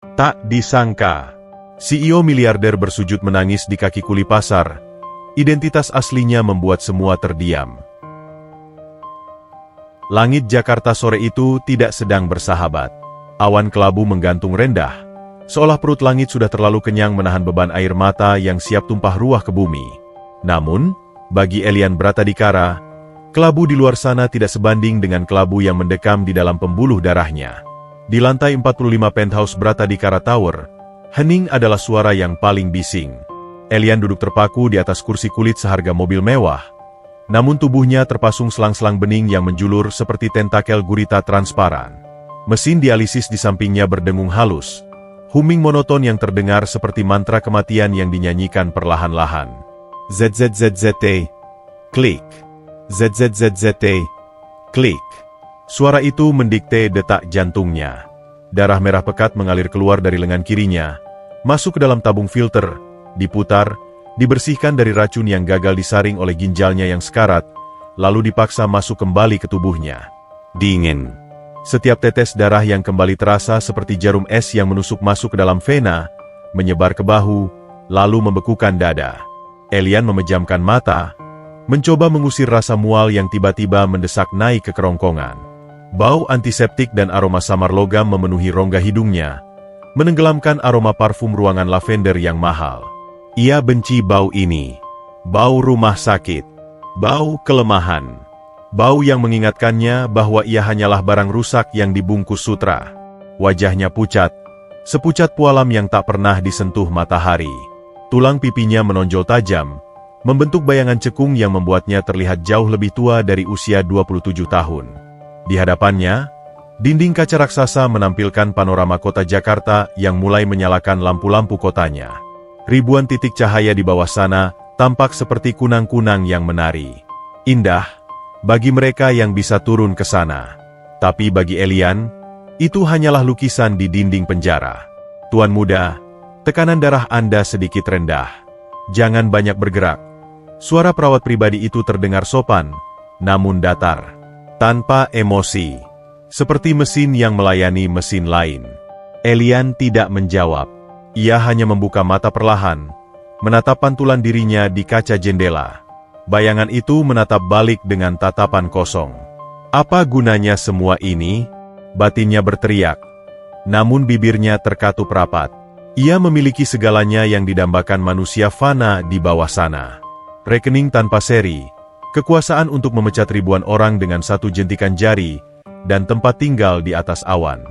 Tak disangka, CEO miliarder bersujud menangis di kaki kuli pasar. Identitas aslinya membuat semua terdiam. Langit Jakarta sore itu tidak sedang bersahabat. Awan kelabu menggantung rendah, seolah perut langit sudah terlalu kenyang menahan beban air mata yang siap tumpah ruah ke bumi. Namun, bagi Elian Bratadikara, kelabu di luar sana tidak sebanding dengan kelabu yang mendekam di dalam pembuluh darahnya. Di lantai 45 penthouse Bratadikara Tower, hening adalah suara yang paling bising. Elian duduk terpaku di atas kursi kulit seharga mobil mewah, namun tubuhnya terpasung selang-selang bening yang menjulur seperti tentakel gurita transparan. Mesin dialisis di sampingnya berdengung halus, humming monoton yang terdengar seperti mantra kematian yang dinyanyikan perlahan-lahan. ZZZZT, klik. ZZZZT, klik. Suara itu mendikte detak jantungnya. Darah merah pekat mengalir keluar dari lengan kirinya, masuk ke dalam tabung filter, diputar, dibersihkan dari racun yang gagal disaring oleh ginjalnya yang sekarat, lalu dipaksa masuk kembali ke tubuhnya. Dingin. Setiap tetes darah yang kembali terasa seperti jarum es yang menusuk masuk ke dalam vena, menyebar ke bahu, lalu membekukan dada. Elian memejamkan mata, mencoba mengusir rasa mual yang tiba-tiba mendesak naik ke kerongkongan. Bau antiseptik dan aroma samar logam memenuhi rongga hidungnya, menenggelamkan aroma parfum ruangan lavender yang mahal. Ia benci bau ini. Bau rumah sakit. Bau kelemahan. Bau yang mengingatkannya bahwa ia hanyalah barang rusak yang dibungkus sutra. Wajahnya pucat, sepucat pualam yang tak pernah disentuh matahari. Tulang pipinya menonjol tajam, membentuk bayangan cekung yang membuatnya terlihat jauh lebih tua dari usia 27 tahun. Di hadapannya, dinding kaca raksasa menampilkan panorama kota Jakarta yang mulai menyalakan lampu-lampu kotanya. Ribuan titik cahaya di bawah sana tampak seperti kunang-kunang yang menari. Indah bagi mereka yang bisa turun ke sana. Tapi bagi Elian, itu hanyalah lukisan di dinding penjara. Tuan muda, tekanan darah Anda sedikit rendah. Jangan banyak bergerak. Suara perawat pribadi itu terdengar sopan, namun datar. Tanpa emosi, seperti mesin yang melayani mesin lain. Elian tidak menjawab. Ia hanya membuka mata perlahan, menatap pantulan dirinya di kaca jendela. Bayangan itu menatap balik dengan tatapan kosong. Apa gunanya semua ini? Batinnya berteriak, namun bibirnya terkatup rapat. Ia memiliki segalanya yang didambakan manusia fana di bawah sana. Rekening tanpa seri, kekuasaan untuk memecat ribuan orang dengan satu jentikan jari, dan tempat tinggal di atas awan.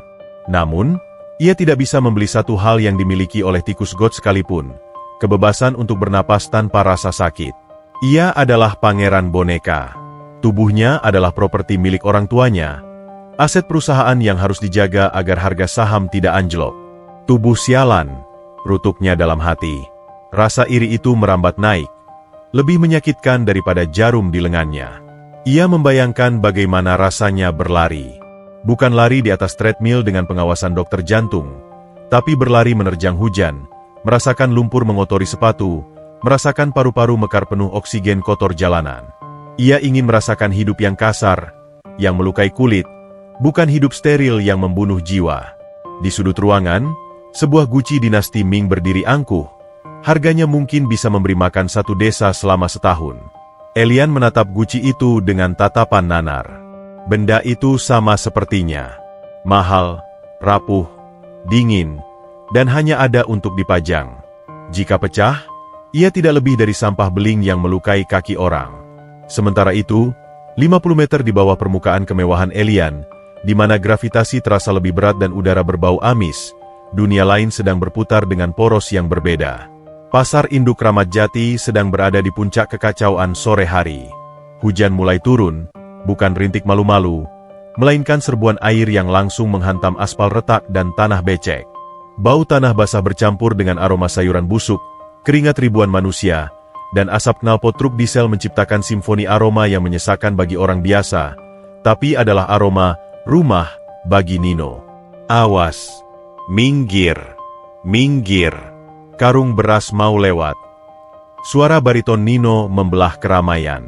Namun, ia tidak bisa membeli satu hal yang dimiliki oleh tikus got sekalipun, kebebasan untuk bernapas tanpa rasa sakit. Ia adalah pangeran boneka. Tubuhnya adalah properti milik orang tuanya, aset perusahaan yang harus dijaga agar harga saham tidak anjlok. Tubuh sialan, rutuknya dalam hati. Rasa iri itu merambat naik, lebih menyakitkan daripada jarum di lengannya. Ia membayangkan bagaimana rasanya berlari. Bukan lari di atas treadmill dengan pengawasan dokter jantung, tapi berlari menerjang hujan, merasakan lumpur mengotori sepatu, merasakan paru-paru mekar penuh oksigen kotor jalanan. Ia ingin merasakan hidup yang kasar, yang melukai kulit, bukan hidup steril yang membunuh jiwa. Di sudut ruangan, sebuah guci dinasti Ming berdiri angkuh. Harganya mungkin bisa memberi makan satu desa selama setahun. Elian menatap guci itu dengan tatapan nanar. Benda itu sama sepertinya. Mahal, rapuh, dingin, dan hanya ada untuk dipajang. Jika pecah, ia tidak lebih dari sampah beling yang melukai kaki orang. Sementara itu, 50 meter di bawah permukaan kemewahan Elian, di mana gravitasi terasa lebih berat dan udara berbau amis, dunia lain sedang berputar dengan poros yang berbeda. Pasar induk Ramat Jati sedang berada di puncak kekacauan sore hari. Hujan mulai turun, bukan rintik malu-malu, melainkan serbuan air yang langsung menghantam aspal retak dan tanah becek. Bau tanah basah bercampur dengan aroma sayuran busuk, keringat ribuan manusia, dan asap knalpot truk diesel menciptakan simfoni aroma yang menyesakan bagi orang biasa, tapi adalah aroma rumah bagi Nino. Awas, minggir, minggir. Karung beras mau lewat. Suara bariton Nino membelah keramaian.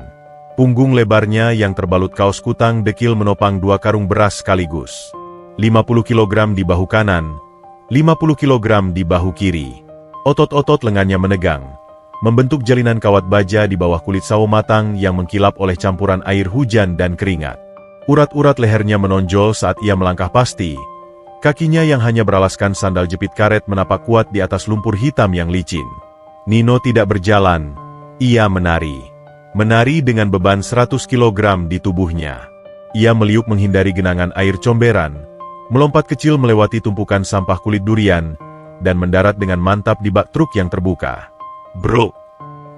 Punggung lebarnya yang terbalut kaos kutang dekil menopang 2 karung beras sekaligus. 50 kg di bahu kanan, 50 kilogram di bahu kiri. Otot-otot lengannya menegang, membentuk jalinan kawat baja di bawah kulit sawo matang yang mengkilap oleh campuran air hujan dan keringat. Urat-urat lehernya menonjol saat ia melangkah pasti. Kakinya yang hanya beralaskan sandal jepit karet menapak kuat di atas lumpur hitam yang licin. Nino tidak berjalan, ia menari. Menari dengan beban 100 kilogram di tubuhnya. Ia meliuk menghindari genangan air comberan, melompat kecil melewati tumpukan sampah kulit durian, dan mendarat dengan mantap di bak truk yang terbuka. Bruk!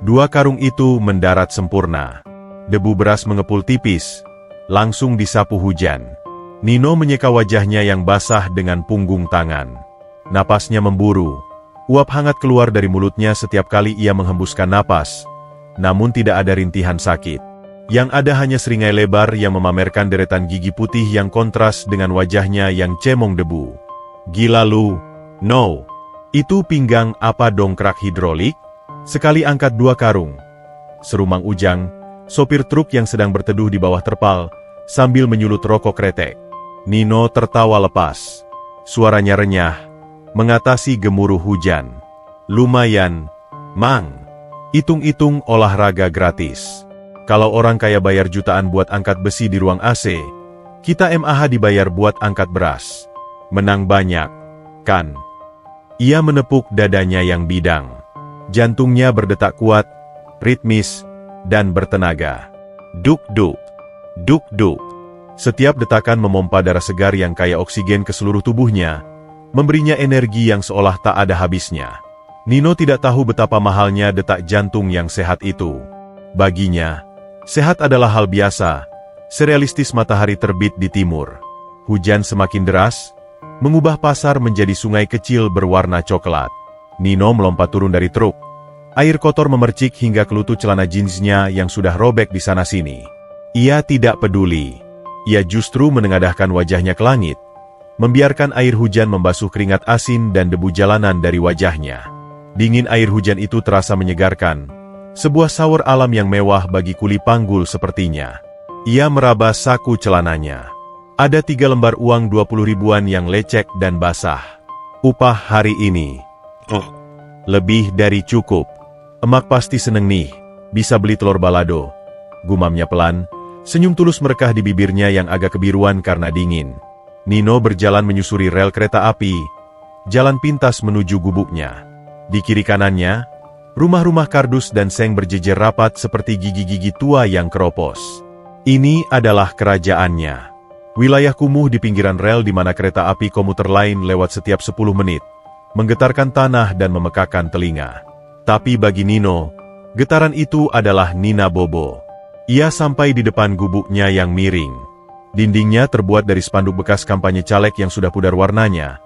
2 karung itu mendarat sempurna. Debu beras mengepul tipis, langsung disapu hujan. Nino menyeka wajahnya yang basah dengan punggung tangan. Napasnya memburu. Uap hangat keluar dari mulutnya setiap kali ia menghembuskan napas, namun tidak ada rintihan sakit. Yang ada hanya seringai lebar yang memamerkan deretan gigi putih yang kontras dengan wajahnya yang cemong debu. Gila lu, no. Itu pinggang apa dongkrak hidrolik? Sekali angkat 2 karung. Seru Mang Ujang, sopir truk yang sedang berteduh di bawah terpal, sambil menyulut rokok kretek. Nino tertawa lepas. Suaranya renyah, mengatasi gemuruh hujan. Lumayan, Mang. Hitung-hitung olahraga gratis. Kalau orang kaya bayar jutaan buat angkat besi di ruang AC, kita MAH dibayar buat angkat beras. Menang banyak, kan? Ia menepuk dadanya yang bidang. Jantungnya berdetak kuat, ritmis, dan bertenaga. Duk-duk, duk-duk. Setiap detakan memompa darah segar yang kaya oksigen ke seluruh tubuhnya, memberinya energi yang seolah tak ada habisnya. Nino tidak tahu betapa mahalnya detak jantung yang sehat itu. Baginya, sehat adalah hal biasa, serealistis matahari terbit di timur. Hujan semakin deras, mengubah pasar menjadi sungai kecil berwarna coklat. Nino melompat turun dari truk. Air kotor memercik hingga ke lutut celana jeansnya yang sudah robek di sana-sini. Ia tidak peduli. Ia justru menengadahkan wajahnya ke langit, membiarkan air hujan membasuh keringat asin dan debu jalanan dari wajahnya. Dingin air hujan itu terasa menyegarkan, sebuah shower alam yang mewah bagi kuli panggul sepertinya. Ia meraba saku celananya. Ada 3 lembar uang 20 ribuan yang lecek dan basah. Upah hari ini. Lebih dari cukup. Emak pasti seneng nih, bisa beli telur balado. Gumamnya pelan, senyum tulus merekah di bibirnya yang agak kebiruan karena dingin. Nino berjalan menyusuri rel kereta api, jalan pintas menuju gubuknya. Di kiri kanannya, rumah-rumah kardus dan seng berjejer rapat seperti gigi-gigi tua yang keropos. Ini adalah kerajaannya. Wilayah kumuh di pinggiran rel di mana kereta api komuter lain lewat setiap 10 menit, menggetarkan tanah dan memekakan telinga. Tapi bagi Nino, getaran itu adalah Nina Bobo. Ia sampai di depan gubuknya yang miring. Dindingnya terbuat dari spanduk bekas kampanye caleg yang sudah pudar warnanya.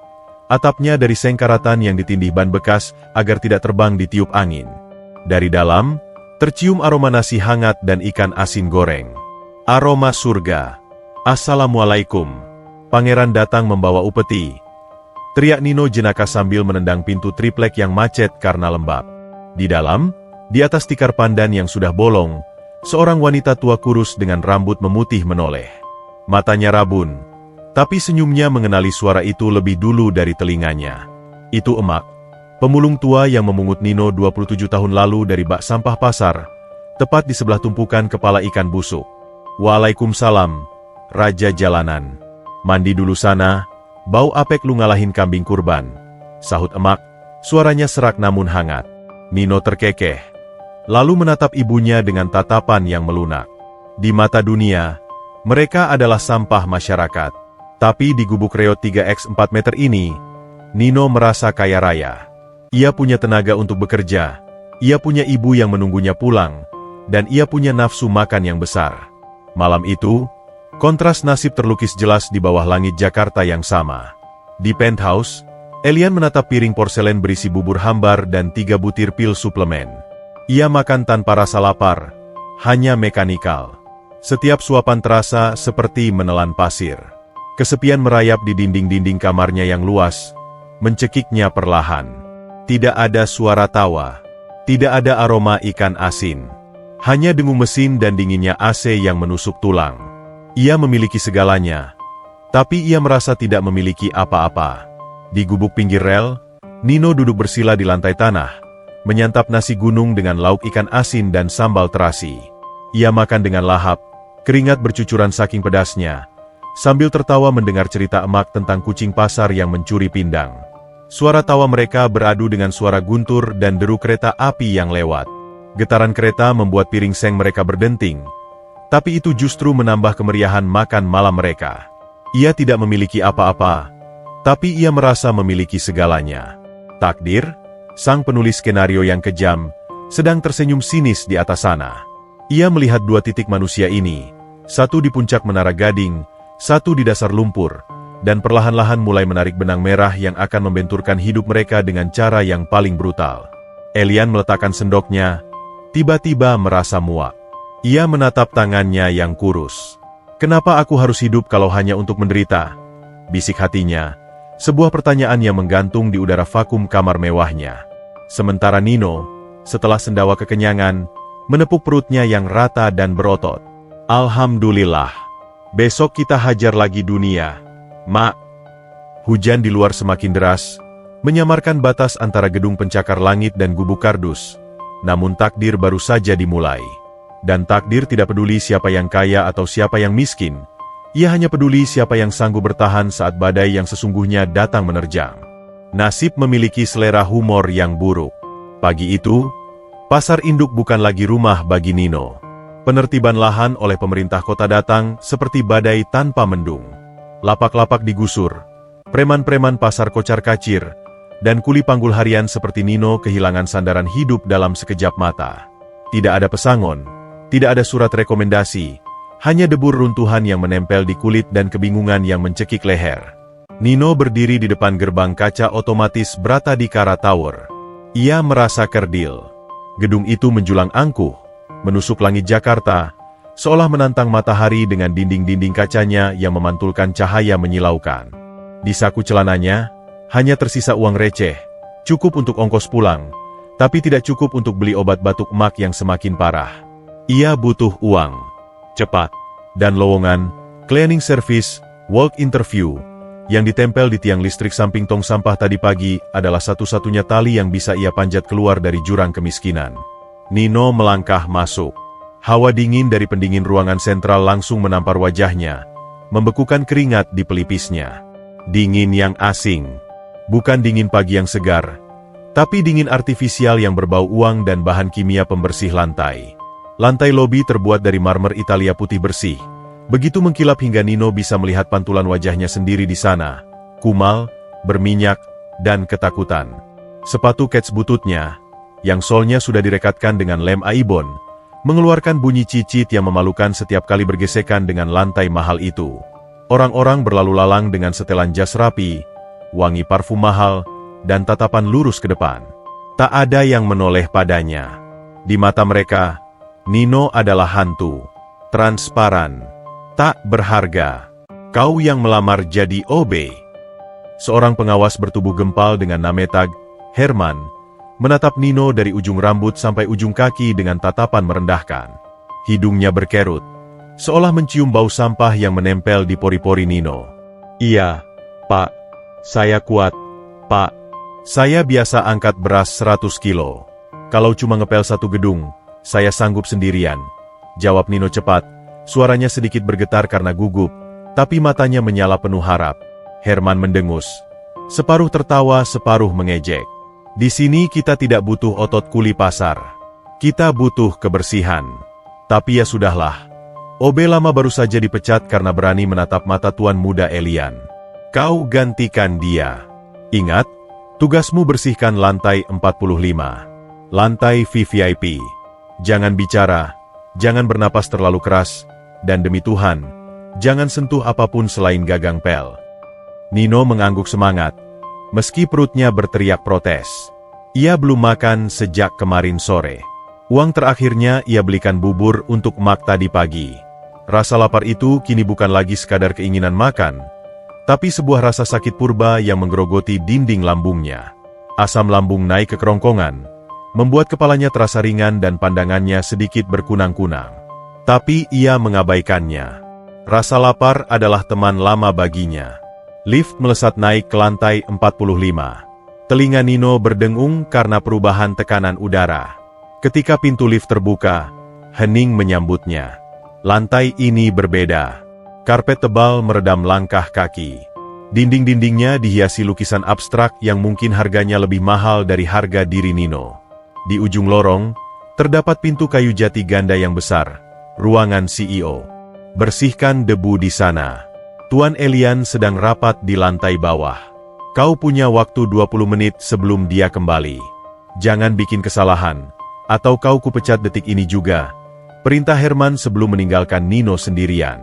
Atapnya dari seng karatan yang ditindih ban bekas agar tidak terbang ditiup angin. Dari dalam, tercium aroma nasi hangat dan ikan asin goreng. Aroma surga. Assalamualaikum. Pangeran datang membawa upeti. Teriak Nino jenaka sambil menendang pintu triplek yang macet karena lembab. Di dalam, di atas tikar pandan yang sudah bolong, seorang wanita tua kurus dengan rambut memutih menoleh. Matanya rabun, tapi senyumnya mengenali suara itu lebih dulu dari telinganya. Itu Emak, pemulung tua yang memungut Nino 27 tahun lalu dari bak sampah pasar, tepat di sebelah tumpukan kepala ikan busuk. Waalaikumsalam. Raja jalanan. Mandi dulu sana, bau apek lu ngalahin kambing kurban. Sahut Emak, suaranya serak namun hangat. Nino terkekeh, lalu menatap ibunya dengan tatapan yang melunak. Di mata dunia, mereka adalah sampah masyarakat. Tapi di gubuk reot 3x 4 meter ini, Nino merasa kaya raya. Ia punya tenaga untuk bekerja, ia punya ibu yang menunggunya pulang, dan ia punya nafsu makan yang besar. Malam itu, kontras nasib terlukis jelas di bawah langit Jakarta yang sama. Di penthouse, Elian menatap piring porselen berisi bubur hambar dan 3 butir pil suplemen. Ia makan tanpa rasa lapar, hanya mekanikal. Setiap suapan terasa seperti menelan pasir. Kesepian merayap di dinding-dinding kamarnya yang luas, mencekiknya perlahan. Tidak ada suara tawa, tidak ada aroma ikan asin. Hanya dengung mesin dan dinginnya AC yang menusuk tulang. Ia memiliki segalanya, tapi ia merasa tidak memiliki apa-apa. Di gubuk pinggir rel, Nino duduk bersila di lantai tanah, menyantap nasi gunung dengan lauk ikan asin dan sambal terasi. Ia makan dengan lahap, keringat bercucuran saking pedasnya, sambil tertawa mendengar cerita emak tentang kucing pasar yang mencuri pindang. Suara tawa mereka beradu dengan suara guntur dan deru kereta api yang lewat. Getaran kereta membuat piring seng mereka berdenting, tapi itu justru menambah kemeriahan makan malam mereka. Ia tidak memiliki apa-apa, tapi ia merasa memiliki segalanya. Takdir, sang penulis skenario yang kejam, sedang tersenyum sinis di atas sana. Ia melihat dua titik manusia ini, satu di puncak Menara Gading, satu di dasar lumpur, dan perlahan-lahan mulai menarik benang merah yang akan membenturkan hidup mereka dengan cara yang paling brutal. Elian meletakkan sendoknya, tiba-tiba merasa muak. Ia menatap tangannya yang kurus. "Kenapa aku harus hidup kalau hanya untuk menderita?" bisik hatinya, sebuah pertanyaan yang menggantung di udara vakum kamar mewahnya. Sementara Nino, setelah sendawa kekenyangan, menepuk perutnya yang rata dan berotot. "Alhamdulillah. Besok kita hajar lagi dunia, Mak." Hujan di luar semakin deras, menyamarkan batas antara gedung pencakar langit dan gubuk kardus. Namun takdir baru saja dimulai. Dan takdir tidak peduli siapa yang kaya atau siapa yang miskin. Ia hanya peduli siapa yang sanggup bertahan saat badai yang sesungguhnya datang menerjang. Nasib memiliki selera humor yang buruk. Pagi itu, pasar induk bukan lagi rumah bagi Nino. Penertiban lahan oleh pemerintah kota datang seperti badai tanpa mendung. Lapak-lapak digusur, preman-preman pasar kocar-kacir, dan kuli panggul harian seperti Nino kehilangan sandaran hidup dalam sekejap mata. Tidak ada pesangon, tidak ada surat rekomendasi, hanya debur runtuhan yang menempel di kulit dan kebingungan yang mencekik leher. Nino berdiri di depan gerbang kaca otomatis Bratadikara Tower. Ia merasa kerdil. Gedung itu menjulang angkuh, menusuk langit Jakarta, seolah menantang matahari dengan dinding-dinding kacanya yang memantulkan cahaya menyilaukan. Di saku celananya, hanya tersisa uang receh, cukup untuk ongkos pulang, tapi tidak cukup untuk beli obat batuk emak yang semakin parah. Ia butuh uang, cepat, dan lowongan, cleaning service, walk interview, yang ditempel di tiang listrik samping tong sampah tadi pagi adalah satu-satunya tali yang bisa ia panjat keluar dari jurang kemiskinan. Nino melangkah masuk. Hawa dingin dari pendingin ruangan sentral langsung menampar wajahnya, membekukan keringat di pelipisnya. Dingin yang asing. Bukan dingin pagi yang segar, tapi dingin artifisial yang berbau uang dan bahan kimia pembersih lantai. Lantai lobi terbuat dari marmer Italia putih bersih. Begitu mengkilap hingga Nino bisa melihat pantulan wajahnya sendiri di sana. Kumal, berminyak, dan ketakutan. Sepatu kets bututnya, yang solnya sudah direkatkan dengan lem aibon, mengeluarkan bunyi cicit yang memalukan setiap kali bergesekan dengan lantai mahal itu. Orang-orang berlalu lalang dengan setelan jas rapi, wangi parfum mahal, dan tatapan lurus ke depan. Tak ada yang menoleh padanya. Di mata mereka, Nino adalah hantu, transparan, tak berharga. Kau yang melamar jadi OB. Seorang pengawas bertubuh gempal dengan nametag, Herman, menatap Nino dari ujung rambut sampai ujung kaki dengan tatapan merendahkan. Hidungnya berkerut, seolah mencium bau sampah yang menempel di pori-pori Nino. "Iya, Pak. Saya kuat, Pak. Saya biasa angkat beras 100 kilo. Kalau cuma ngepel satu gedung, saya sanggup sendirian," jawab Nino cepat. Suaranya sedikit bergetar karena gugup, tapi matanya menyala penuh harap. Herman mendengus. Separuh tertawa, separuh mengejek. "Di sini kita tidak butuh otot kuli pasar. Kita butuh kebersihan." Tapi ya sudahlah. OB lama baru saja dipecat karena berani menatap mata tuan muda Elian. Kau gantikan dia. Ingat, tugasmu bersihkan lantai 45. Lantai VVIP. Jangan bicara, jangan bernapas terlalu keras, dan demi Tuhan, jangan sentuh apapun selain gagang pel. Nino mengangguk semangat, meski perutnya berteriak protes. Ia belum makan sejak kemarin sore. Uang terakhirnya ia belikan bubur untuk Mak tadi pagi. Rasa lapar itu kini bukan lagi sekadar keinginan makan, tapi sebuah rasa sakit purba yang menggerogoti dinding lambungnya. Asam lambung naik ke kerongkongan, membuat kepalanya terasa ringan dan pandangannya sedikit berkunang-kunang. Tapi ia mengabaikannya. Rasa lapar adalah teman lama baginya. Lift melesat naik ke lantai 45. Telinga Nino berdengung karena perubahan tekanan udara. Ketika pintu lift terbuka, hening menyambutnya. Lantai ini berbeda. Karpet tebal meredam langkah kaki. Dinding-dindingnya dihiasi lukisan abstrak yang mungkin harganya lebih mahal dari harga diri Nino. Di ujung lorong, terdapat pintu kayu jati ganda yang besar, ruangan CEO. Bersihkan debu di sana. Tuan Elian sedang rapat di lantai bawah. Kau punya waktu 20 menit sebelum dia kembali. Jangan bikin kesalahan, atau kau kupecat detik ini juga. Perintah Herman sebelum meninggalkan Nino sendirian.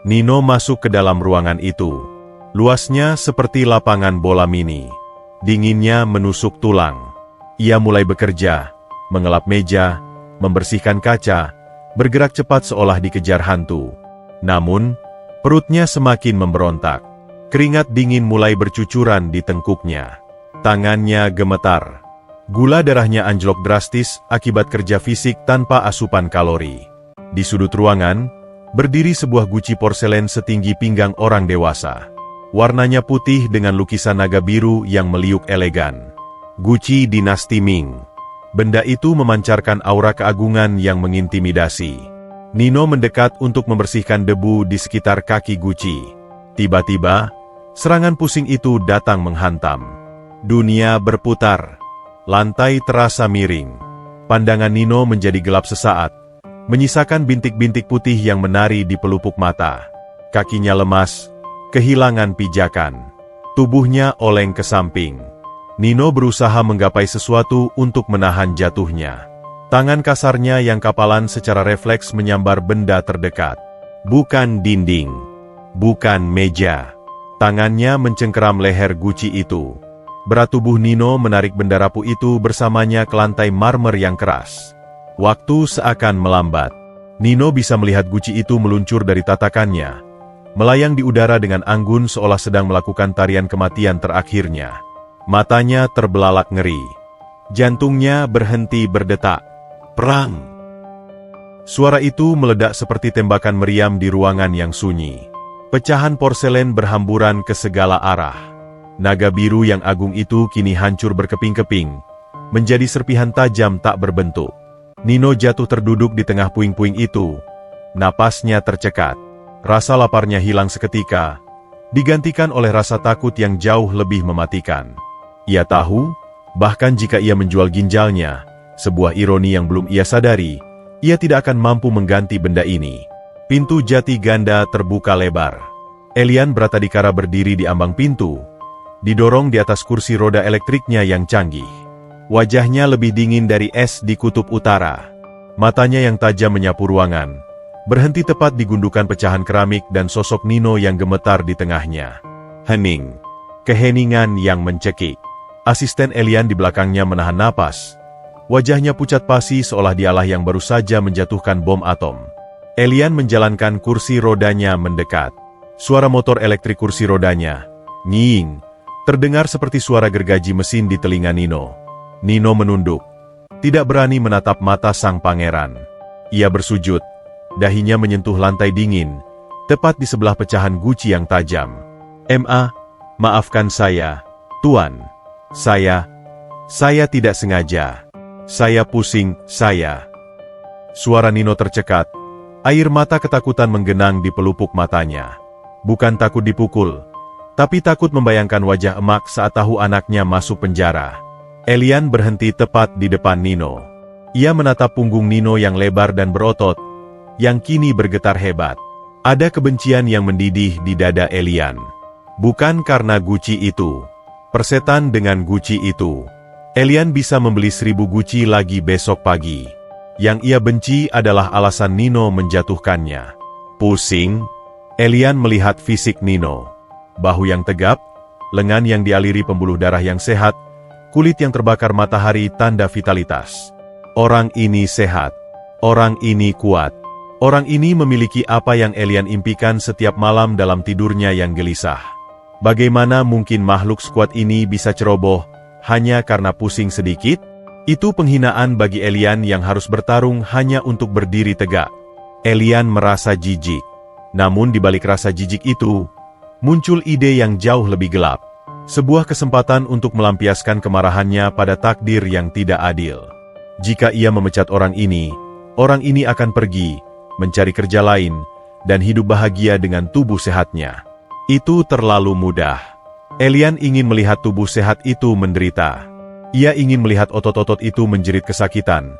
Nino masuk ke dalam ruangan itu. Luasnya seperti lapangan bola mini. Dinginnya menusuk tulang. Ia mulai bekerja, mengelap meja, membersihkan kaca, bergerak cepat seolah dikejar hantu. Namun, perutnya semakin memberontak. Keringat dingin mulai bercucuran di tengkuknya. Tangannya gemetar. Gula darahnya anjlok drastis akibat kerja fisik tanpa asupan kalori. Di sudut ruangan, berdiri sebuah guci porselen setinggi pinggang orang dewasa. Warnanya putih dengan lukisan naga biru yang meliuk elegan. Guci dinasti Ming. Benda itu memancarkan aura keagungan yang mengintimidasi. Nino mendekat untuk membersihkan debu di sekitar kaki guci. Tiba-tiba, serangan pusing itu datang menghantam. Dunia berputar. Lantai terasa miring. Pandangan Nino menjadi gelap sesaat, menyisakan bintik-bintik putih yang menari di pelupuk mata. Kakinya lemas, kehilangan pijakan. Tubuhnya oleng ke samping. Nino berusaha menggapai sesuatu untuk menahan jatuhnya. Tangan kasarnya yang kapalan secara refleks menyambar benda terdekat. Bukan dinding. Bukan meja. Tangannya mencengkeram leher guci itu. Berat tubuh Nino menarik benda rapuh itu bersamanya ke lantai marmer yang keras. Waktu seakan melambat. Nino bisa melihat guci itu meluncur dari tatakannya, melayang di udara dengan anggun seolah sedang melakukan tarian kematian terakhirnya. Matanya terbelalak ngeri. Jantungnya berhenti berdetak. Perang! Suara itu meledak seperti tembakan meriam di ruangan yang sunyi. Pecahan porselen berhamburan ke segala arah. Naga biru yang agung itu kini hancur berkeping-keping, menjadi serpihan tajam tak berbentuk. Nino jatuh terduduk di tengah puing-puing itu. Napasnya tercekat. Rasa laparnya hilang seketika, digantikan oleh rasa takut yang jauh lebih mematikan. Ia tahu, bahkan jika ia menjual ginjalnya, sebuah ironi yang belum ia sadari, ia tidak akan mampu mengganti benda ini. Pintu jati ganda terbuka lebar. Elian Bratadikara berdiri di ambang pintu, didorong di atas kursi roda elektriknya yang canggih. Wajahnya lebih dingin dari es di kutub utara. Matanya yang tajam menyapu ruangan, berhenti tepat di gundukan pecahan keramik dan sosok Nino yang gemetar di tengahnya. Hening. Keheningan yang mencekik. Asisten Elian di belakangnya menahan napas. Wajahnya pucat pasi seolah dialah yang baru saja menjatuhkan bom atom. Elian menjalankan kursi rodanya mendekat. Suara motor elektrik kursi rodanya, nyiing, terdengar seperti suara gergaji mesin di telinga Nino. Nino menunduk, tidak berani menatap mata sang pangeran. Ia bersujud, dahinya menyentuh lantai dingin, tepat di sebelah pecahan guci yang tajam. Maafkan saya, Tuan. Saya tidak sengaja. Saya pusing, saya. Suara Nino tercekat. Air mata ketakutan menggenang di pelupuk matanya. Bukan takut dipukul, tapi takut membayangkan wajah emak saat tahu anaknya masuk penjara. Elian berhenti tepat di depan Nino. Ia menatap punggung Nino yang lebar dan berotot, yang kini bergetar hebat. Ada kebencian yang mendidih di dada Elian. Bukan karena guci itu. Persetan dengan guci itu. Elian bisa membeli 1000 guci lagi besok pagi. Yang ia benci adalah alasan Nino menjatuhkannya. Pusing. Elian melihat fisik Nino. Bahu yang tegap, lengan yang dialiri pembuluh darah yang sehat, kulit yang terbakar matahari tanda vitalitas. Orang ini sehat. Orang ini kuat. Orang ini memiliki apa yang Elian impikan setiap malam dalam tidurnya yang gelisah. Bagaimana mungkin makhluk sekuat ini bisa ceroboh hanya karena pusing sedikit? Itu penghinaan bagi Elian yang harus bertarung hanya untuk berdiri tegak. Elian merasa jijik. Namun di balik rasa jijik itu, Muncul ide yang jauh lebih gelap. Sebuah kesempatan untuk melampiaskan kemarahannya pada takdir yang tidak adil. Jika ia memecat orang ini akan pergi, mencari kerja lain, dan hidup bahagia dengan tubuh sehatnya. Itu terlalu mudah. Elian ingin melihat tubuh sehat itu menderita. Ia ingin melihat otot-otot itu menjerit kesakitan.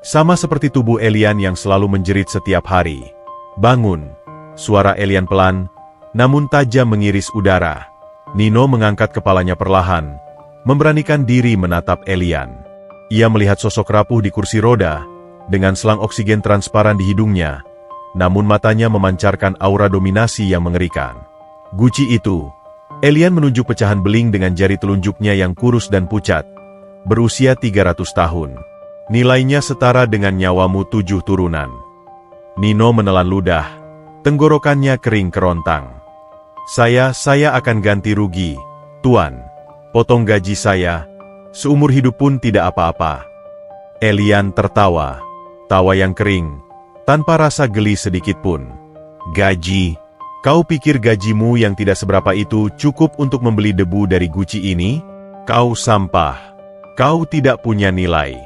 Sama seperti tubuh Elian yang selalu menjerit setiap hari. Bangun! Suara Elian pelan, namun tajam mengiris udara. Nino mengangkat kepalanya perlahan, memberanikan diri menatap Elian. Ia melihat sosok rapuh di kursi roda, dengan selang oksigen transparan di hidungnya, namun matanya memancarkan aura dominasi yang mengerikan. Guci itu. Elian menunjuk pecahan beling dengan jari telunjuknya yang kurus dan pucat, berusia 300 tahun. Nilainya setara dengan nyawamu 7 turunan. Nino menelan ludah, tenggorokannya kering kerontang. Saya akan ganti rugi, Tuan. Potong gaji saya, seumur hidup pun tidak apa-apa. Elian tertawa, tawa yang kering, tanpa rasa geli sedikit pun. Gaji? Kau pikir gajimu yang tidak seberapa itu cukup untuk membeli debu dari Guci ini? Kau sampah. Kau tidak punya nilai.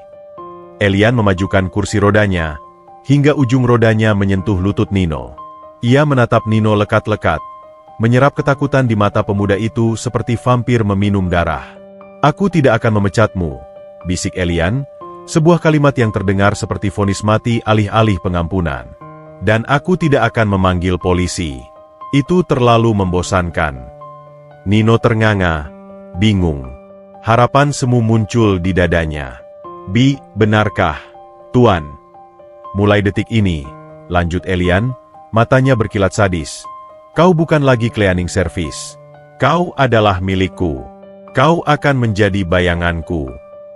Elian memajukan kursi rodanya, hingga ujung rodanya menyentuh lutut Nino. Ia menatap Nino lekat-lekat, menyerap ketakutan di mata pemuda itu seperti vampir meminum darah. Aku tidak akan memecatmu, bisik Elian, sebuah kalimat yang terdengar seperti vonis mati alih-alih pengampunan. Dan aku tidak akan memanggil polisi. Itu terlalu membosankan. Nino ternganga, bingung. Harapan semu muncul di dadanya. Benarkah, Tuan? Mulai detik ini, lanjut Elian, matanya berkilat sadis. Kau bukan lagi cleaning service. Kau adalah milikku. Kau akan menjadi bayanganku.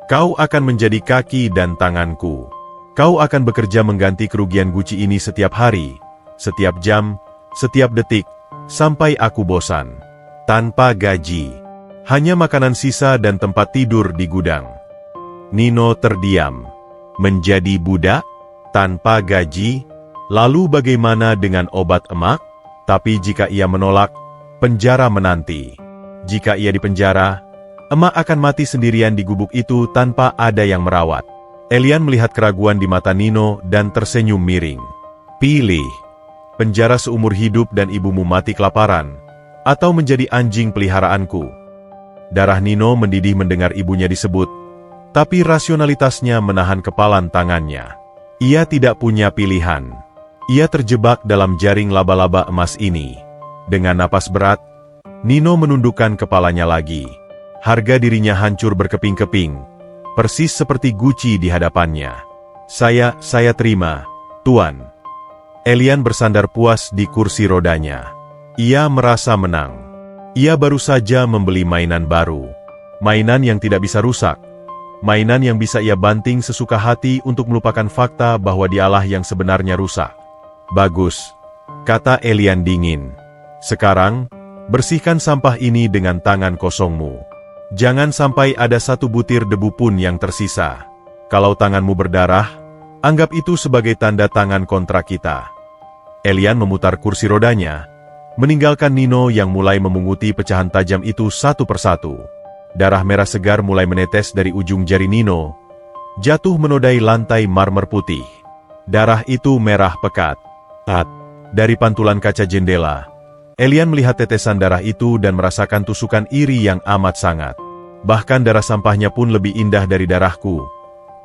Kau akan menjadi kaki dan tanganku. Kau akan bekerja mengganti kerugian Guci ini setiap hari, setiap jam, setiap detik, sampai aku bosan. Tanpa gaji. Hanya makanan sisa dan tempat tidur di gudang. Nino terdiam. Menjadi budak? Tanpa gaji? Lalu bagaimana dengan obat emak? Tapi jika ia menolak, penjara menanti. Jika ia dipenjara, emak akan mati sendirian di gubuk itu tanpa ada yang merawat. Elian melihat keraguan di mata Nino dan tersenyum miring. Pilih. Penjara seumur hidup dan ibumu mati kelaparan, atau menjadi anjing peliharaanku. Darah Nino mendidih mendengar ibunya disebut, tapi rasionalitasnya menahan kepalan tangannya. Ia tidak punya pilihan. Ia terjebak dalam jaring laba-laba emas ini. Dengan napas berat, Nino menundukkan kepalanya lagi. Harga dirinya hancur berkeping-keping, persis seperti Guci di hadapannya. Saya terima, Tuan. Elian bersandar puas di kursi rodanya. Ia merasa menang. Ia baru saja membeli mainan baru. Mainan yang tidak bisa rusak. Mainan yang bisa ia banting sesuka hati untuk melupakan fakta bahwa dialah yang sebenarnya rusak. Bagus, kata Elian dingin. Sekarang, bersihkan sampah ini dengan tangan kosongmu. Jangan sampai ada satu butir debu pun yang tersisa. Kalau tanganmu berdarah, anggap itu sebagai tanda tangan kontrak kita. Elian memutar kursi rodanya, meninggalkan Nino yang mulai memunguti pecahan tajam itu satu persatu. Darah merah segar mulai menetes dari ujung jari Nino, jatuh menodai lantai marmer putih. Darah itu merah pekat. Dari pantulan kaca jendela, Elian melihat tetesan darah itu dan merasakan tusukan iri yang amat sangat. Bahkan darah sampahnya pun lebih indah dari darahku.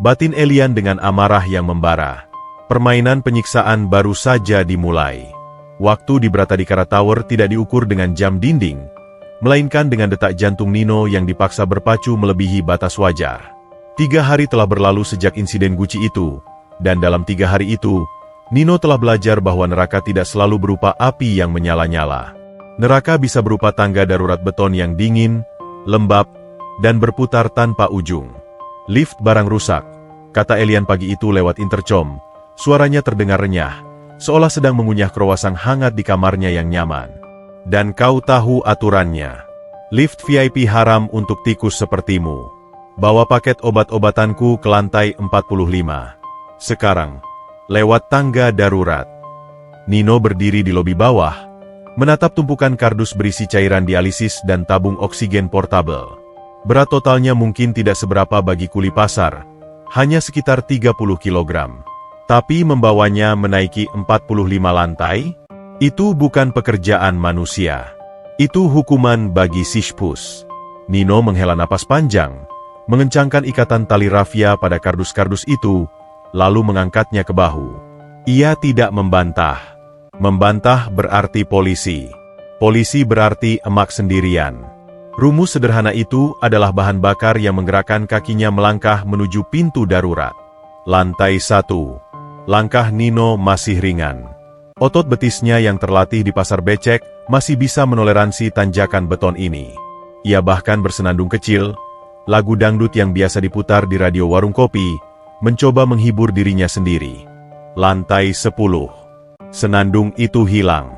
Batin Elian dengan amarah yang membara. Permainan penyiksaan baru saja dimulai. Waktu di Bratadikara Tower tidak diukur dengan jam dinding, melainkan dengan detak jantung Nino yang dipaksa berpacu melebihi batas wajar. 3 hari telah berlalu sejak insiden Guci itu, dan dalam 3 hari itu, Nino telah belajar bahwa neraka tidak selalu berupa api yang menyala-nyala. Neraka bisa berupa tangga darurat beton yang dingin, lembab, dan berputar tanpa ujung. Lift barang rusak, kata Elian pagi itu lewat intercom. Suaranya terdengar renyah, seolah sedang mengunyah kruasan hangat di kamarnya yang nyaman. Dan kau tahu aturannya. Lift VIP haram untuk tikus sepertimu. Bawa paket obat-obatanku ke lantai 45. Sekarang, lewat tangga darurat. Nino berdiri di lobi bawah, menatap tumpukan kardus berisi cairan dialisis dan tabung oksigen portabel. Berat totalnya mungkin tidak seberapa bagi kuli pasar, hanya sekitar 30 kg. Tapi membawanya menaiki 45 lantai? Itu bukan pekerjaan manusia. Itu hukuman bagi Sisyphus. Nino menghela napas panjang, mengencangkan ikatan tali rafia pada kardus-kardus itu, lalu mengangkatnya ke bahu. Ia tidak membantah. Membantah berarti polisi. Polisi berarti emak sendirian. Rumus sederhana itu adalah bahan bakar yang menggerakkan kakinya melangkah menuju pintu darurat. Lantai 1. Langkah Nino masih ringan. Otot betisnya yang terlatih di pasar becek masih bisa menoleransi tanjakan beton ini. Ia bahkan bersenandung kecil, lagu dangdut yang biasa diputar di radio warung kopi, mencoba menghibur dirinya sendiri. Lantai 10. Senandung itu hilang.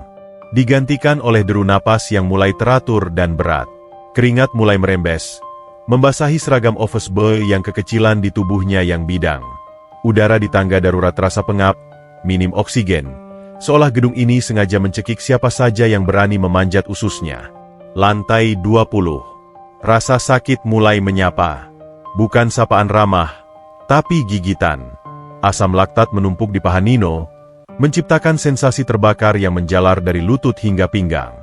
Digantikan oleh deru napas yang mulai teratur dan berat. Keringat mulai merembes, membasahi seragam office boy yang kekecilan di tubuhnya yang bidang. Udara di tangga darurat terasa pengap, minim oksigen, seolah gedung ini sengaja mencekik siapa saja yang berani memanjat ususnya. Lantai 20. Rasa sakit mulai menyapa. Bukan sapaan ramah, tapi gigitan. Asam laktat menumpuk di paha Nino, menciptakan sensasi terbakar yang menjalar dari lutut hingga pinggang.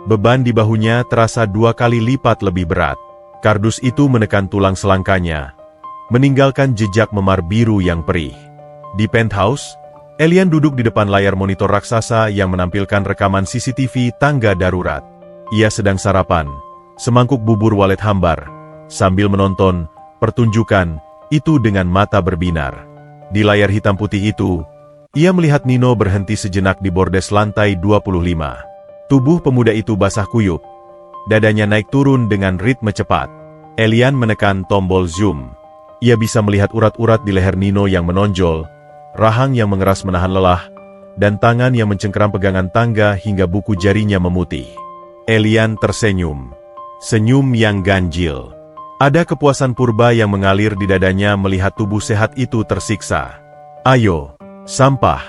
Beban di bahunya terasa 2 kali lipat lebih berat. Kardus itu menekan tulang selangkanya, meninggalkan jejak memar biru yang perih. Di penthouse, Elian duduk di depan layar monitor raksasa yang menampilkan rekaman CCTV tangga darurat. Ia sedang sarapan, semangkuk bubur walet hambar, sambil menonton pertunjukan itu dengan mata berbinar. Di layar hitam putih itu, ia melihat Nino berhenti sejenak di bordes lantai 25. Tubuh pemuda itu basah kuyup, dadanya naik turun dengan ritme cepat. Elian menekan tombol zoom. Ia bisa melihat urat-urat di leher Nino yang menonjol, rahang yang mengeras menahan lelah, dan tangan yang mencengkeram pegangan tangga hingga buku jarinya memutih. Elian tersenyum. Senyum yang ganjil. Ada kepuasan purba yang mengalir di dadanya melihat tubuh sehat itu tersiksa. "Ayo, sampah,"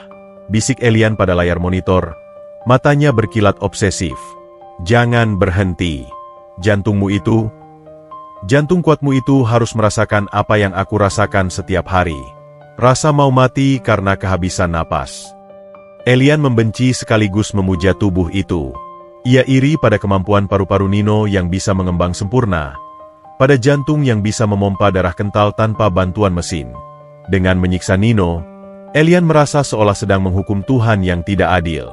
bisik Elian pada layar monitor. Matanya berkilat obsesif. "Jangan berhenti. Jantung kuatmu itu harus merasakan apa yang aku rasakan setiap hari. Rasa mau mati karena kehabisan napas." Elian membenci sekaligus memuja tubuh itu. Ia iri pada kemampuan paru-paru Nino yang bisa mengembang sempurna, pada jantung yang bisa memompa darah kental tanpa bantuan mesin. Dengan menyiksa Nino, Elian merasa seolah sedang menghukum Tuhan yang tidak adil.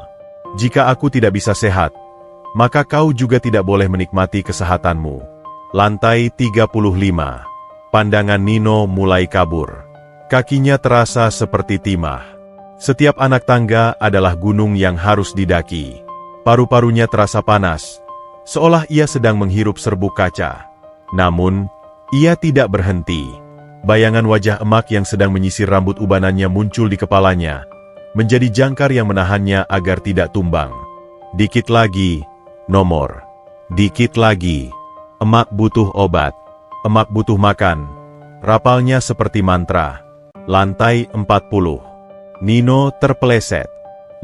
"Jika aku tidak bisa sehat, maka kau juga tidak boleh menikmati kesehatanmu." Lantai 35. Pandangan Nino mulai kabur. Kakinya terasa seperti timah. Setiap anak tangga adalah gunung yang harus didaki. Paru-parunya terasa panas, seolah ia sedang menghirup serbuk kaca. Namun, ia tidak berhenti. Bayangan wajah emak yang sedang menyisir rambut ubanannya muncul di kepalanya, menjadi jangkar yang menahannya agar tidak tumbang. Dikit lagi, nomor. Dikit lagi. Emak butuh obat. Emak butuh makan. Rapalnya seperti mantra. Lantai 40. Nino terpeleset.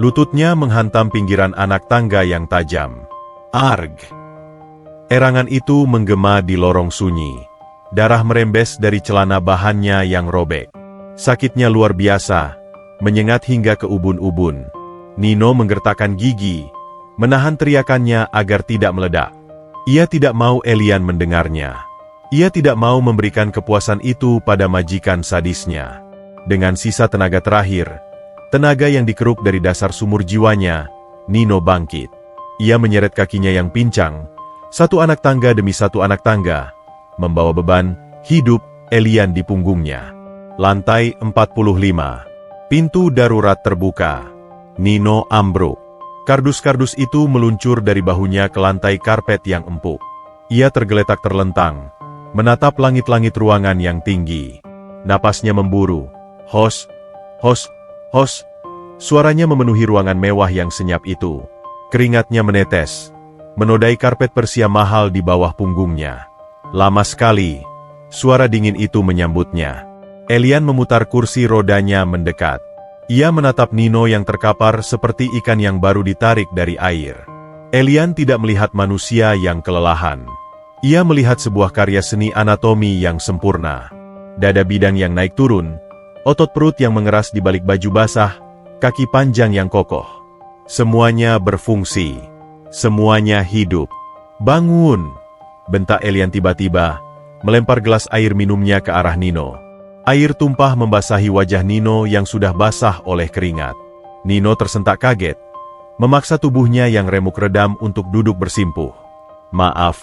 Lututnya menghantam pinggiran anak tangga yang tajam. Arg! Erangan itu menggema di lorong sunyi. Darah merembes dari celana bahannya yang robek. Sakitnya luar biasa, menyengat hingga ke ubun-ubun. Nino menggertakkan gigi, menahan teriakannya agar tidak meledak. Ia tidak mau Elian mendengarnya. Ia tidak mau memberikan kepuasan itu pada majikan sadisnya. Dengan sisa tenaga terakhir, tenaga yang dikeruk dari dasar sumur jiwanya, Nino bangkit. Ia menyeret kakinya yang pincang, satu anak tangga demi satu anak tangga, membawa beban hidup Elian di punggungnya. Lantai 45. Pintu darurat terbuka. Nino ambruk. Kardus-kardus itu meluncur dari bahunya ke lantai karpet yang empuk. Ia tergeletak terlentang, menatap langit-langit ruangan yang tinggi. Napasnya memburu. Hos, hos, hos. Suaranya memenuhi ruangan mewah yang senyap itu. Keringatnya menetes, menodai karpet Persia mahal di bawah punggungnya. Lama sekali, suara dingin itu menyambutnya. Elian memutar kursi rodanya mendekat. Ia menatap Nino yang terkapar seperti ikan yang baru ditarik dari air. Elian tidak melihat manusia yang kelelahan. Ia melihat sebuah karya seni anatomi yang sempurna. Dada bidang yang naik turun, otot perut yang mengeras di balik baju basah, kaki panjang yang kokoh. Semuanya berfungsi. Semuanya hidup. Bangun! Bentak Elian tiba-tiba, melempar gelas air minumnya ke arah Nino. Air tumpah membasahi wajah Nino yang sudah basah oleh keringat. Nino tersentak kaget, memaksa tubuhnya yang remuk redam untuk duduk bersimpuh. "Maaf,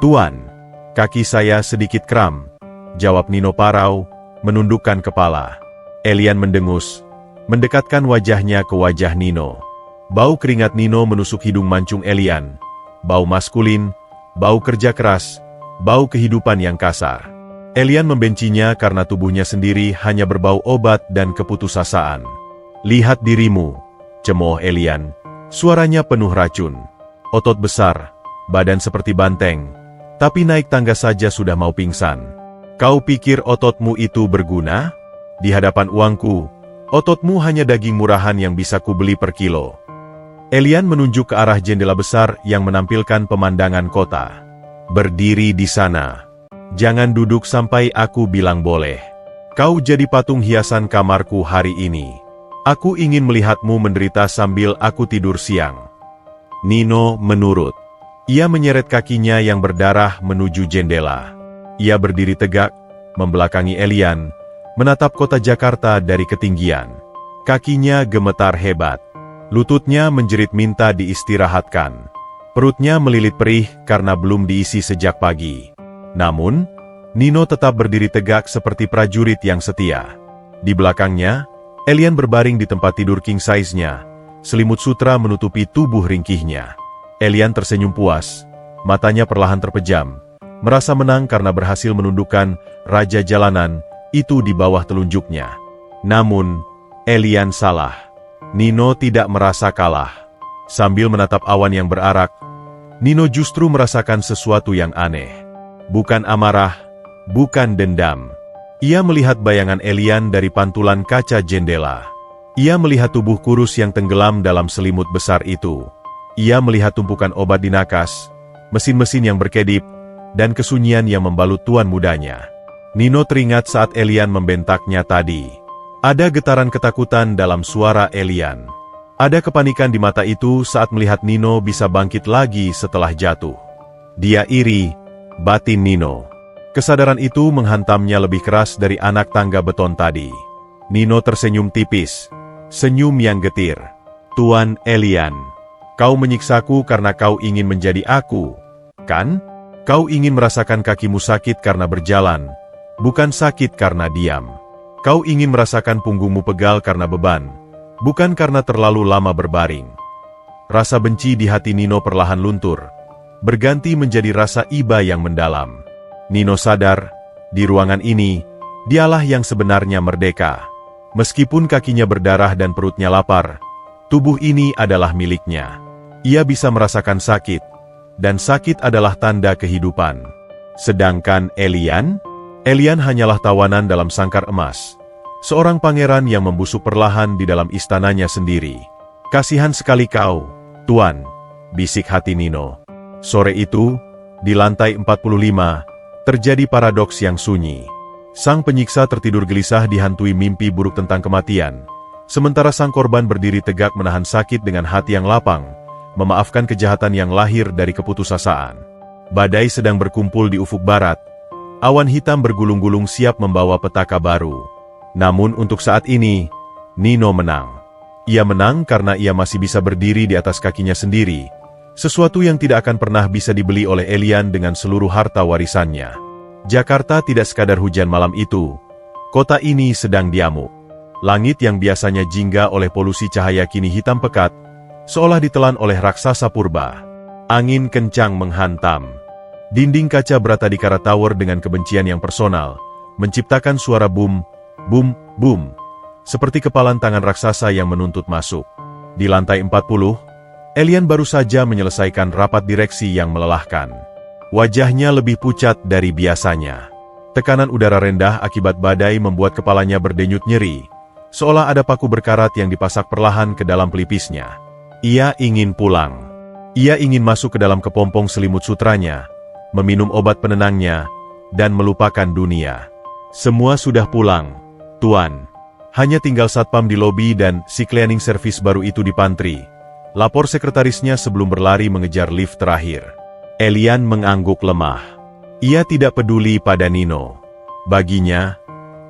Tuan, kaki saya sedikit kram," jawab Nino parau, menundukkan kepala. Elian mendengus, mendekatkan wajahnya ke wajah Nino. Bau keringat Nino menusuk hidung mancung Elian. Bau maskulin, bau kerja keras, bau kehidupan yang kasar. Elian membencinya karena tubuhnya sendiri hanya berbau obat dan keputusasaan. "Lihat dirimu," cemooh Elian. Suaranya penuh racun. Otot besar, badan seperti banteng, tapi naik tangga saja sudah mau pingsan. "Kau pikir ototmu itu berguna? Di hadapan uangku, ototmu hanya daging murahan yang bisa kubeli per kilo." Elian menunjuk ke arah jendela besar yang menampilkan pemandangan kota. "Berdiri di sana. Jangan duduk sampai aku bilang boleh. Kau jadi patung hiasan kamarku hari ini. Aku ingin melihatmu menderita sambil aku tidur siang." Nino menurut. Ia menyeret kakinya yang berdarah menuju jendela. Ia berdiri tegak, membelakangi Elian, menatap kota Jakarta dari ketinggian. Kakinya gemetar hebat. Lututnya menjerit minta diistirahatkan. Perutnya melilit perih karena belum diisi sejak pagi. Namun, Nino tetap berdiri tegak seperti prajurit yang setia. Di belakangnya, Elian berbaring di tempat tidur king size-nya. Selimut sutra menutupi tubuh ringkihnya. Elian tersenyum puas. Matanya perlahan terpejam. Merasa menang karena berhasil menundukkan raja jalanan itu di bawah telunjuknya. Namun, Elian salah. Nino tidak merasa kalah. Sambil menatap awan yang berarak, Nino justru merasakan sesuatu yang aneh. Bukan amarah, bukan dendam. Ia melihat bayangan Elian dari pantulan kaca jendela. Ia melihat tubuh kurus yang tenggelam dalam selimut besar itu. Ia melihat tumpukan obat di nakas, mesin-mesin yang berkedip, dan kesunyian yang membalut tuan mudanya. Nino teringat saat Elian membentaknya tadi. Ada getaran ketakutan dalam suara Elian. Ada kepanikan di mata itu saat melihat Nino bisa bangkit lagi setelah jatuh. Dia iri, batin Nino. Kesadaran itu menghantamnya lebih keras dari anak tangga beton tadi. Nino tersenyum tipis, senyum yang getir. "Tuan Elian, kau menyiksaku karena kau ingin menjadi aku, kan? Kau ingin merasakan kakimu sakit karena berjalan, bukan sakit karena diam. Kau ingin merasakan punggungmu pegal karena beban, bukan karena terlalu lama berbaring." Rasa benci di hati Nino perlahan luntur, berganti menjadi rasa iba yang mendalam. Nino sadar, di ruangan ini, dialah yang sebenarnya merdeka. Meskipun kakinya berdarah dan perutnya lapar, tubuh ini adalah miliknya. Ia bisa merasakan sakit, dan sakit adalah tanda kehidupan. Sedangkan Elian? Elian hanyalah tawanan dalam sangkar emas. Seorang pangeran yang membusuk perlahan di dalam istananya sendiri. "Kasihan sekali kau, Tuan," bisik hati Nino. Sore itu, di lantai 45, terjadi paradoks yang sunyi. Sang penyiksa tertidur gelisah dihantui mimpi buruk tentang kematian. Sementara sang korban berdiri tegak menahan sakit dengan hati yang lapang, memaafkan kejahatan yang lahir dari keputusasaan. Badai sedang berkumpul di ufuk barat. Awan hitam bergulung-gulung siap membawa petaka baru. Namun untuk saat ini, Nino menang. Ia menang karena ia masih bisa berdiri di atas kakinya sendiri, sesuatu yang tidak akan pernah bisa dibeli oleh Elian dengan seluruh harta warisannya. Jakarta tidak sekadar hujan malam itu, kota ini sedang diamuk. Langit yang biasanya jingga oleh polusi cahaya kini hitam pekat, seolah ditelan oleh raksasa purba. Angin kencang menghantam. Dinding kaca berata di Kara Tower dengan kebencian yang personal, menciptakan suara boom, boom, boom, seperti kepalan tangan raksasa yang menuntut masuk. Di lantai 40, Elian baru saja menyelesaikan rapat direksi yang melelahkan. Wajahnya lebih pucat dari biasanya. Tekanan udara rendah akibat badai membuat kepalanya berdenyut nyeri, seolah ada paku berkarat yang dipasak perlahan ke dalam pelipisnya. Ia ingin pulang. Ia ingin masuk ke dalam kepompong selimut sutranya, meminum obat penenangnya, dan melupakan dunia. Semua sudah pulang, Tuan. Hanya tinggal satpam di lobi dan si cleaning service baru itu di pantry. Lapor sekretarisnya sebelum berlari mengejar lift terakhir. Elian mengangguk lemah. Ia tidak peduli pada Nino. Baginya,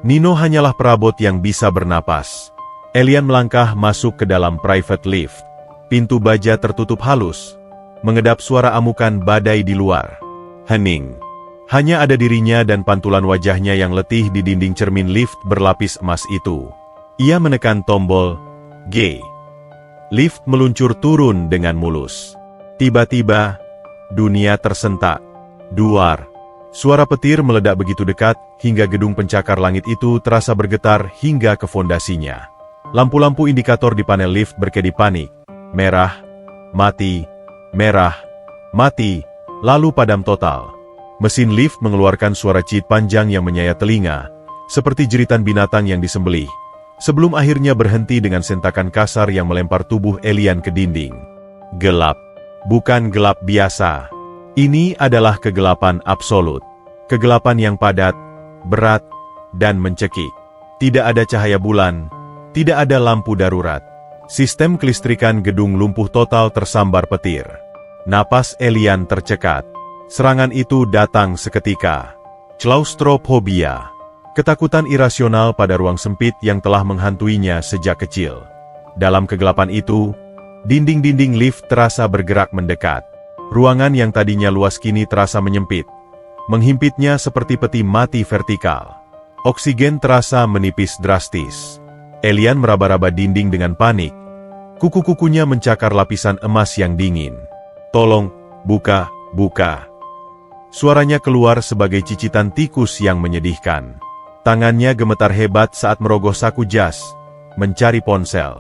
Nino hanyalah perabot yang bisa bernapas. Elian melangkah masuk ke dalam private lift. Pintu baja tertutup halus, mengedap suara amukan badai di luar. Hening. Hanya ada dirinya dan pantulan wajahnya yang letih di dinding cermin lift berlapis emas itu. Ia menekan tombol G. Lift meluncur turun dengan mulus. Tiba-tiba, dunia tersentak. Duar. Suara petir meledak begitu dekat, hingga gedung pencakar langit itu terasa bergetar hingga ke fondasinya. Lampu-lampu indikator di panel lift berkedip panik. Merah, mati, merah, mati, lalu padam total. Mesin lift mengeluarkan suara ciit panjang yang menyayat telinga, seperti jeritan binatang yang disembelih, sebelum akhirnya berhenti dengan sentakan kasar yang melempar tubuh Elian ke dinding. Gelap. Bukan gelap biasa. Ini adalah kegelapan absolut. Kegelapan yang padat, berat, dan mencekik. Tidak ada cahaya bulan, tidak ada lampu darurat. Sistem kelistrikan gedung lumpuh total tersambar petir. Napas Elian tercekat. Serangan itu datang seketika. Claustrophobia. Ketakutan irasional pada ruang sempit yang telah menghantuinya sejak kecil. Dalam kegelapan itu, dinding-dinding lift terasa bergerak mendekat. Ruangan yang tadinya luas kini terasa menyempit. Menghimpitnya seperti peti mati vertikal. Oksigen terasa menipis drastis. Elian meraba-raba dinding dengan panik. Kuku-kukunya mencakar lapisan emas yang dingin. Tolong, buka, buka. Suaranya keluar sebagai cicitan tikus yang menyedihkan. Tangannya gemetar hebat saat merogoh saku jas, mencari ponsel.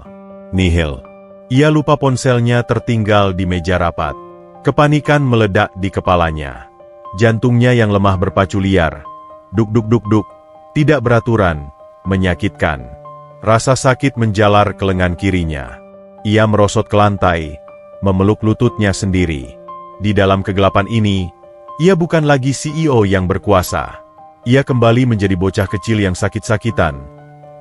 Nihil. Ia lupa ponselnya tertinggal di meja rapat. Kepanikan meledak di kepalanya. Jantungnya yang lemah berpacu liar. Duk-duk-duk-duk. Tidak beraturan, menyakitkan. Rasa sakit menjalar ke lengan kirinya. Ia merosot ke lantai, memeluk lututnya sendiri. Di dalam kegelapan ini, ia bukan lagi CEO yang berkuasa. Ia kembali menjadi bocah kecil yang sakit-sakitan,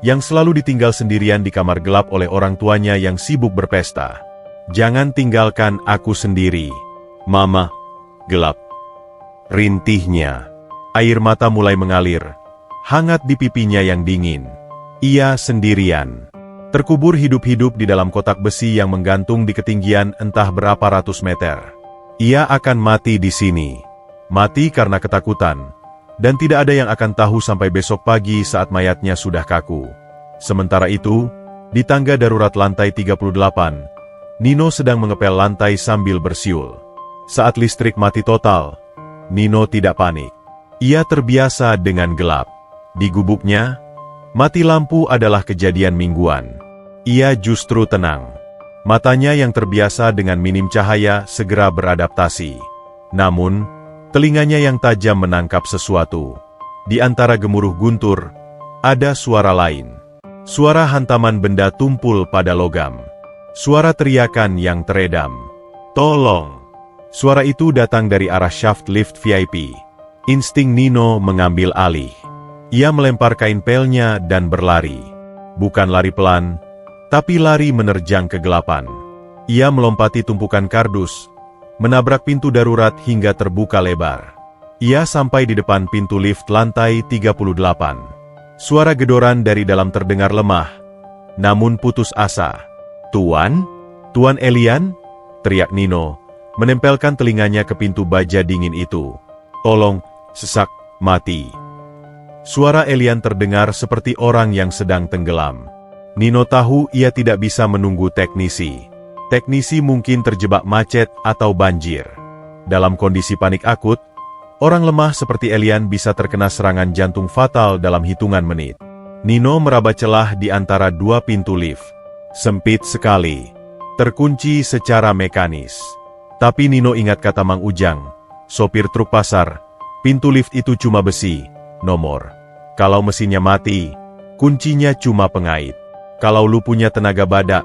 yang selalu ditinggal sendirian di kamar gelap oleh orang tuanya yang sibuk berpesta. Jangan tinggalkan aku sendiri, Mama. Gelap. Rintihnya. Air mata mulai mengalir, hangat di pipinya yang dingin. Ia sendirian. Terkubur hidup-hidup di dalam kotak besi yang menggantung di ketinggian entah berapa ratus meter. Ia akan mati di sini. Mati karena ketakutan. Dan tidak ada yang akan tahu sampai besok pagi saat mayatnya sudah kaku. Sementara itu, di tangga darurat lantai 38, Nino sedang mengepel lantai sambil bersiul. Saat listrik mati total, Nino tidak panik. Ia terbiasa dengan gelap. Di gubuknya, mati lampu adalah kejadian mingguan. Ia justru tenang. Matanya yang terbiasa dengan minim cahaya segera beradaptasi. Namun, telinganya yang tajam menangkap sesuatu. Di antara gemuruh guntur, ada suara lain. Suara hantaman benda tumpul pada logam. Suara teriakan yang teredam. Tolong! Suara itu datang dari arah shaft lift VIP. Insting Nino mengambil alih. Ia melempar kain pelnya dan berlari. Bukan lari pelan, tapi lari menerjang kegelapan. Ia melompati tumpukan kardus, menabrak pintu darurat hingga terbuka lebar. Ia sampai di depan pintu lift lantai 38. Suara gedoran dari dalam terdengar lemah, namun putus asa. "Tuan? Tuan Elian?" teriak Nino, menempelkan telinganya ke pintu baja dingin itu. "Tolong!" sesak, "mati." Suara Elian terdengar seperti orang yang sedang tenggelam. Nino tahu ia tidak bisa menunggu teknisi. Teknisi mungkin terjebak macet atau banjir. Dalam kondisi panik akut, orang lemah seperti Elian bisa terkena serangan jantung fatal dalam hitungan menit. Nino meraba celah di antara dua pintu lift. Sempit sekali. Terkunci secara mekanis. Tapi Nino ingat kata Mang Ujang, sopir truk pasar, pintu lift itu cuma besi, nomor. Kalau mesinnya mati, kuncinya cuma pengait. Kalau lu punya tenaga badak,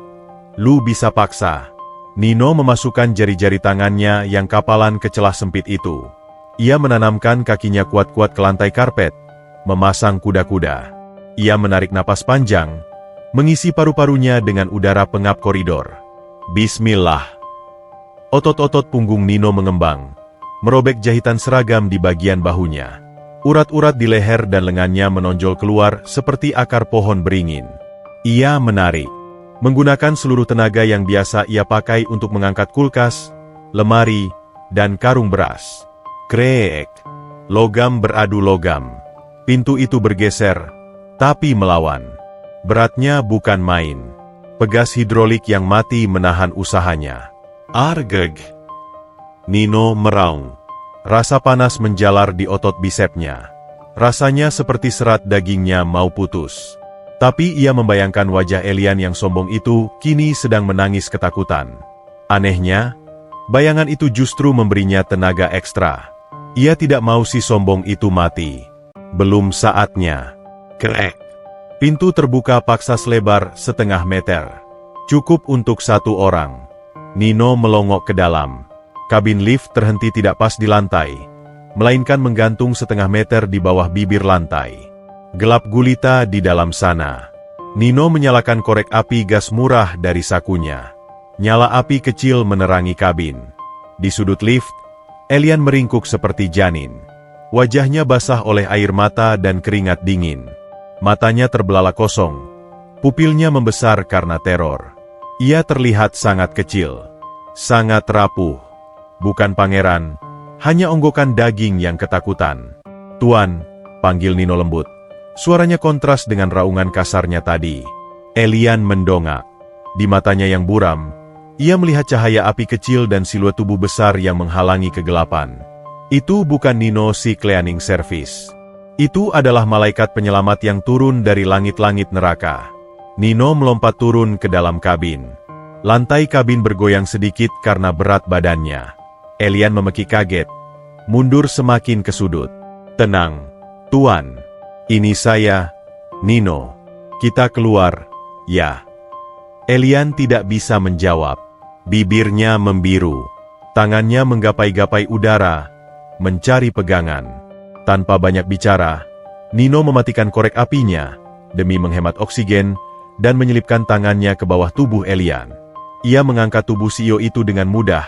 lu bisa paksa. Nino memasukkan jari-jari tangannya yang kapalan ke celah sempit itu. Ia menanamkan kakinya kuat-kuat ke lantai karpet, memasang kuda-kuda. Ia menarik napas panjang, mengisi paru-parunya dengan udara pengap koridor. Bismillah. Otot-otot punggung Nino mengembang, merobek jahitan seragam di bagian bahunya. Urat-urat di leher dan lengannya menonjol keluar seperti akar pohon beringin. Ia menarik, menggunakan seluruh tenaga yang biasa ia pakai untuk mengangkat kulkas, lemari, dan karung beras. Krek! Logam beradu logam. Pintu itu bergeser, tapi melawan. Beratnya bukan main. Pegas hidrolik yang mati menahan usahanya. Argeg! Nino meraung. Rasa panas menjalar di otot bisepnya. Rasanya seperti serat dagingnya mau putus. Tapi ia membayangkan wajah Elian yang sombong itu kini sedang menangis ketakutan. Anehnya, bayangan itu justru memberinya tenaga ekstra. Ia tidak mau si sombong itu mati. Belum saatnya. Krek! Pintu terbuka paksa selebar setengah meter. Cukup untuk satu orang. Nino melongok ke dalam. Kabin lift terhenti tidak pas di lantai, melainkan menggantung setengah meter di bawah bibir lantai. Gelap gulita di dalam sana. Nino menyalakan korek api gas murah dari sakunya. Nyala api kecil menerangi kabin. Di sudut lift, Elian meringkuk seperti janin. Wajahnya basah oleh air mata dan keringat dingin. Matanya terbelalak kosong. Pupilnya membesar karena teror. Ia terlihat sangat kecil. Sangat rapuh. Bukan pangeran, hanya onggokan daging yang ketakutan. "Tuan," panggil Nino lembut. Suaranya kontras dengan raungan kasarnya tadi. Elian mendongak. Di matanya yang buram, ia melihat cahaya api kecil dan siluet tubuh besar yang menghalangi kegelapan. Itu bukan Nino si cleaning service. Itu adalah malaikat penyelamat yang turun dari langit-langit neraka. Nino melompat turun ke dalam kabin. Lantai kabin bergoyang sedikit karena berat badannya. Elian memekik kaget, mundur semakin ke sudut. "Tenang, Tuan. Ini saya, Nino. Kita keluar, ya." Elian tidak bisa menjawab. Bibirnya membiru. Tangannya menggapai-gapai udara, mencari pegangan. Tanpa banyak bicara, Nino mematikan korek apinya, demi menghemat oksigen, dan menyelipkan tangannya ke bawah tubuh Elian. Ia mengangkat tubuh CEO itu dengan mudah,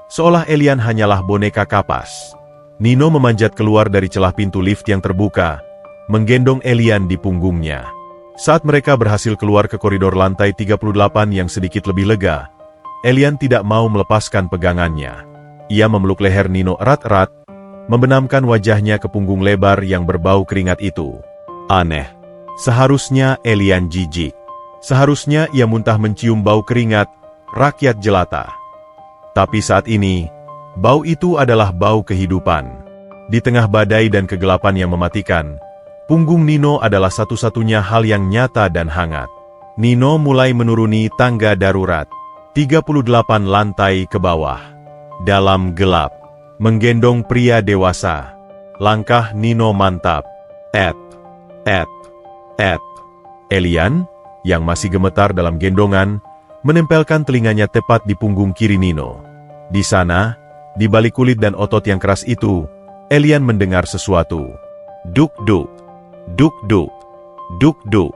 seolah Elian hanyalah boneka kapas. Nino memanjat keluar dari celah pintu lift yang terbuka, menggendong Elian di punggungnya. Saat mereka berhasil keluar ke koridor lantai 38 yang sedikit lebih lega, Elian tidak mau melepaskan pegangannya. Ia memeluk leher Nino erat-erat, membenamkan wajahnya ke punggung lebar yang berbau keringat itu. Aneh. Seharusnya Elian jijik. Seharusnya ia muntah mencium bau keringat rakyat jelata. Tapi saat ini, bau itu adalah bau kehidupan. Di tengah badai dan kegelapan yang mematikan, punggung Nino adalah satu-satunya hal yang nyata dan hangat. Nino mulai menuruni tangga darurat. 38 lantai ke bawah. Dalam gelap, menggendong pria dewasa. Langkah Nino mantap. Et. Elian, yang masih gemetar dalam gendongan, menempelkan telinganya tepat di punggung kiri Nino. Di sana, di balik kulit dan otot yang keras itu, Elian mendengar sesuatu. Duk-duk, duk-duk, duk-duk.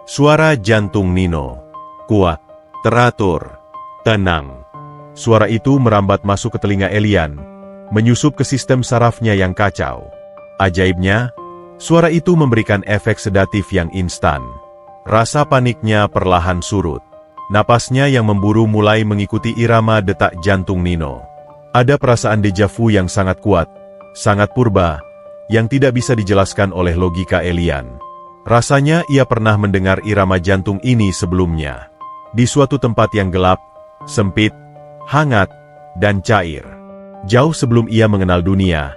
Suara jantung Nino. Kuat, teratur, tenang. Suara itu merambat masuk ke telinga Elian, menyusup ke sistem sarafnya yang kacau. Ajaibnya, suara itu memberikan efek sedatif yang instan. Rasa paniknya perlahan surut. Napasnya yang memburu mulai mengikuti irama detak jantung Nino. Ada perasaan deja vu yang sangat kuat, sangat purba, yang tidak bisa dijelaskan oleh logika Elian. Rasanya ia pernah mendengar irama jantung ini sebelumnya. Di suatu tempat yang gelap, sempit, hangat, dan cair. Jauh sebelum ia mengenal dunia.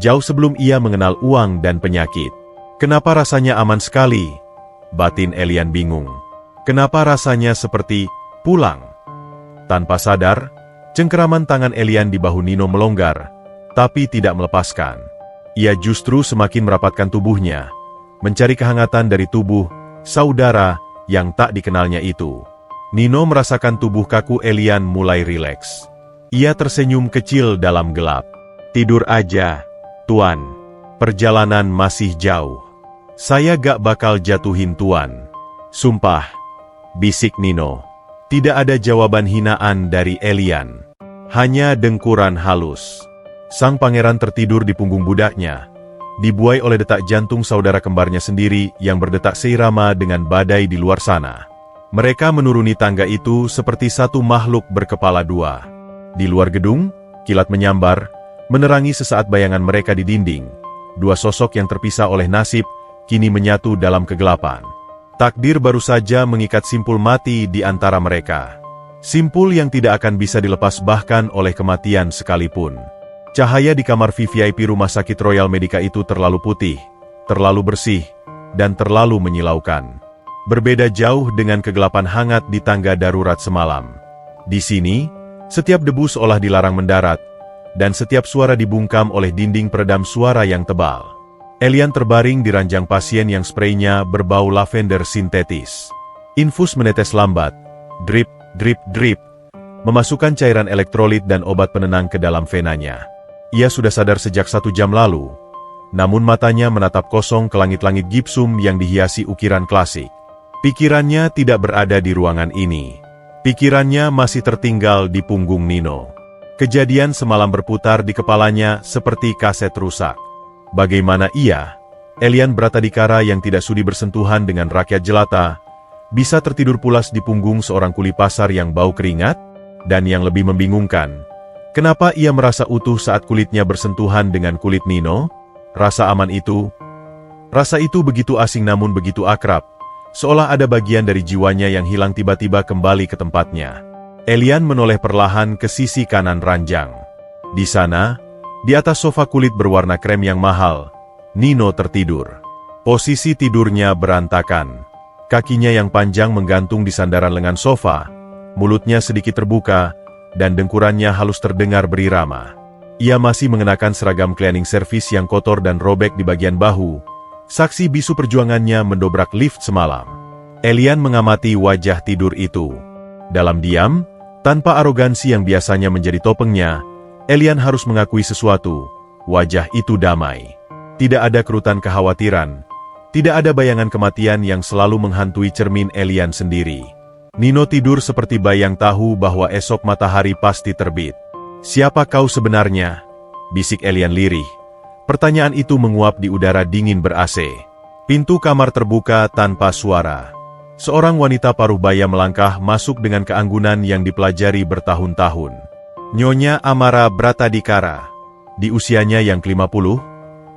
Jauh sebelum ia mengenal uang dan penyakit. Kenapa rasanya aman sekali? Batin Elian bingung. Kenapa rasanya seperti pulang? Tanpa sadar, cengkeraman tangan Elian di bahu Nino melonggar, tapi tidak melepaskan. Ia justru semakin merapatkan tubuhnya, mencari kehangatan dari tubuh saudara yang tak dikenalnya itu. Nino merasakan tubuh kaku Elian mulai rileks. Ia tersenyum kecil dalam gelap. Tidur aja, Tuan. Perjalanan masih jauh. Saya gak bakal jatuhin Tuan. Sumpah, bisik Nino. Tidak ada jawaban hinaan dari Elian. Hanya dengkuran halus. Sang pangeran tertidur di punggung budaknya, dibuai oleh detak jantung saudara kembarnya sendiri yang berdetak seirama dengan badai di luar sana. Mereka menuruni tangga itu seperti satu makhluk berkepala dua. Di luar gedung, kilat menyambar, menerangi sesaat bayangan mereka di dinding. Dua sosok yang terpisah oleh nasib, kini menyatu dalam kegelapan. Takdir baru saja mengikat simpul mati di antara mereka. Simpul yang tidak akan bisa dilepas bahkan oleh kematian sekalipun. Cahaya di kamar VIP rumah sakit Royal Medica itu terlalu putih, terlalu bersih, dan terlalu menyilaukan. Berbeda jauh dengan kegelapan hangat di tangga darurat semalam. Di sini, setiap debu seolah dilarang mendarat, dan setiap suara dibungkam oleh dinding peredam suara yang tebal. Elian terbaring di ranjang pasien yang spraynya berbau lavender sintetis. Infus menetes lambat, drip, drip, drip, memasukkan cairan elektrolit dan obat penenang ke dalam venanya. Ia sudah sadar sejak 1 jam lalu, namun matanya menatap kosong ke langit-langit gipsum yang dihiasi ukiran klasik. Pikirannya tidak berada di ruangan ini. Pikirannya masih tertinggal di punggung Nino. Kejadian semalam berputar di kepalanya seperti kaset rusak. Bagaimana ia, Elian Bratadikara yang tidak sudi bersentuhan dengan rakyat jelata, bisa tertidur pulas di punggung seorang kuli pasar yang bau keringat? Dan yang lebih membingungkan, kenapa ia merasa utuh saat kulitnya bersentuhan dengan kulit Nino? Rasa aman itu, rasa itu begitu asing namun begitu akrab, seolah ada bagian dari jiwanya yang hilang tiba-tiba kembali ke tempatnya. Elian menoleh perlahan ke sisi kanan ranjang. Di sana, di atas sofa kulit berwarna krem yang mahal, Nino tertidur. Posisi tidurnya berantakan. Kakinya yang panjang menggantung di sandaran lengan sofa, mulutnya sedikit terbuka, dan dengkurannya halus terdengar berirama. Ia masih mengenakan seragam cleaning service yang kotor dan robek di bagian bahu, saksi bisu perjuangannya mendobrak lift semalam. Elian mengamati wajah tidur itu. Dalam diam, tanpa arogansi yang biasanya menjadi topengnya, Elian harus mengakui sesuatu, wajah itu damai. Tidak ada kerutan kekhawatiran, tidak ada bayangan kematian yang selalu menghantui cermin Elian sendiri. Nino tidur seperti bayang tahu bahwa esok matahari pasti terbit. "Siapa kau sebenarnya?" bisik Elian lirih. Pertanyaan itu menguap di udara dingin ber-AC. Pintu kamar terbuka tanpa suara. Seorang wanita paruh baya melangkah masuk dengan keanggunan yang dipelajari bertahun-tahun. Nyonya Amara Bratadikara. Di usianya yang ke-50,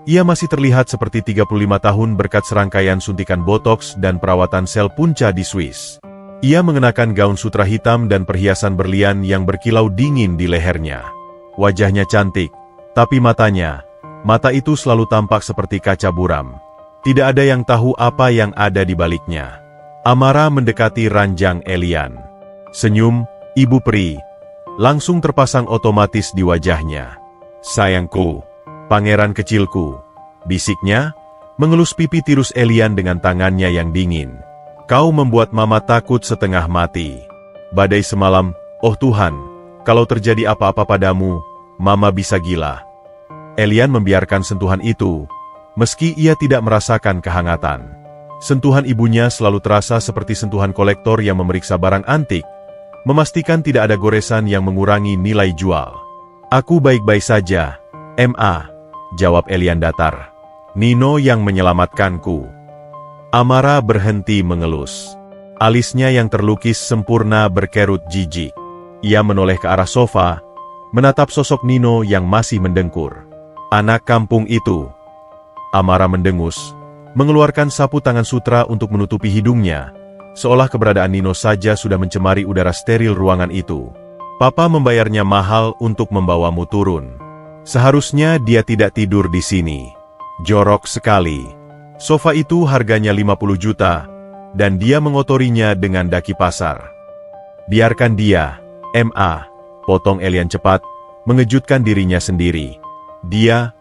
ia masih terlihat seperti 35 tahun berkat serangkaian suntikan botox dan perawatan sel punca di Swiss. Ia mengenakan gaun sutra hitam dan perhiasan berlian yang berkilau dingin di lehernya. Wajahnya cantik, tapi mata itu selalu tampak seperti kaca buram. Tidak ada yang tahu apa yang ada di baliknya. Amara mendekati ranjang Elian. Senyum, Ibu Peri, langsung terpasang otomatis di wajahnya. "Sayangku, pangeran kecilku," bisiknya, mengelus pipi tirus Elian dengan tangannya yang dingin. "Kau membuat Mama takut setengah mati. Badai semalam, oh Tuhan, kalau terjadi apa-apa padamu, Mama bisa gila." Elian membiarkan sentuhan itu, meski ia tidak merasakan kehangatan. Sentuhan ibunya selalu terasa seperti sentuhan kolektor yang memeriksa barang antik, memastikan tidak ada goresan yang mengurangi nilai jual. "Aku baik-baik saja, Ma," jawab Elian datar. "Nino yang menyelamatkanku." Amara berhenti mengelus. Alisnya yang terlukis sempurna berkerut jijik. Ia menoleh ke arah sofa, menatap sosok Nino yang masih mendengkur. "Anak kampung itu." Amara mendengus, mengeluarkan sapu tangan sutra untuk menutupi hidungnya, seolah keberadaan Nino saja sudah mencemari udara steril ruangan itu. "Papa membayarnya mahal untuk membawamu turun. Seharusnya dia tidak tidur di sini." Jorok sekali. Sofa itu harganya 50 juta, dan dia mengotorinya dengan daki pasar. "Biarkan dia, Ma," potong Elian cepat, mengejutkan dirinya sendiri. Dia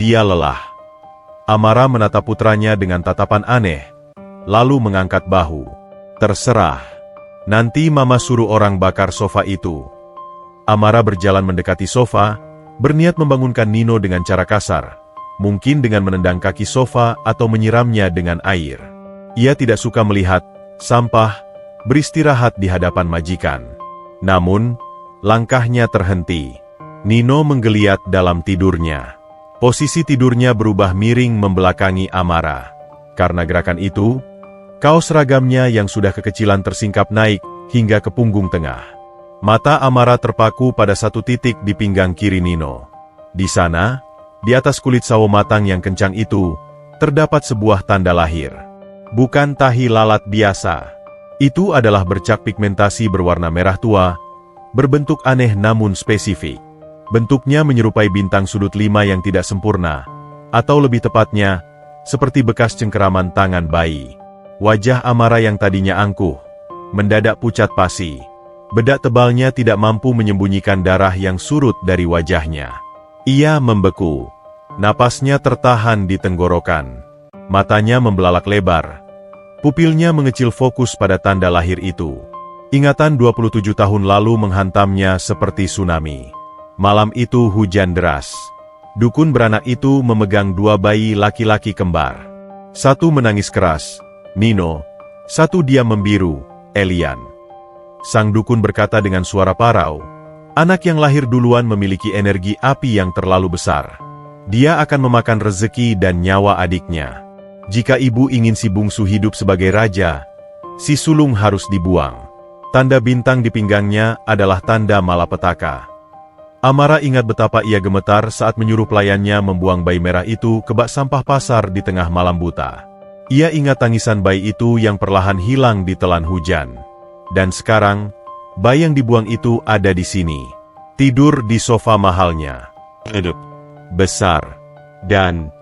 lelah." Amara menatap putranya dengan tatapan aneh, lalu mengangkat bahu. "Terserah." Nanti Mama suruh orang bakar sofa itu. Amara berjalan mendekati sofa, berniat membangunkan Nino dengan cara kasar, mungkin dengan menendang kaki sofa atau menyiramnya dengan air. Ia tidak suka melihat sampah beristirahat di hadapan majikan. Namun, langkahnya terhenti. Nino menggeliat dalam tidurnya. Posisi tidurnya berubah miring membelakangi Amara. Karena gerakan itu, kaos seragamnya yang sudah kekecilan tersingkap naik hingga ke punggung tengah. Mata Amara terpaku pada satu titik di pinggang kiri Nino. Di sana, di atas kulit sawo matang yang kencang itu, terdapat sebuah tanda lahir. Bukan tahi lalat biasa. Itu adalah bercak pigmentasi berwarna merah tua, berbentuk aneh namun spesifik. Bentuknya menyerupai bintang sudut 5 yang tidak sempurna, atau lebih tepatnya, seperti bekas cengkeraman tangan bayi. Wajah Amara yang tadinya angkuh, mendadak pucat pasi. Bedak tebalnya tidak mampu menyembunyikan darah yang surut dari wajahnya. Ia membeku. Napasnya tertahan di tenggorokan. Matanya membelalak lebar. Pupilnya mengecil fokus pada tanda lahir itu. Ingatan 27 tahun lalu menghantamnya seperti tsunami. Malam itu hujan deras. Dukun beranak itu memegang 2 bayi laki-laki kembar. Satu menangis keras, Nino. Satu diam membiru, Elian. Sang dukun berkata dengan suara parau, anak yang lahir duluan memiliki energi api yang terlalu besar. Dia akan memakan rezeki dan nyawa adiknya. Jika ibu ingin si bungsu hidup sebagai raja, si sulung harus dibuang. Tanda bintang di pinggangnya adalah tanda malapetaka. Amara ingat betapa ia gemetar saat menyuruh pelayannya membuang bayi merah itu ke bak sampah pasar di tengah malam buta. Ia ingat tangisan bayi itu yang perlahan hilang di telan hujan. Dan sekarang, bayi yang dibuang itu ada di sini. Tidur di sofa mahalnya. Hidup, besar, dan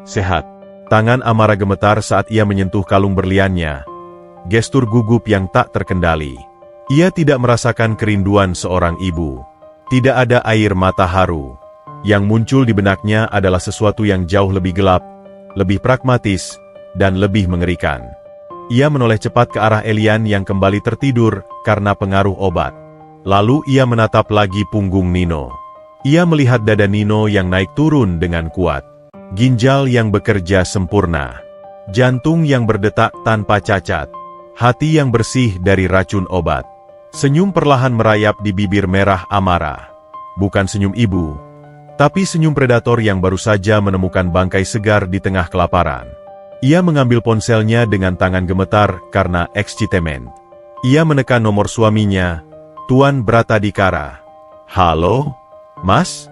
sehat. Tangan Amara gemetar saat ia menyentuh kalung berliannya. Gestur gugup yang tak terkendali. Ia tidak merasakan kerinduan seorang ibu. Tidak ada air mata haru. Yang muncul di benaknya adalah sesuatu yang jauh lebih gelap, lebih pragmatis, dan lebih mengerikan. Ia menoleh cepat ke arah Elian yang kembali tertidur karena pengaruh obat. Lalu ia menatap lagi punggung Nino. Ia melihat dada Nino yang naik turun dengan kuat. Ginjal yang bekerja sempurna. Jantung yang berdetak tanpa cacat. Hati yang bersih dari racun obat. Senyum perlahan merayap di bibir merah Amara. Bukan senyum ibu, tapi senyum predator yang baru saja menemukan bangkai segar di tengah kelaparan. Ia mengambil ponselnya dengan tangan gemetar karena ekscitemen. Ia menekan nomor suaminya, Tuan Bratadikara. Halo, Mas?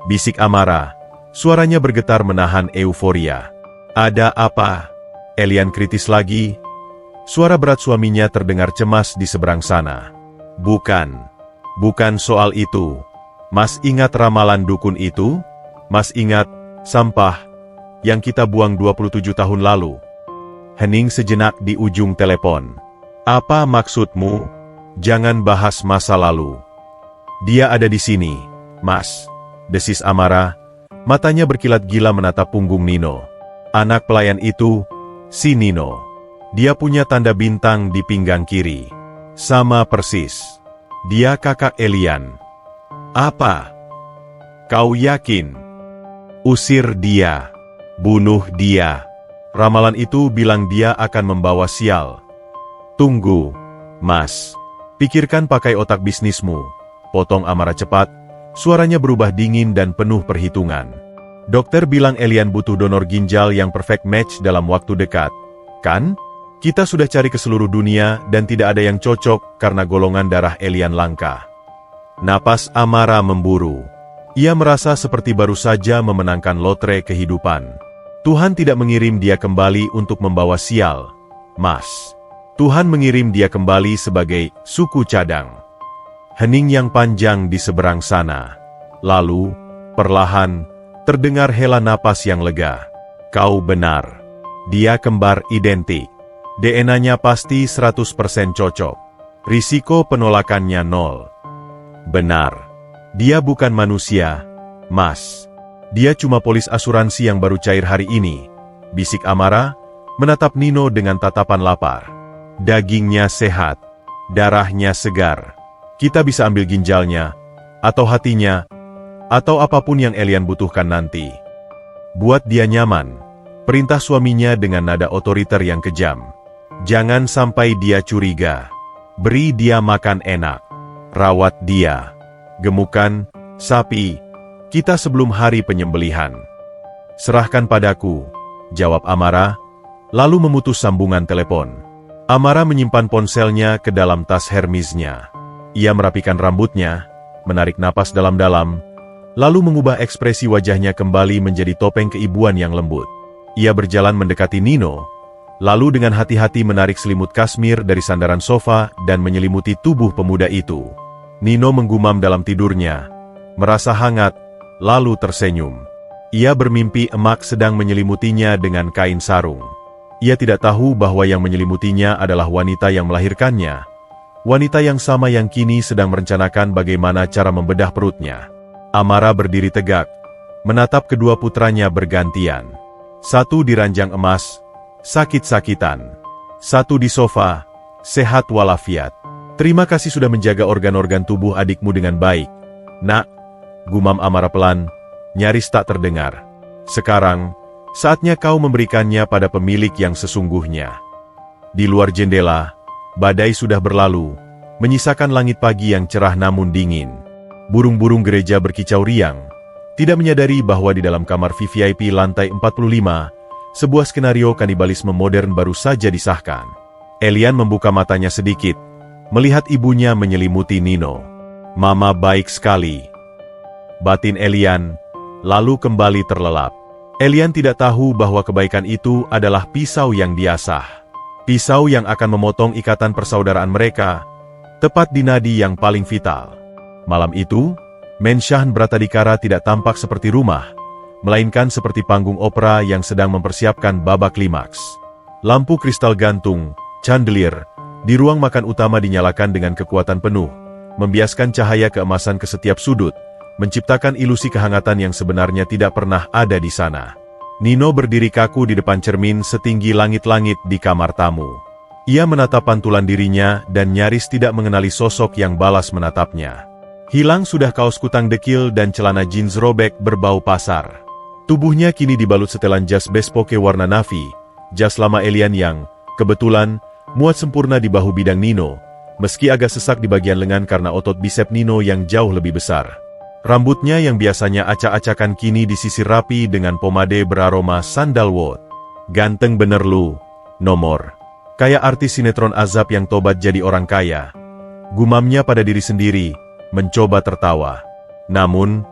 Bisik Amara. Suaranya bergetar menahan euforia. Ada apa? Elian kritis lagi. Suara berat suaminya terdengar cemas di seberang sana. Bukan soal itu. Mas ingat ramalan dukun itu? Mas ingat sampah yang kita buang 27 tahun lalu? Hening sejenak di ujung telepon. Apa maksudmu? Jangan bahas masa lalu. Dia ada di sini, Mas. Desis Amara. Matanya berkilat gila menatap punggung Nino. Anak pelayan itu, si Nino. Dia punya tanda bintang di pinggang kiri. Sama persis. Dia kakak Elian. Apa? Kau yakin? Usir dia. Bunuh dia. Ramalan itu bilang dia akan membawa sial. Tunggu, Mas. Pikirkan pakai otak bisnismu. Potong Amara cepat. Suaranya berubah dingin dan penuh perhitungan. Dokter bilang Elian butuh donor ginjal yang perfect match dalam waktu dekat. Kan? Kita sudah cari ke seluruh dunia dan tidak ada yang cocok karena golongan darah Elian langka. Napas Amara memburu. Ia merasa seperti baru saja memenangkan lotre kehidupan. Tuhan tidak mengirim dia kembali untuk membawa sial, Mas. Tuhan mengirim dia kembali sebagai suku cadang. Hening yang panjang di seberang sana. Lalu, perlahan, terdengar hela napas yang lega. Kau benar. Dia kembar identik. DNA-nya pasti 100% cocok. Risiko penolakannya 0. Benar. Dia bukan manusia, Mas. Dia cuma polis asuransi yang baru cair hari ini. Bisik Amara, menatap Nino dengan tatapan lapar. Dagingnya sehat. Darahnya segar. Kita bisa ambil ginjalnya, atau hatinya, atau apapun yang Elian butuhkan nanti. Buat dia nyaman, perintah suaminya dengan nada otoriter yang kejam. Jangan sampai dia curiga. Beri dia makan enak. Rawat dia. Gemukan sapi kita sebelum hari penyembelihan. Serahkan padaku, jawab Amara, lalu memutus sambungan telepon. Amara menyimpan ponselnya ke dalam tas Hermesnya. Ia merapikan rambutnya, menarik napas dalam-dalam, lalu mengubah ekspresi wajahnya kembali menjadi topeng keibuan yang lembut. Ia berjalan mendekati Nino, lalu dengan hati-hati menarik selimut kasmir dari sandaran sofa dan menyelimuti tubuh pemuda itu. Nino menggumam dalam tidurnya, merasa hangat, lalu tersenyum. Ia bermimpi emak sedang menyelimutinya dengan kain sarung. Ia tidak tahu bahwa yang menyelimutinya adalah wanita yang melahirkannya. Wanita yang sama yang kini sedang merencanakan bagaimana cara membedah perutnya. Amara berdiri tegak, menatap kedua putranya bergantian. Satu di ranjang emas, sakit-sakitan. Satu di sofa, sehat walafiat. Terima kasih sudah menjaga organ-organ tubuh adikmu dengan baik. Nak, gumam Amara pelan, nyaris tak terdengar. Sekarang, saatnya kau memberikannya pada pemilik yang sesungguhnya. Di luar jendela, badai sudah berlalu, menyisakan langit pagi yang cerah namun dingin. Burung-burung gereja berkicau riang, tidak menyadari bahwa di dalam kamar VVIP lantai 45, sebuah skenario kanibalisme modern baru saja disahkan. Elian membuka matanya sedikit, melihat ibunya menyelimuti Nino. Mama baik sekali. Batin Elian, lalu kembali terlelap. Elian tidak tahu bahwa kebaikan itu adalah pisau yang diasah. Pisau yang akan memotong ikatan persaudaraan mereka, tepat di nadi yang paling vital. Malam itu, Menshan Bratadikara tidak tampak seperti rumah, melainkan seperti panggung opera yang sedang mempersiapkan babak klimaks. Lampu kristal gantung, chandelier, di ruang makan utama dinyalakan dengan kekuatan penuh, membiaskan cahaya keemasan ke setiap sudut, menciptakan ilusi kehangatan yang sebenarnya tidak pernah ada di sana. Nino berdiri kaku di depan cermin setinggi langit-langit di kamar tamu. Ia menatap pantulan dirinya dan nyaris tidak mengenali sosok yang balas menatapnya. Hilang sudah kaos kutang dekil dan celana jeans robek berbau pasar. Tubuhnya kini dibalut setelan jas bespoke warna navy, jas lama Elian yang, kebetulan, muat sempurna di bahu bidang Nino, meski agak sesak di bagian lengan karena otot bisep Nino yang jauh lebih besar. Rambutnya yang biasanya acak-acakan kini disisir rapi dengan pomade beraroma sandalwood. Ganteng bener lu, nomor. Kayak artis sinetron azab yang tobat jadi orang kaya. Gumamnya pada diri sendiri, mencoba tertawa. Namun,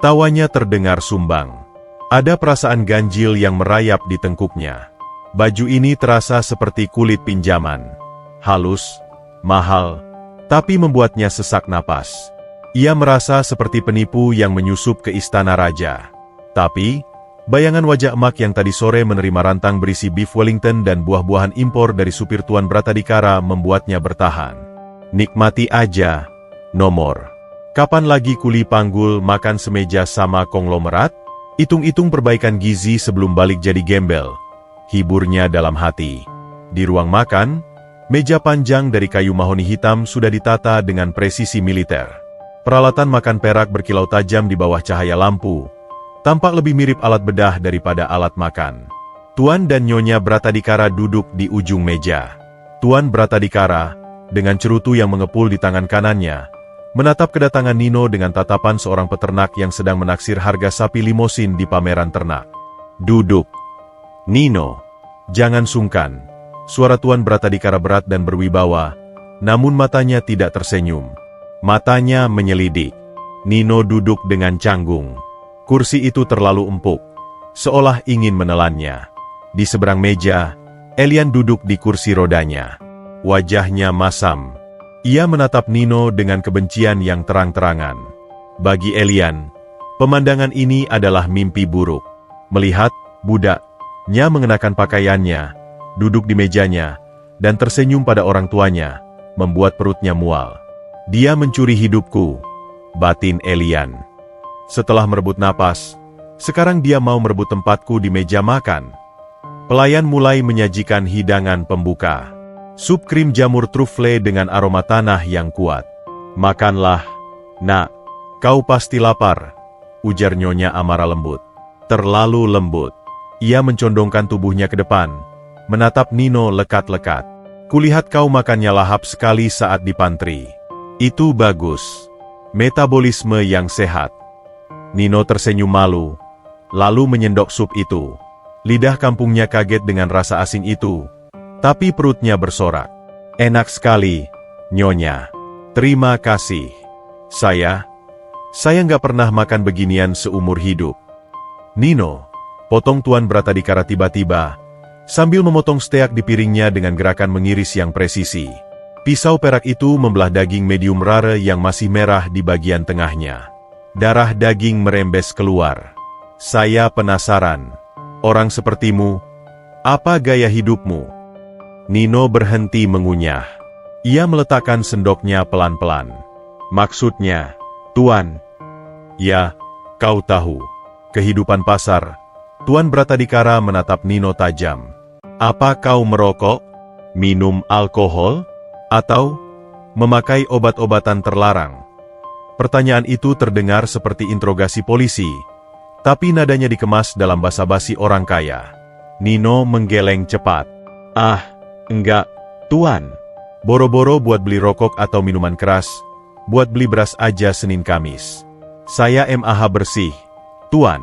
tawanya terdengar sumbang. Ada perasaan ganjil yang merayap di tengkuknya. Baju ini terasa seperti kulit pinjaman. Halus, mahal, tapi membuatnya sesak napas. Ia merasa seperti penipu yang menyusup ke istana raja. Tapi, bayangan wajah emak yang tadi sore menerima rantang berisi beef Wellington dan buah-buahan impor dari supir Tuan Bratadikara membuatnya bertahan. Nikmati aja, nomor. Kapan lagi kuli panggul makan semeja sama konglomerat? Hitung-hitung perbaikan gizi sebelum balik jadi gembel. Hiburnya dalam hati. Di ruang makan, meja panjang dari kayu mahoni hitam sudah ditata dengan presisi militer. Peralatan makan perak berkilau tajam di bawah cahaya lampu. Tampak lebih mirip alat bedah daripada alat makan. Tuan dan Nyonya Bratadikara duduk di ujung meja. Tuan Bratadikara, dengan cerutu yang mengepul di tangan kanannya, menatap kedatangan Nino dengan tatapan seorang peternak yang sedang menaksir harga sapi limosin di pameran ternak. Duduk. Nino, jangan sungkan. Suara Tuan Bratadikara berat dan berwibawa, namun matanya tidak tersenyum. Matanya menyelidik. Nino duduk dengan canggung. Kursi itu terlalu empuk, seolah ingin menelannya. Di seberang meja, Elian duduk di kursi rodanya. Wajahnya masam. Ia menatap Nino dengan kebencian yang terang-terangan. Bagi Elian, pemandangan ini adalah mimpi buruk. Melihat budaknya mengenakan pakaiannya, duduk di mejanya, dan tersenyum pada orang tuanya, membuat perutnya mual. Dia mencuri hidupku, batin Elian. Setelah merebut napas, sekarang dia mau merebut tempatku di meja makan. Pelayan mulai menyajikan hidangan pembuka. Sup krim jamur trufle dengan aroma tanah yang kuat. Makanlah, nak. Kau pasti lapar, ujar Nyonya Amara lembut. Terlalu lembut. Ia mencondongkan tubuhnya ke depan, menatap Nino lekat-lekat. Kulihat kau makannya lahap sekali saat di pantry. Itu bagus. Metabolisme yang sehat. Nino tersenyum malu, lalu menyendok sup itu. Lidah kampungnya kaget dengan rasa asing itu. Tapi perutnya bersorak. Enak sekali, Nyonya. Terima kasih. Saya nggak pernah makan beginian seumur hidup. Nino, potong Tuan Bratadikara tiba-tiba, sambil memotong steak di piringnya dengan gerakan mengiris yang presisi. Pisau perak itu membelah daging medium rare yang masih merah di bagian tengahnya. Darah daging merembes keluar. Saya penasaran. Orang sepertimu, apa gaya hidupmu? Nino berhenti mengunyah. Ia meletakkan sendoknya pelan-pelan. Maksudnya, Tuan? Ya, kau tahu. Kehidupan pasar. Tuan Bratadikara menatap Nino tajam. Apa kau merokok? Minum alkohol? Atau memakai obat-obatan terlarang? Pertanyaan itu terdengar seperti interogasi polisi, tapi nadanya dikemas dalam basa-basi orang kaya. Nino menggeleng cepat. Ah, enggak, Tuan. Boro-boro buat beli rokok atau minuman keras, buat beli beras aja Senin Kamis. Saya MAH bersih, Tuan.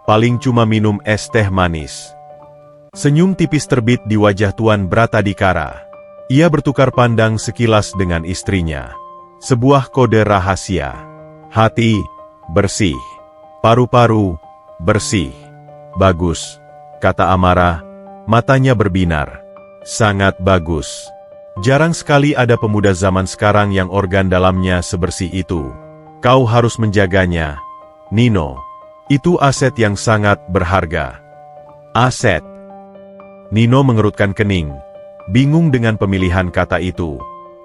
Paling cuma minum es teh manis. Senyum tipis terbit di wajah Tuan Bratadikara. Ia bertukar pandang sekilas dengan istrinya. Sebuah kode rahasia. Hati, bersih. Paru-paru, bersih. Bagus, kata Amara, matanya berbinar. Sangat bagus. Jarang sekali ada pemuda zaman sekarang yang organ dalamnya sebersih itu. Kau harus menjaganya, Nino. Itu aset yang sangat berharga. Aset. Nino mengerutkan kening, bingung dengan pemilihan kata itu.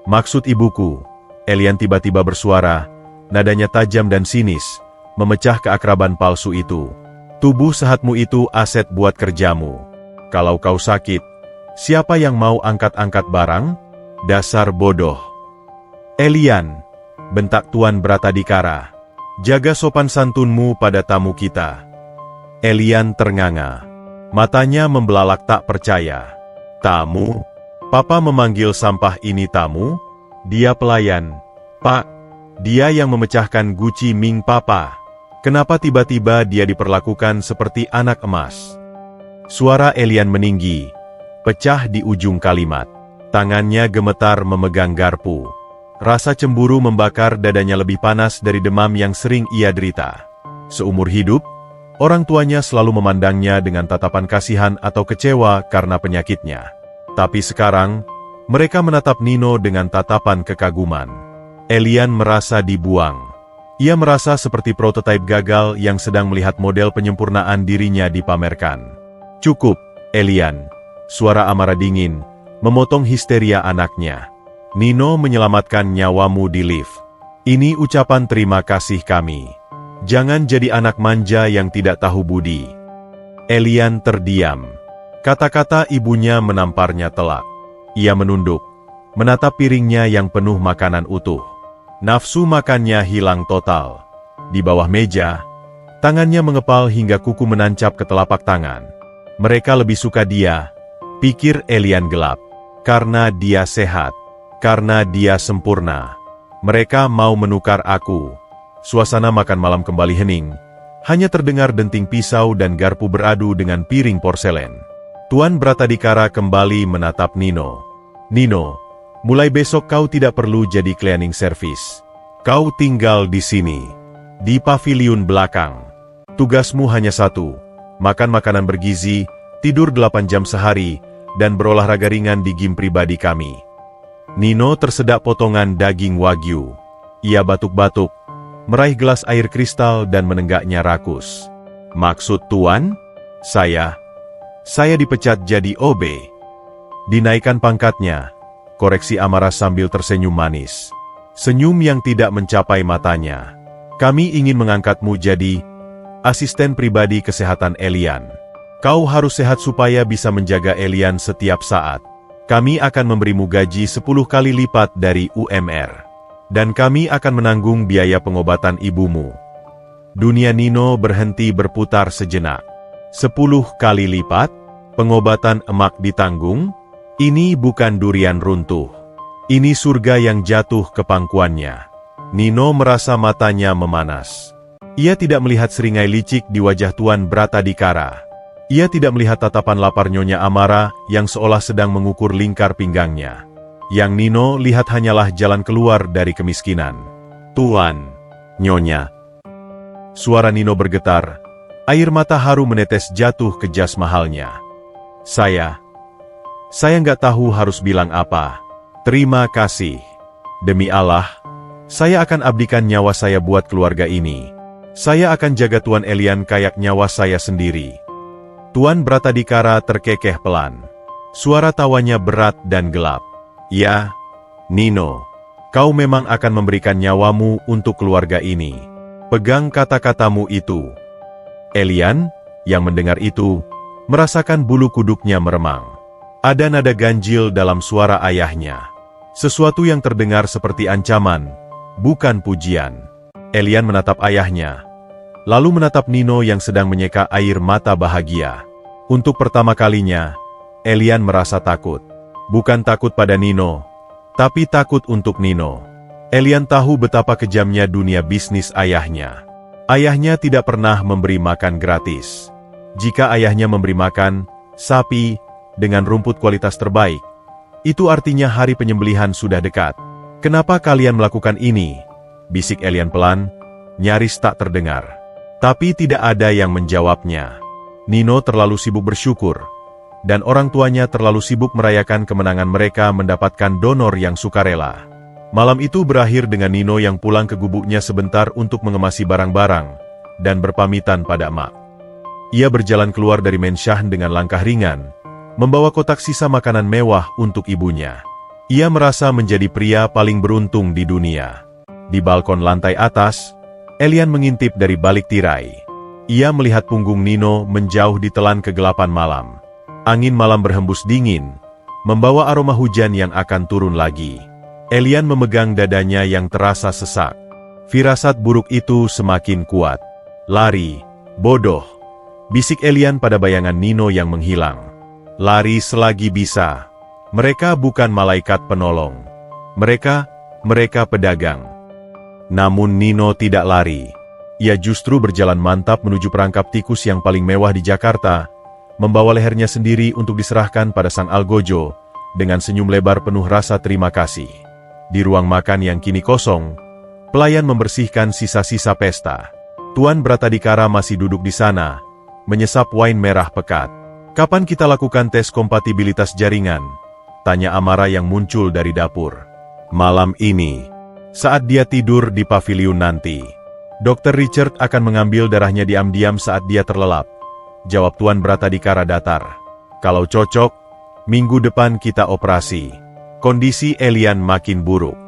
Maksud ibuku, Elian tiba-tiba bersuara, nadanya tajam dan sinis, memecah keakraban palsu itu. Tubuh sehatmu itu aset buat kerjamu. Kalau kau sakit, siapa yang mau angkat-angkat barang? Dasar bodoh. Elian, bentak Tuan Bratadikara. Jaga sopan santunmu pada tamu kita. Elian ternganga. Matanya membelalak tak percaya. Tamu? Papa memanggil sampah ini tamu? Dia pelayan. Pak, dia yang memecahkan Gucci Ming Papa. Kenapa tiba-tiba dia diperlakukan seperti anak emas? Suara Elian meninggi, pecah di ujung kalimat. Tangannya gemetar memegang garpu. Rasa cemburu membakar dadanya lebih panas dari demam yang sering ia derita. Seumur hidup, orang tuanya selalu memandangnya dengan tatapan kasihan atau kecewa karena penyakitnya. Tapi sekarang, mereka menatap Nino dengan tatapan kekaguman. Elian merasa dibuang. Ia merasa seperti prototipe gagal yang sedang melihat model penyempurnaan dirinya dipamerkan. Cukup, Elian. Suara Amara dingin, memotong histeria anaknya. Nino menyelamatkan nyawamu di lift. Ini ucapan terima kasih kami. Jangan jadi anak manja yang tidak tahu budi. Elian terdiam. Kata-kata ibunya menamparnya telak. Ia menunduk, menatap piringnya yang penuh makanan utuh. Nafsu makannya hilang total. Di bawah meja, tangannya mengepal hingga kuku menancap ke telapak tangan. Mereka lebih suka dia, pikir Elian gelap. Karena dia sehat. Karena dia sempurna. Mereka mau menukar aku. Suasana makan malam kembali hening. Hanya terdengar denting pisau dan garpu beradu dengan piring porselen. Tuan Bratadikara kembali menatap Nino. Nino, mulai besok kau tidak perlu jadi cleaning service. Kau tinggal di sini. Di pavilion belakang. Tugasmu hanya satu. Makan makanan bergizi, tidur 8 jam sehari, dan berolahraga ringan di gym pribadi kami. Nino tersedak potongan daging wagyu. Ia batuk-batuk, meraih gelas air kristal dan menenggaknya rakus. Maksud Tuan? Saya dipecat jadi OB. Dinaikkan pangkatnya, koreksi Amara sambil tersenyum manis. Senyum yang tidak mencapai matanya. Kami ingin mengangkatmu jadi asisten pribadi kesehatan Elian. Kau harus sehat supaya bisa menjaga Elian setiap saat. Kami akan memberimu gaji 10 kali lipat dari UMR. Dan kami akan menanggung biaya pengobatan ibumu. Dunia Nino berhenti berputar sejenak. 10 kali lipat? Pengobatan emak ditanggung? Ini bukan durian runtuh. Ini surga yang jatuh ke pangkuannya. Nino merasa matanya memanas. Ia tidak melihat seringai licik di wajah Tuan Bratadikara. Ia tidak melihat tatapan lapar Nyonya Amara yang seolah sedang mengukur lingkar pinggangnya. Yang Nino lihat hanyalah jalan keluar dari kemiskinan. Tuan, Nyonya. Suara Nino bergetar, air mata haru menetes jatuh ke jas mahalnya. Saya nggak tahu harus bilang apa. Terima kasih. Demi Allah, saya akan abdikan nyawa saya buat keluarga ini. Saya akan jaga Tuan Elian kayak nyawa saya sendiri. Tuan Bratadikara terkekeh pelan. Suara tawanya berat dan gelap. Ya, Nino, kau memang akan memberikan nyawamu untuk keluarga ini. Pegang kata-katamu itu. Elian, yang mendengar itu, merasakan bulu kuduknya meremang. Ada nada ganjil dalam suara ayahnya. Sesuatu yang terdengar seperti ancaman, bukan pujian. Elian menatap ayahnya, lalu menatap Nino yang sedang menyeka air mata bahagia. Untuk pertama kalinya, Elian merasa takut. Bukan takut pada Nino, tapi takut untuk Nino. Elian tahu betapa kejamnya dunia bisnis ayahnya. Ayahnya tidak pernah memberi makan gratis. Jika ayahnya memberi makan sapi dengan rumput kualitas terbaik, itu artinya hari penyembelihan sudah dekat. Kenapa kalian melakukan ini? Bisik Elian pelan, nyaris tak terdengar. Tapi tidak ada yang menjawabnya. Nino terlalu sibuk bersyukur, dan orang tuanya terlalu sibuk merayakan kemenangan mereka mendapatkan donor yang sukarela. Malam itu berakhir dengan Nino yang pulang ke gubuknya sebentar untuk mengemasi barang-barang, dan berpamitan pada emak. Ia berjalan keluar dari Mensyah dengan langkah ringan, membawa kotak sisa makanan mewah untuk ibunya. Ia merasa menjadi pria paling beruntung di dunia. Di balkon lantai atas, Elian mengintip dari balik tirai. Ia melihat punggung Nino menjauh di telan kegelapan malam. Angin malam berhembus dingin, membawa aroma hujan yang akan turun lagi. Elian memegang dadanya yang terasa sesak. Firasat buruk itu semakin kuat. Lari, bodoh, bisik Elian pada bayangan Nino yang menghilang. Lari selagi bisa. Mereka bukan malaikat penolong. Mereka pedagang. Namun Nino tidak lari. Ia justru berjalan mantap menuju perangkap tikus yang paling mewah di Jakarta, membawa lehernya sendiri untuk diserahkan pada sang algojo, dengan senyum lebar penuh rasa terima kasih. Di ruang makan yang kini kosong, pelayan membersihkan sisa-sisa pesta. Tuan Bratadikara masih duduk di sana, menyesap wine merah pekat. Kapan kita lakukan tes kompatibilitas jaringan? Tanya Amara yang muncul dari dapur. Malam ini, saat dia tidur di paviliun nanti. Dr. Richard akan mengambil darahnya diam-diam saat dia terlelap. Jawab Tuan Bratadikara datar. Kalau cocok, minggu depan kita operasi. Kondisi Elian makin buruk.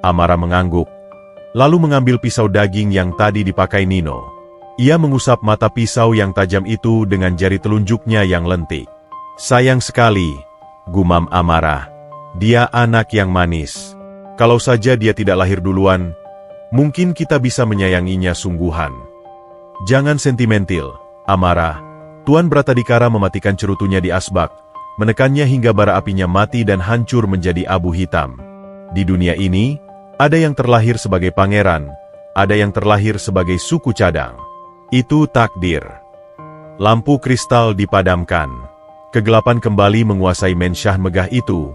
Amara mengangguk, lalu mengambil pisau daging yang tadi dipakai Nino. Ia mengusap mata pisau yang tajam itu dengan jari telunjuknya yang lentik. Sayang sekali, gumam Amara. Dia anak yang manis. Kalau saja dia tidak lahir duluan, mungkin kita bisa menyayanginya sungguhan. Jangan sentimental, Amara. Tuan Bratadikara mematikan cerutunya di asbak, menekannya hingga bara apinya mati dan hancur menjadi abu hitam. Di dunia ini, ada yang terlahir sebagai pangeran, ada yang terlahir sebagai suku cadang. Itu takdir. Lampu kristal dipadamkan. Kegelapan kembali menguasai Mensyah megah itu,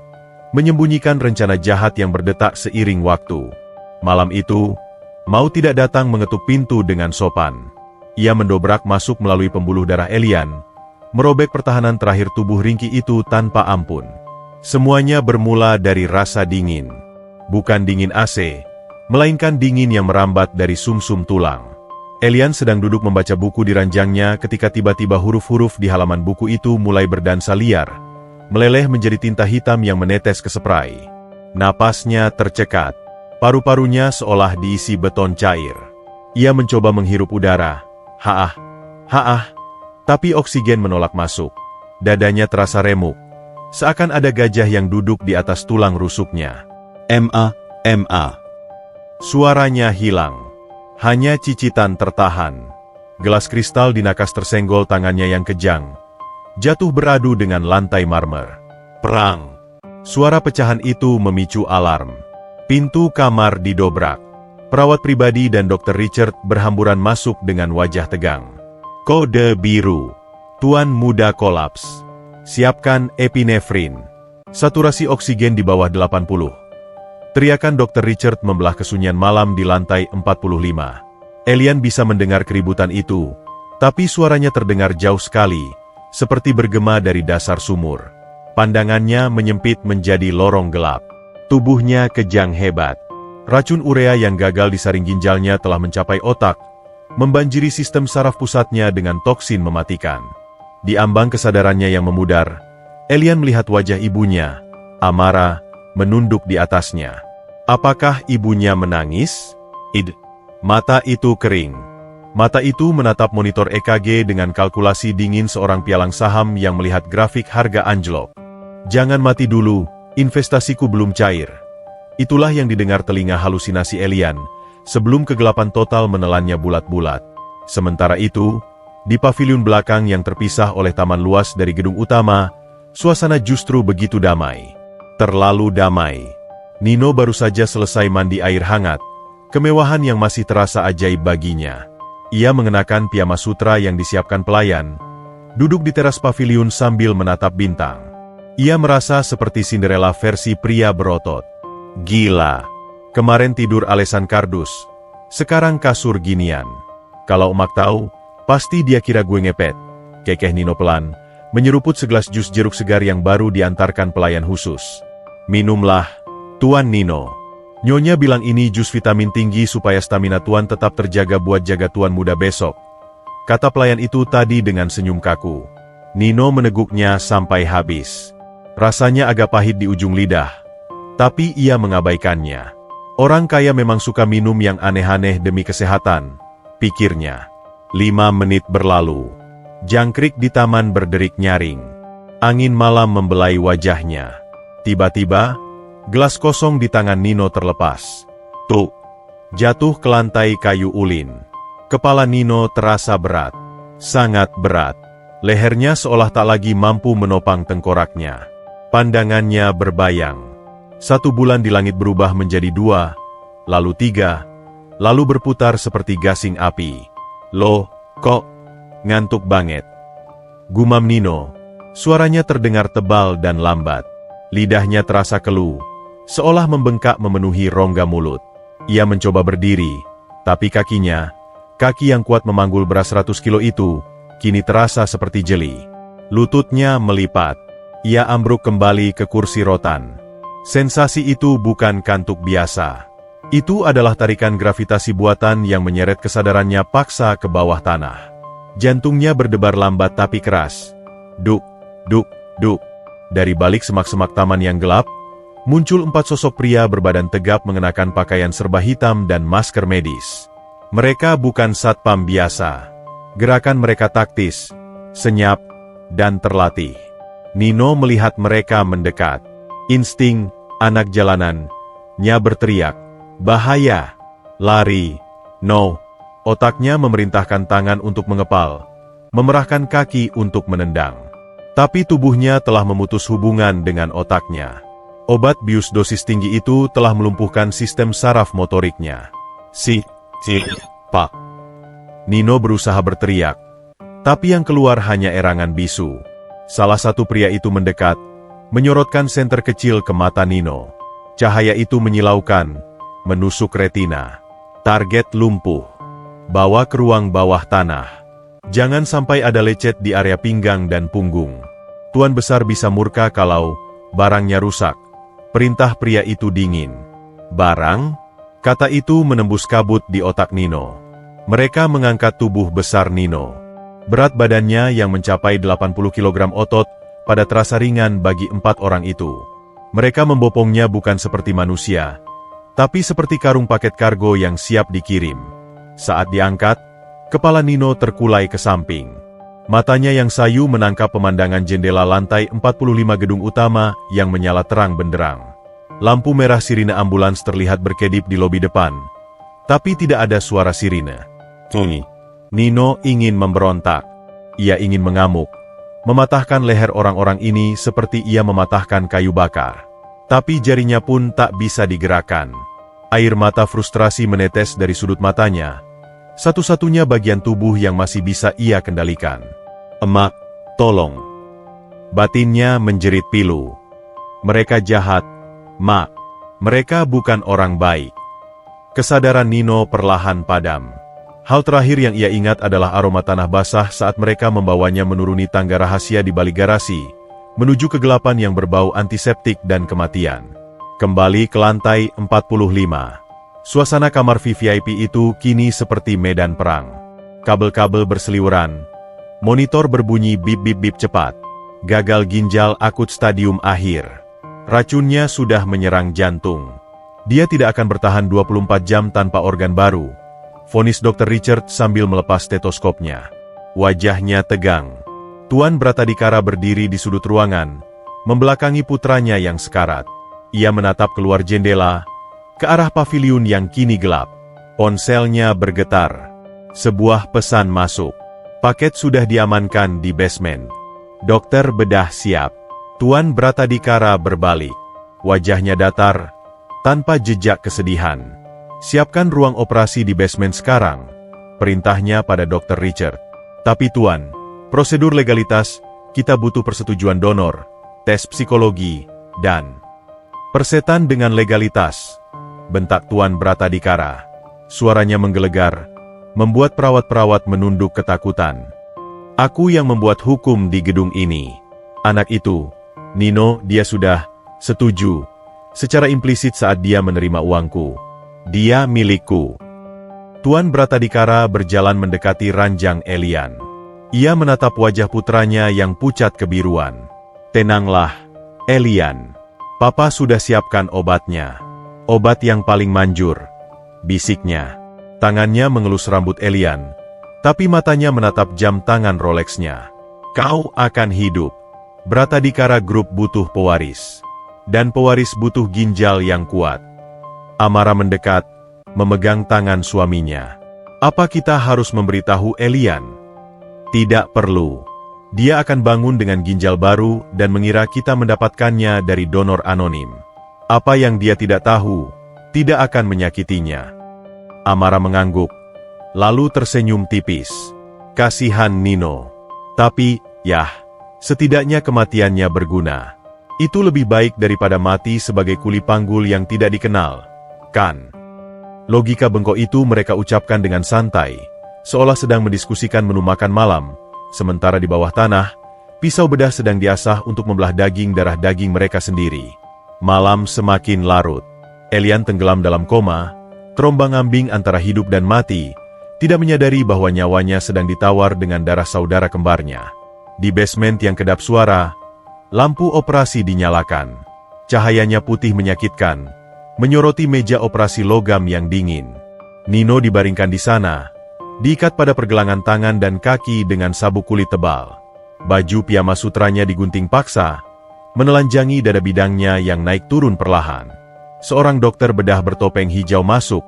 menyembunyikan rencana jahat yang berdetak seiring waktu. Malam itu, mau tidak datang mengetuk pintu dengan sopan. Ia mendobrak masuk melalui pembuluh darah Elian, merobek pertahanan terakhir tubuh ringkih itu tanpa ampun. Semuanya bermula dari rasa dingin. Bukan dingin AC, melainkan dingin yang merambat dari sumsum tulang. Elian sedang duduk membaca buku di ranjangnya ketika tiba-tiba huruf-huruf di halaman buku itu mulai berdansa liar, meleleh menjadi tinta hitam yang menetes ke spray. Napasnya tercekat, paru-parunya seolah diisi beton cair. Ia mencoba menghirup udara, haah, tapi oksigen menolak masuk. Dadanya terasa remuk, Seakan ada gajah yang duduk di atas tulang rusuknya. Ma. Suaranya hilang. Hanya cicitan tertahan. Gelas kristal di nakas tersenggol tangannya yang kejang. Jatuh beradu dengan lantai marmer. Perang. Suara pecahan itu memicu alarm. Pintu kamar didobrak. Perawat pribadi dan Dr. Richard berhamburan masuk dengan wajah tegang. Kode biru. Tuan muda kolaps. Siapkan epinefrin. Saturasi oksigen di bawah 80. Teriakan Dr. Richard membelah kesunyian malam di lantai 45. Elian bisa mendengar keributan itu, tapi suaranya terdengar jauh sekali, seperti bergema dari dasar sumur. Pandangannya menyempit menjadi lorong gelap. Tubuhnya kejang hebat. Racun urea yang gagal disaring ginjalnya telah mencapai otak, membanjiri sistem saraf pusatnya dengan toksin mematikan. Di ambang kesadarannya yang memudar, Elian melihat wajah ibunya, Amara, menunduk di atasnya. Apakah ibunya menangis? Mata itu kering. Mata itu menatap monitor EKG dengan kalkulasi dingin seorang pialang saham yang melihat grafik harga anjlok. Jangan mati dulu, investasiku belum cair. Itulah yang didengar telinga halusinasi Elian, sebelum kegelapan total menelannya bulat-bulat. Sementara itu, di paviliun belakang yang terpisah oleh taman luas dari gedung utama, suasana justru begitu damai. Terlalu damai. Nino baru saja selesai mandi air hangat, kemewahan yang masih terasa ajaib baginya. Ia mengenakan piyama sutra yang disiapkan pelayan, duduk di teras paviliun sambil menatap bintang. Ia merasa seperti Cinderella versi pria berotot. Gila. Kemarin tidur alesan kardus, sekarang kasur ginian. Kalau emak tahu, pasti dia kira gue ngepet. Kekeh Nino pelan, menyeruput segelas jus jeruk segar yang baru diantarkan pelayan khusus. Minumlah, Tuan Nino. Nyonya bilang ini jus vitamin tinggi supaya stamina Tuan tetap terjaga buat jaga Tuan muda besok. Kata pelayan itu tadi dengan senyum kaku. Nino meneguknya sampai habis. Rasanya agak pahit di ujung lidah, tapi ia mengabaikannya. Orang kaya memang suka minum yang aneh-aneh demi kesehatan, pikirnya. 5 menit berlalu. Jangkrik di taman berderik nyaring. Angin malam membelai wajahnya. Tiba-tiba, gelas kosong di tangan Nino terlepas. Tuk! Jatuh ke lantai kayu ulin. Kepala Nino terasa berat. Sangat berat. Lehernya seolah tak lagi mampu menopang tengkoraknya. Pandangannya berbayang. 1 bulan di langit berubah menjadi 2, lalu 3, lalu berputar seperti gasing api. Loh, kok ngantuk banget? Gumam Nino. Suaranya terdengar tebal dan lambat. Lidahnya terasa keluh, seolah membengkak memenuhi rongga mulut. Ia mencoba berdiri, tapi kakinya, kaki yang kuat memanggul beras 100 kilo itu, kini terasa seperti jeli. Lututnya melipat. Ia ambruk kembali ke kursi rotan. Sensasi itu bukan kantuk biasa. Itu adalah tarikan gravitasi buatan yang menyeret kesadarannya paksa ke bawah tanah. Jantungnya berdebar lambat tapi keras. Duk, duk, duk. Dari balik semak-semak taman yang gelap, muncul 4 sosok pria berbadan tegap mengenakan pakaian serba hitam dan masker medis. Mereka bukan satpam biasa. Gerakan mereka taktis, senyap, dan terlatih. Nino melihat mereka mendekat. Insting, anak jalanan, nya berteriak. Bahaya! Lari! No! Otaknya memerintahkan tangan untuk mengepal, memerahkan kaki untuk menendang. Tapi tubuhnya telah memutus hubungan dengan otaknya. Obat bius dosis tinggi itu telah melumpuhkan sistem saraf motoriknya. Pak! Nino berusaha berteriak, tapi yang keluar hanya erangan bisu. Salah satu pria itu mendekat, menyorotkan senter kecil ke mata Nino. Cahaya itu menyilaukan, menusuk retina. Target lumpuh. Bawa ke ruang bawah tanah. Jangan sampai ada lecet di area pinggang dan punggung. Tuan besar bisa murka kalau barangnya rusak. Perintah pria itu dingin. Barang? Kata itu menembus kabut di otak Nino. Mereka mengangkat tubuh besar Nino. Berat badannya yang mencapai 80 kg otot pada terasa ringan bagi 4 orang itu. Mereka membopongnya bukan seperti manusia, tapi seperti karung paket kargo yang siap dikirim. Saat diangkat, kepala Nino terkulai ke samping. Matanya yang sayu menangkap pemandangan jendela lantai 45 gedung utama yang menyala terang benderang. Lampu merah sirine ambulans terlihat berkedip di lobi depan, tapi tidak ada suara sirine. Nino ingin memberontak. Ia ingin mengamuk, mematahkan leher orang-orang ini seperti ia mematahkan kayu bakar. Tapi jarinya pun tak bisa digerakkan. Air mata frustrasi menetes dari sudut matanya, satu-satunya bagian tubuh yang masih bisa ia kendalikan. "Emak, tolong." Batinnya menjerit pilu. "Mereka jahat, Mak. Mereka bukan orang baik." Kesadaran Nino perlahan padam. Hal terakhir yang ia ingat adalah aroma tanah basah saat mereka membawanya menuruni tangga rahasia di balik garasi, menuju kegelapan yang berbau antiseptik dan kematian. Kembali ke lantai 45. Suasana kamar VVIP itu kini seperti medan perang. Kabel-kabel berseliweran, monitor berbunyi bip-bip-bip cepat. Gagal ginjal akut stadium akhir. Racunnya sudah menyerang jantung. Dia tidak akan bertahan 24 jam tanpa organ baru, vonis Dr. Richard sambil melepas stetoskopnya. Wajahnya tegang. Tuan Bratadikara berdiri di sudut ruangan, membelakangi putranya yang sekarat. Ia menatap keluar jendela, ke arah paviliun yang kini gelap. Ponselnya bergetar. Sebuah pesan masuk. Paket sudah diamankan di basement. Dokter bedah siap. Tuan Bratadikara berbalik. Wajahnya datar, tanpa jejak kesedihan. "Siapkan ruang operasi di basement sekarang," perintahnya pada Dr. Richard. "Tapi Tuan, prosedur legalitas, kita butuh persetujuan donor, tes psikologi, dan persetan dengan legalitas," bentak Tuan Bratadikara. Suaranya menggelegar, membuat perawat-perawat menunduk ketakutan. "Aku yang membuat hukum di gedung ini. Anak itu, Nino, dia sudah setuju secara implisit saat dia menerima uangku. Dia milikku." Tuan Bratadikara berjalan mendekati ranjang Elian. Ia menatap wajah putranya yang pucat kebiruan. "Tenanglah, Elian. Papa sudah siapkan obatnya. Obat yang paling manjur," bisiknya. Tangannya mengelus rambut Elian, tapi matanya menatap jam tangan Rolexnya. "Kau akan hidup. Bratadikara Group butuh pewaris. Dan pewaris butuh ginjal yang kuat." Amara mendekat, memegang tangan suaminya. "Apa kita harus memberitahu Elian?" "Tidak perlu. Dia akan bangun dengan ginjal baru dan mengira kita mendapatkannya dari donor anonim. Apa yang dia tidak tahu, tidak akan menyakitinya." Amara mengangguk, lalu tersenyum tipis. Kasihan Nino. Tapi, yah, setidaknya kematiannya berguna. Itu lebih baik daripada mati sebagai kuli panggul yang tidak dikenal, kan? Logika bengkok itu mereka ucapkan dengan santai, seolah sedang mendiskusikan menu makan malam, sementara di bawah tanah, pisau bedah sedang diasah untuk membelah daging darah daging mereka sendiri. Malam semakin larut. Elian tenggelam dalam koma, terombang-ambing antara hidup dan mati, tidak menyadari bahwa nyawanya sedang ditawar dengan darah saudara kembarnya. Di basement yang kedap suara, lampu operasi dinyalakan. Cahayanya putih menyakitkan, menyoroti meja operasi logam yang dingin. Nino dibaringkan di sana, diikat pada pergelangan tangan dan kaki dengan sabuk kulit tebal. Baju piyama sutranya digunting paksa, menelanjangi dada bidangnya yang naik turun perlahan. Seorang dokter bedah bertopeng hijau masuk,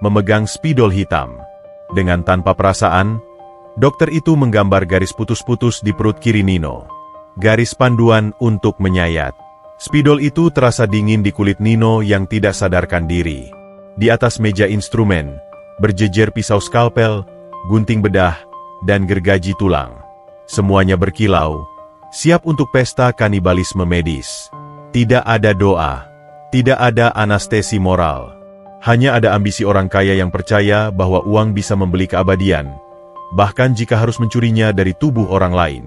memegang spidol hitam. Dengan tanpa perasaan, dokter itu menggambar garis putus-putus di perut kiri Nino. Garis panduan untuk menyayat. Spidol itu terasa dingin di kulit Nino yang tidak sadarkan diri. Di atas meja instrumen, berjejer pisau skalpel, gunting bedah, dan gergaji tulang. Semuanya berkilau, siap untuk pesta kanibalisme medis. Tidak ada doa, tidak ada anestesi moral. Hanya ada ambisi orang kaya yang percaya bahwa uang bisa membeli keabadian, bahkan jika harus mencurinya dari tubuh orang lain.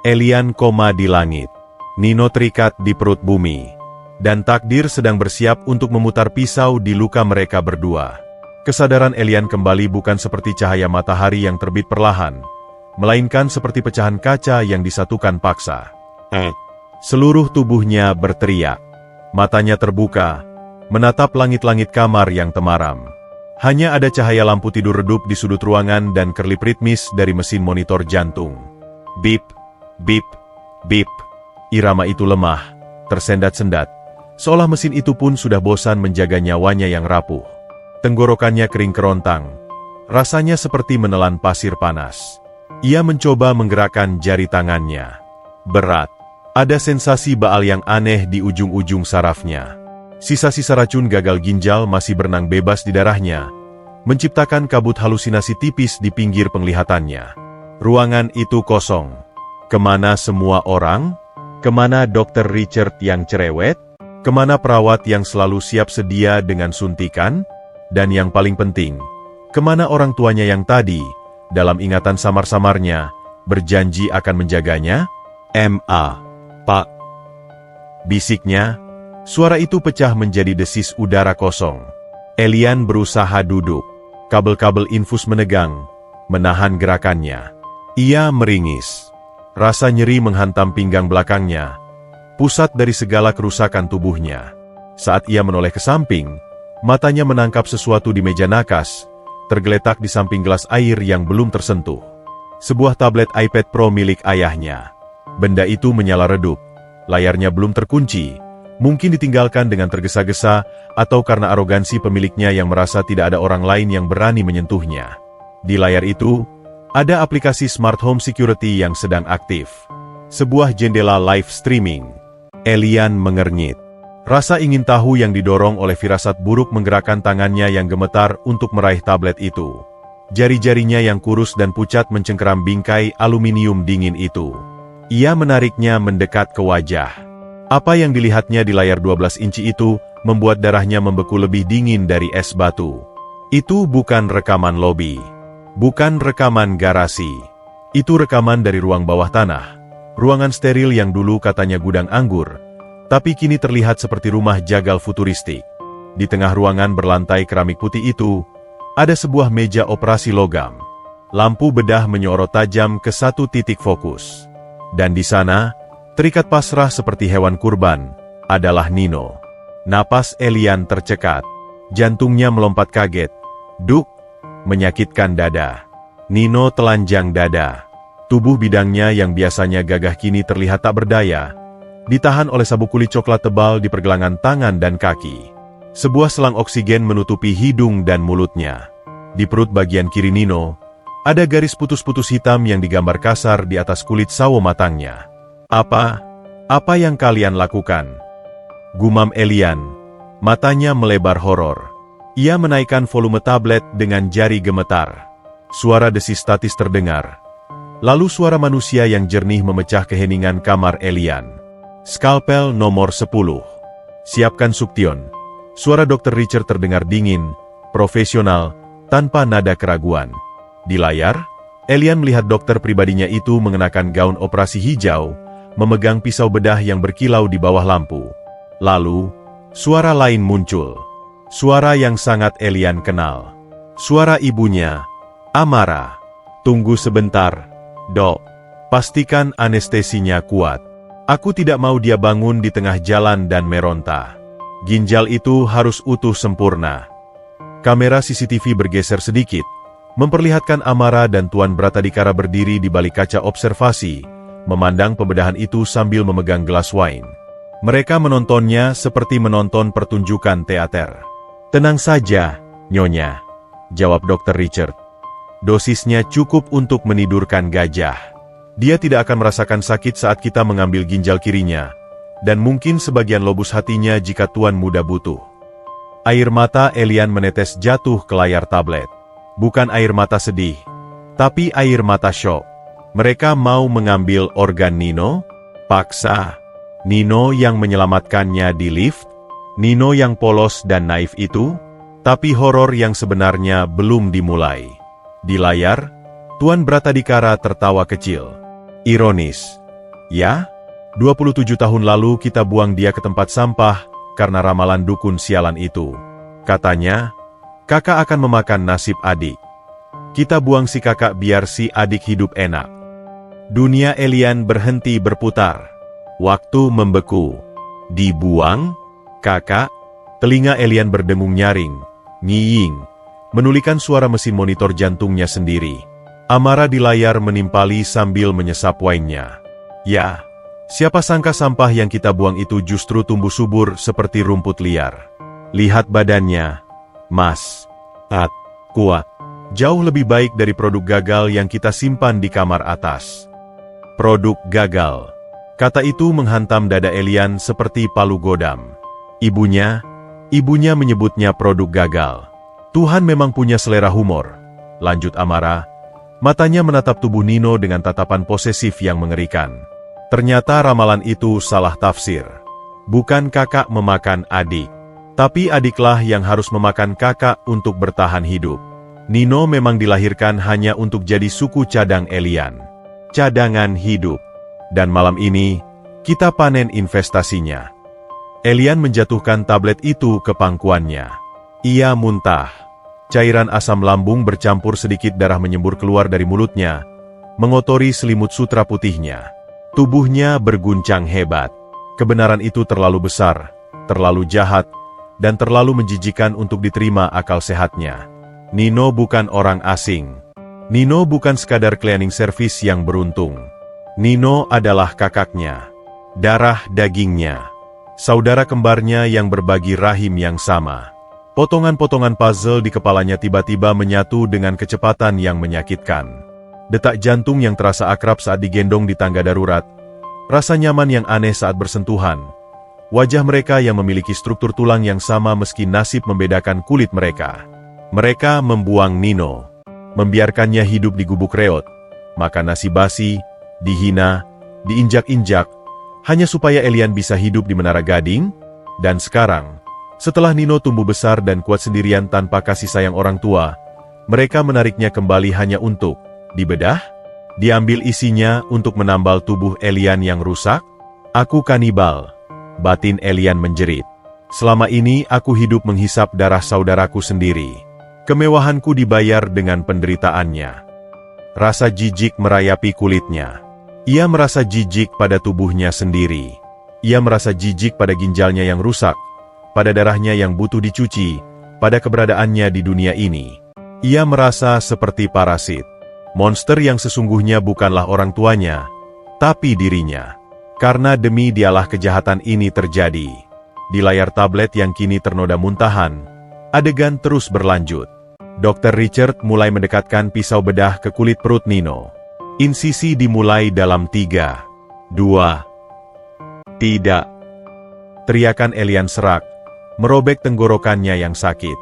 Elian koma di langit. Nino terikat di perut bumi. Dan takdir sedang bersiap untuk memutar pisau di luka mereka berdua. Kesadaran Elian kembali bukan seperti cahaya matahari yang terbit perlahan, melainkan seperti pecahan kaca yang disatukan paksa. Seluruh tubuhnya berteriak. Matanya terbuka, menatap langit-langit kamar yang temaram. Hanya ada cahaya lampu tidur redup di sudut ruangan dan kerlip ritmis dari mesin monitor jantung. Bip, bip, bip. Irama itu lemah, tersendat-sendat, seolah mesin itu pun sudah bosan menjaga nyawanya yang rapuh. Tenggorokannya kering kerontang, rasanya seperti menelan pasir panas. Ia mencoba menggerakkan jari tangannya. Berat. Ada sensasi baal yang aneh di ujung-ujung sarafnya. Sisa-sisa racun gagal ginjal masih berenang bebas di darahnya, menciptakan kabut halusinasi tipis di pinggir penglihatannya. Ruangan itu kosong. Kemana semua orang? Kemana Dr. Richard yang cerewet? Kemana perawat yang selalu siap sedia dengan suntikan? Dan yang paling penting, kemana orang tuanya yang tadi, dalam ingatan samar-samarnya, berjanji akan menjaganya? M.A. Pak. Bisiknya, suara itu pecah menjadi desis udara kosong. Elian berusaha duduk. Kabel-kabel infus menegang, menahan gerakannya. Ia meringis. Rasa nyeri menghantam pinggang belakangnya, pusat dari segala kerusakan tubuhnya. Saat ia menoleh ke samping, matanya menangkap sesuatu di meja nakas, tergeletak di samping gelas air yang belum tersentuh. Sebuah tablet iPad Pro milik ayahnya. Benda itu menyala redup, layarnya belum terkunci, mungkin ditinggalkan dengan tergesa-gesa atau karena arogansi pemiliknya yang merasa tidak ada orang lain yang berani menyentuhnya. Di layar itu, ada aplikasi Smart Home Security yang sedang aktif. Sebuah jendela live streaming. Elian mengernyit. Rasa ingin tahu yang didorong oleh firasat buruk menggerakkan tangannya yang gemetar untuk meraih tablet itu. Jari-jarinya yang kurus dan pucat mencengkeram bingkai aluminium dingin itu. Ia menariknya mendekat ke wajah. Apa yang dilihatnya di layar 12 inci itu membuat darahnya membeku lebih dingin dari es batu. Itu bukan rekaman lobi. Bukan rekaman garasi. Itu rekaman dari ruang bawah tanah. Ruangan steril yang dulu katanya gudang anggur, tapi kini terlihat seperti rumah jagal futuristik. Di tengah ruangan berlantai keramik putih itu, ada sebuah meja operasi logam. Lampu bedah menyorot tajam ke satu titik fokus. Dan di sana, terikat pasrah seperti hewan kurban, adalah Nino. Napas Elian tercekat. Jantungnya melompat kaget. Duk! Menyakitkan dada. Nino telanjang dada. Tubuh bidangnya yang biasanya gagah kini terlihat tak berdaya, ditahan oleh sabuk kulit coklat tebal di pergelangan tangan dan kaki. Sebuah selang oksigen menutupi hidung dan mulutnya. Di perut bagian kiri Nino, ada garis putus-putus hitam yang digambar kasar di atas kulit sawo matangnya. Apa yang kalian lakukan? Gumam Elian. Matanya melebar horor. Ia menaikkan volume tablet dengan jari gemetar. Suara desis statis terdengar. Lalu suara manusia yang jernih memecah keheningan kamar Elian. Skalpel nomor 10. Siapkan suktion. Suara Dr. Richard terdengar dingin, profesional, tanpa nada keraguan. Di layar, Elian melihat dokter pribadinya itu mengenakan gaun operasi hijau, memegang pisau bedah yang berkilau di bawah lampu. Lalu, suara lain muncul. Suara yang sangat Elian kenal. Suara ibunya, Amara. Tunggu sebentar, Dok. Pastikan anestesinya kuat. Aku tidak mau dia bangun di tengah jalan dan meronta. Ginjal itu harus utuh sempurna. Kamera CCTV bergeser sedikit, memperlihatkan Amara dan Tuan Bratadikara berdiri di balik kaca observasi, memandang pembedahan itu sambil memegang gelas wine. Mereka menontonnya seperti menonton pertunjukan teater. Tenang saja, Nyonya, jawab Dr. Richard. Dosisnya cukup untuk menidurkan gajah. Dia tidak akan merasakan sakit saat kita mengambil ginjal kirinya, dan mungkin sebagian lobus hatinya jika Tuan muda butuh. Air mata Elian menetes jatuh ke layar tablet. Bukan air mata sedih, tapi air mata syok. Mereka mau mengambil organ Nino? Paksa. Nino yang menyelamatkannya di lift? Nino yang polos dan naif itu? Tapi horor yang sebenarnya belum dimulai. Di layar, Tuan Bratadikara tertawa kecil. Ironis. Ya? 27 tahun lalu kita buang dia ke tempat sampah karena ramalan dukun sialan itu. Katanya, kakak akan memakan nasib adik. Kita buang si kakak biar si adik hidup enak. Dunia Elian berhenti berputar. Waktu membeku. Dibuang? Kakak? Telinga Elian berdengung nyaring, ngiying, menulikan suara mesin monitor jantungnya sendiri. Amara di layar menimpali sambil menyesap wainnya. Ya, siapa sangka sampah yang kita buang itu justru tumbuh subur seperti rumput liar. Lihat badannya, Mas. Kuat. Jauh lebih baik dari produk gagal yang kita simpan di kamar atas. Produk gagal. Kata itu menghantam dada Elian seperti palu godam. Ibunya menyebutnya produk gagal. Tuhan memang punya selera humor, lanjut Amara. Matanya menatap tubuh Nino dengan tatapan posesif yang mengerikan. Ternyata ramalan itu salah tafsir. Bukan kakak memakan adik, tapi adiklah yang harus memakan kakak untuk bertahan hidup. Nino memang dilahirkan hanya untuk jadi suku cadang Elian. Cadangan hidup. Dan malam ini, kita panen investasinya. Elian menjatuhkan tablet itu ke pangkuannya. Ia muntah. Cairan asam lambung bercampur sedikit darah menyembur keluar dari mulutnya, mengotori selimut sutra putihnya. Tubuhnya berguncang hebat. Kebenaran itu terlalu besar, terlalu jahat, dan terlalu menjijikan untuk diterima akal sehatnya. Nino bukan orang asing. Nino bukan sekadar cleaning service yang beruntung. Nino adalah kakaknya. Darah dagingnya. Saudara kembarnya yang berbagi rahim yang sama. Potongan-potongan puzzle di kepalanya tiba-tiba menyatu dengan kecepatan yang menyakitkan. Detak jantung yang terasa akrab saat digendong di tangga darurat. Rasa nyaman yang aneh saat bersentuhan. Wajah mereka yang memiliki struktur tulang yang sama meski nasib membedakan kulit mereka. Mereka membuang Nino. Membiarkannya hidup di gubuk reot. Makan nasi basi, dihina, diinjak-injak, hanya supaya Elian bisa hidup di Menara Gading. Dan sekarang, setelah Nino tumbuh besar dan kuat sendirian tanpa kasih sayang orang tua, mereka menariknya kembali hanya untuk dibedah, diambil isinya untuk menambal tubuh Elian yang rusak. Aku kanibal, batin Elian menjerit. Selama ini aku hidup menghisap darah saudaraku sendiri. Kemewahanku dibayar dengan penderitaannya. Rasa jijik merayapi kulitnya. Ia merasa jijik pada tubuhnya sendiri. Ia merasa jijik pada ginjalnya yang rusak, pada darahnya yang butuh dicuci, pada keberadaannya di dunia ini. Ia merasa seperti parasit. Monster yang sesungguhnya bukanlah orang tuanya, tapi dirinya. Karena demi dialah kejahatan ini terjadi. Di layar tablet yang kini ternoda muntahan, adegan terus berlanjut. Dr. Richard mulai mendekatkan pisau bedah ke kulit perut Nino. Insisi dimulai dalam 3, 2, tidak. Teriakan Elian serak, merobek tenggorokannya yang sakit.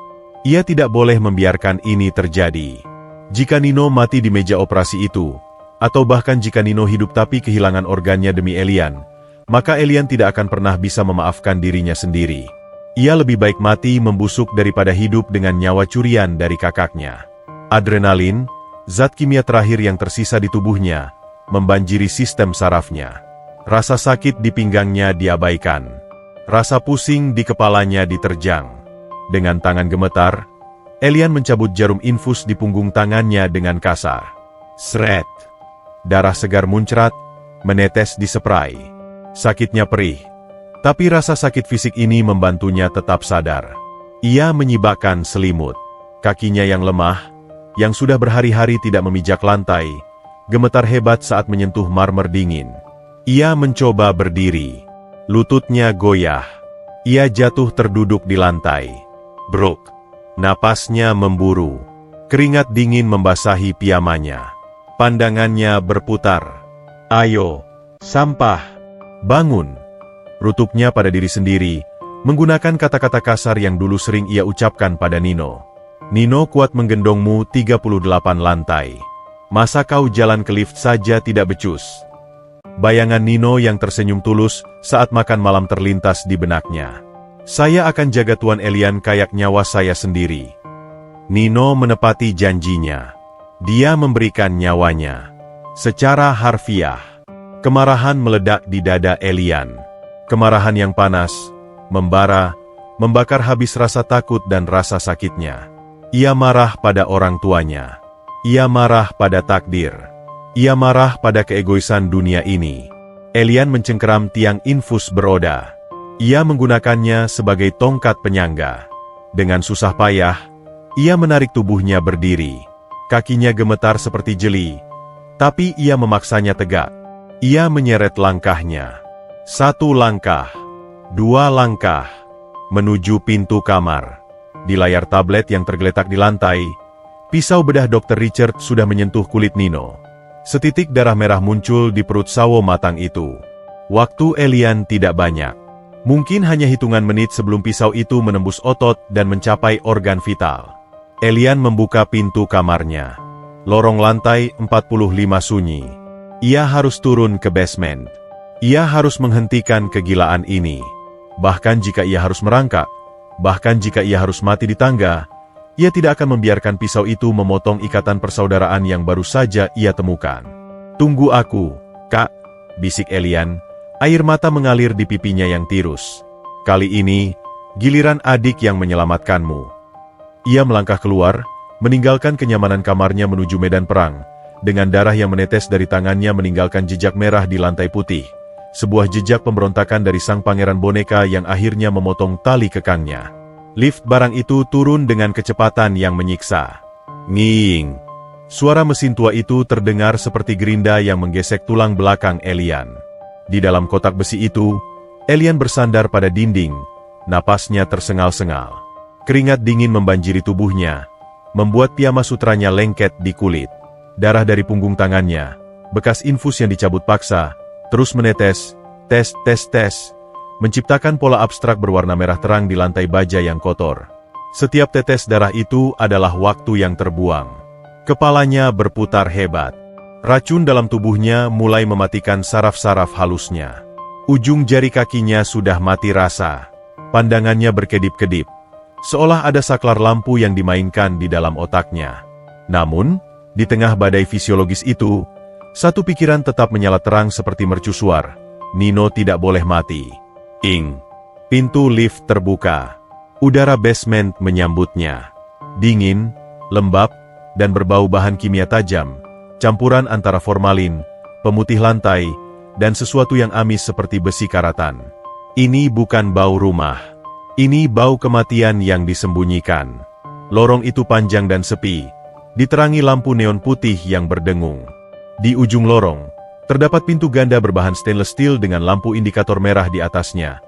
Ia tidak boleh membiarkan ini terjadi. Jika Nino mati di meja operasi itu, atau bahkan jika Nino hidup tapi kehilangan organnya demi Elian, maka Elian tidak akan pernah bisa memaafkan dirinya sendiri. Ia lebih baik mati membusuk daripada hidup dengan nyawa curian dari kakaknya. Adrenalin, zat kimia terakhir yang tersisa di tubuhnya, membanjiri sistem sarafnya. Rasa sakit di pinggangnya diabaikan. Rasa pusing di kepalanya diterjang. Dengan tangan gemetar, Elian mencabut jarum infus di punggung tangannya dengan kasar. Sret. Darah segar muncrat, menetes di spray. Sakitnya perih. Tapi rasa sakit fisik ini membantunya tetap sadar. Ia menyibakkan selimut. Kakinya yang lemah, yang sudah berhari-hari tidak memijak lantai, gemetar hebat saat menyentuh marmer dingin. Ia mencoba berdiri. Lututnya goyah. Ia jatuh terduduk di lantai. Brok. Napasnya memburu. Keringat dingin membasahi piyamanya. Pandangannya berputar. Ayo, sampah. Bangun. Rutuknya pada diri sendiri, menggunakan kata-kata kasar yang dulu sering ia ucapkan pada Nino. Nino kuat menggendongmu 38 lantai. Masa kau jalan ke lift saja tidak becus? Bayangan Nino yang tersenyum tulus saat makan malam terlintas di benaknya. Saya akan jaga Tuan Elian kayak nyawa saya sendiri. Nino menepati janjinya. Dia memberikan nyawanya. Secara harfiah, kemarahan meledak di dada Elian. Kemarahan yang panas, membara, membakar habis rasa takut dan rasa sakitnya. Ia marah pada orang tuanya. Ia marah pada takdir. Ia marah pada keegoisan dunia ini. Elian mencengkeram tiang infus beroda. Ia menggunakannya sebagai tongkat penyangga. Dengan susah payah, ia menarik tubuhnya berdiri. Kakinya gemetar seperti jeli, tapi ia memaksanya tegak. Ia menyeret langkahnya. 1 langkah, 2 langkah, menuju pintu kamar. Di layar tablet yang tergeletak di lantai, pisau bedah Dr. Richard sudah menyentuh kulit Nino. Setitik darah merah muncul di perut sawo matang itu. Waktu Elian tidak banyak. Mungkin hanya hitungan menit sebelum pisau itu menembus otot dan mencapai organ vital. Elian membuka pintu kamarnya. Lorong lantai 45 sunyi. Ia harus turun ke basement. Ia harus menghentikan kegilaan ini. Bahkan jika ia harus merangkak, bahkan jika ia harus mati di tangga, ia tidak akan membiarkan pisau itu memotong ikatan persaudaraan yang baru saja ia temukan. "Tunggu aku, Kak," bisik Elian. Air mata mengalir di pipinya yang tirus. "Kali ini, giliran adik yang menyelamatkanmu." Ia melangkah keluar, meninggalkan kenyamanan kamarnya menuju medan perang, dengan darah yang menetes dari tangannya meninggalkan jejak merah di lantai putih. Sebuah jejak pemberontakan dari sang pangeran boneka yang akhirnya memotong tali kekangnya. Lift barang itu turun dengan kecepatan yang menyiksa. Ngiing. Suara mesin tua itu terdengar seperti gerinda yang menggesek tulang belakang Elian. Di dalam kotak besi itu, Elian bersandar pada dinding, napasnya tersengal-sengal. Keringat dingin membanjiri tubuhnya, membuat piyama sutranya lengket di kulit. Darah dari punggung tangannya, bekas infus yang dicabut paksa, terus menetes, tes, menciptakan pola abstrak berwarna merah terang di lantai baja yang kotor. Setiap tetes darah itu adalah waktu yang terbuang. Kepalanya berputar hebat. Racun dalam tubuhnya mulai mematikan saraf-saraf halusnya. Ujung jari kakinya sudah mati rasa. Pandangannya berkedip-kedip, seolah ada saklar lampu yang dimainkan di dalam otaknya. Namun, di tengah badai fisiologis itu, satu pikiran tetap menyala terang seperti mercusuar. Nino tidak boleh mati. Ing. Pintu lift terbuka. Udara basement menyambutnya. Dingin, lembab, dan berbau bahan kimia tajam. Campuran antara formalin, pemutih lantai, dan sesuatu yang amis seperti besi karatan. Ini bukan bau rumah. Ini bau kematian yang disembunyikan. Lorong itu panjang dan sepi, diterangi lampu neon putih yang berdengung. Di ujung lorong, terdapat pintu ganda berbahan stainless steel dengan lampu indikator merah di atasnya.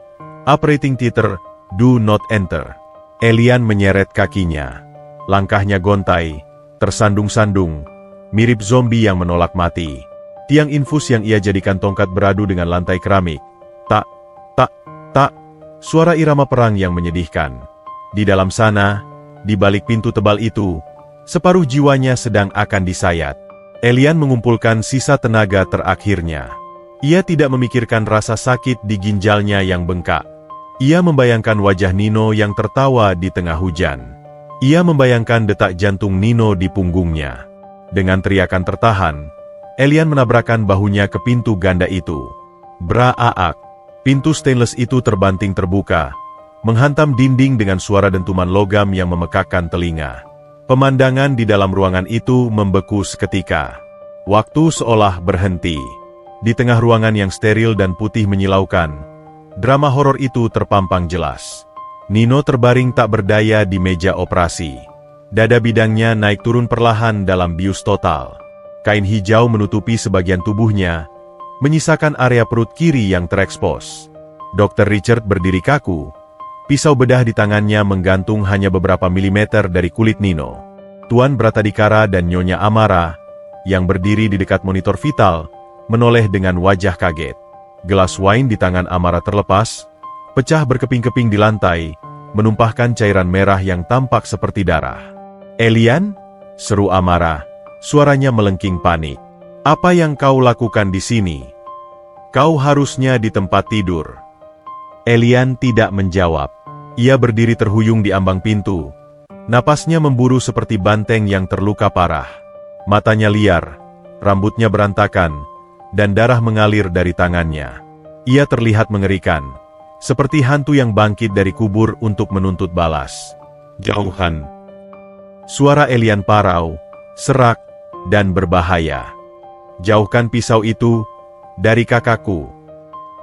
Operating theater, do not enter. Elian menyeret kakinya. Langkahnya gontai, tersandung-sandung, mirip zombie yang menolak mati. Tiang infus yang ia jadikan tongkat beradu dengan lantai keramik. Tak, tak, suara irama perang yang menyedihkan. Di dalam sana, di balik pintu tebal itu, separuh jiwanya sedang akan disayat. Elian mengumpulkan sisa tenaga terakhirnya. Ia tidak memikirkan rasa sakit di ginjalnya yang bengkak. Ia membayangkan wajah Nino yang tertawa di tengah hujan. Ia membayangkan detak jantung Nino di punggungnya. Dengan teriakan tertahan, Elian menabrakkan bahunya ke pintu ganda itu. Braak. Pintu stainless itu terbanting terbuka, menghantam dinding dengan suara dentuman logam yang memekakkan telinga. Pemandangan di dalam ruangan itu membeku seketika. Waktu seolah berhenti. Di tengah ruangan yang steril dan putih menyilaukan, drama horor itu terpampang jelas. Nino terbaring tak berdaya di meja operasi. Dada bidangnya naik turun perlahan dalam bius total. Kain hijau menutupi sebagian tubuhnya, menyisakan area perut kiri yang terekspos. Dr. Richard berdiri kaku. Pisau bedah di tangannya menggantung hanya beberapa milimeter dari kulit Nino. Tuan Bratadikara dan Nyonya Amara, yang berdiri di dekat monitor vital, menoleh dengan wajah kaget. Gelas wine di tangan Amara terlepas, pecah berkeping-keping di lantai, menumpahkan cairan merah yang tampak seperti darah. "Elian?" seru Amara, suaranya melengking panik. "Apa yang kau lakukan di sini? Kau harusnya di tempat tidur." Elian tidak menjawab. Ia berdiri terhuyung di ambang pintu. Napasnya memburu seperti banteng yang terluka parah. Matanya liar, rambutnya berantakan, dan darah mengalir dari tangannya. Ia terlihat mengerikan, seperti hantu yang bangkit dari kubur untuk menuntut balas. "Jauhan!" Suara Elian parau, serak, dan berbahaya. "Jauhkan pisau itu dari kakakku,"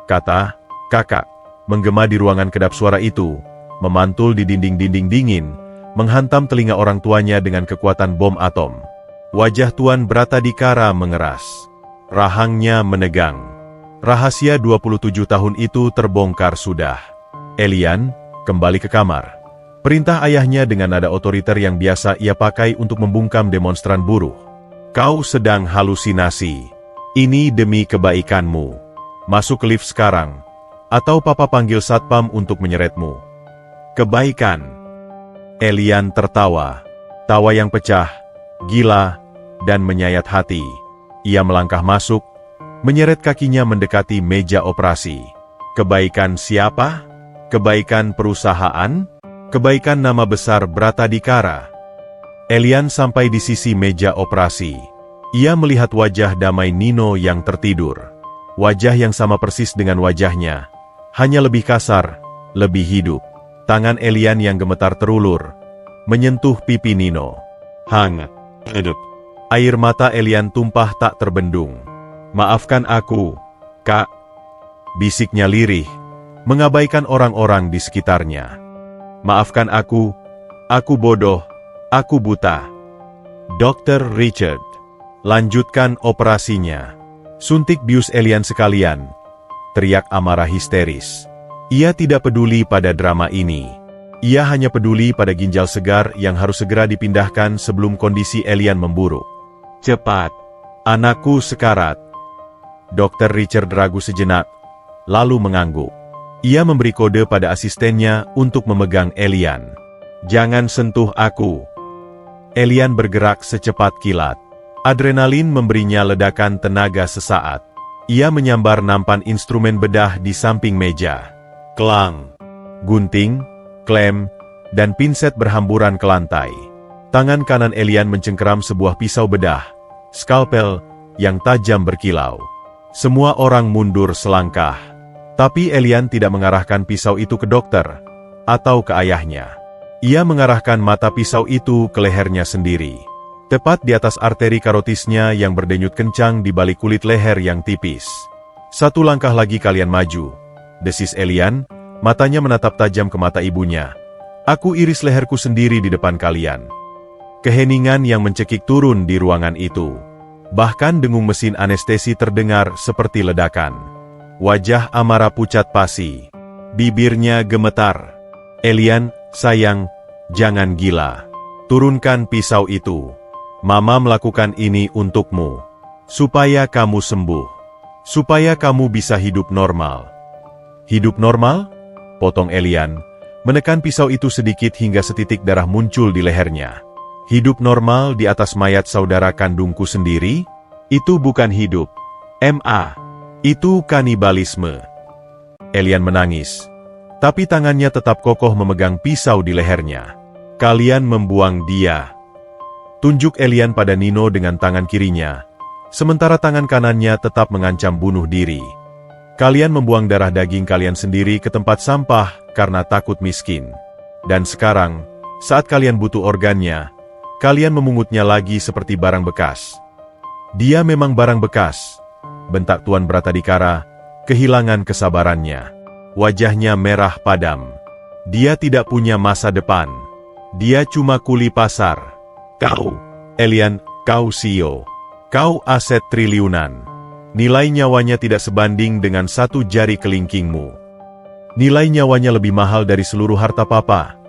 kata kakak, menggema di ruangan kedap suara itu, memantul di dinding-dinding dingin, menghantam telinga orang tuanya dengan kekuatan bom atom. Wajah Tuan Bratadikara mengeras. Rahangnya menegang. Rahasia 27 tahun itu terbongkar sudah. Elian, kembali ke kamar. Perintah ayahnya dengan nada otoriter yang biasa ia pakai untuk membungkam demonstran buruh. Kau sedang halusinasi. Ini demi kebaikanmu. Masuk ke lift sekarang. Atau papa panggil satpam untuk menyeretmu. Kebaikan. Elian tertawa. Tawa yang pecah, gila, dan menyayat hati. Ia melangkah masuk, menyeret kakinya mendekati meja operasi. Kebaikan siapa? Kebaikan perusahaan? Kebaikan nama besar Bratadikara. Elian sampai di sisi meja operasi. Ia melihat wajah damai Nino yang tertidur. Wajah yang sama persis dengan wajahnya. Hanya lebih kasar, lebih hidup. Tangan Elian yang gemetar terulur, menyentuh pipi Nino. Hangat. Hidup. Air mata Elian tumpah tak terbendung. Maafkan aku, Kak. Bisiknya lirih, mengabaikan orang-orang di sekitarnya. Maafkan aku bodoh, aku buta. Dr. Richard, lanjutkan operasinya. Suntik bius Elian sekalian, teriak amarah histeris. Ia tidak peduli pada drama ini. Ia hanya peduli pada ginjal segar yang harus segera dipindahkan sebelum kondisi Elian memburuk. Cepat, anakku sekarat. Dr. Richard ragu sejenak, lalu mengangguk. Ia memberi kode pada asistennya untuk memegang Elian. Jangan sentuh aku. Elian bergerak secepat kilat. Adrenalin memberinya ledakan tenaga sesaat. Ia menyambar nampan instrumen bedah di samping meja. Klang, gunting, klem, dan pinset berhamburan ke lantai. Tangan kanan Elian mencengkeram sebuah pisau bedah, skalpel, yang tajam berkilau. Semua orang mundur selangkah. Tapi Elian tidak mengarahkan pisau itu ke dokter, atau ke ayahnya. Ia mengarahkan mata pisau itu ke lehernya sendiri. Tepat di atas arteri karotisnya yang berdenyut kencang di balik kulit leher yang tipis. Satu langkah lagi kalian maju, desis Elian, matanya menatap tajam ke mata ibunya. Aku iris leherku sendiri di depan kalian. Keheningan yang mencekik turun di ruangan itu. Bahkan dengung mesin anestesi terdengar seperti ledakan. Wajah Amara pucat pasi. Bibirnya gemetar. Elian, sayang, jangan gila. Turunkan pisau itu. Mama melakukan ini untukmu. Supaya kamu sembuh. Supaya kamu bisa hidup normal. Hidup normal? Potong Elian, menekan pisau itu sedikit hingga setitik darah muncul di lehernya. Hidup normal di atas mayat saudara kandungku sendiri? Itu bukan hidup. Ma. Itu kanibalisme. Elian menangis. Tapi tangannya tetap kokoh memegang pisau di lehernya. Kalian membuang dia. Tunjuk Elian pada Nino dengan tangan kirinya. Sementara tangan kanannya tetap mengancam bunuh diri. Kalian membuang darah daging kalian sendiri ke tempat sampah karena takut miskin. Dan sekarang, saat kalian butuh organnya, kalian memungutnya lagi seperti barang bekas. Dia memang barang bekas, bentak Tuan Bratadikara, kehilangan kesabarannya. Wajahnya merah padam. Dia tidak punya masa depan. Dia cuma kuli pasar. Kau, Elian, kau CEO. Kau aset triliunan. Nilai nyawanya tidak sebanding dengan satu jari kelingkingmu. Nilai nyawanya lebih mahal dari seluruh harta papa.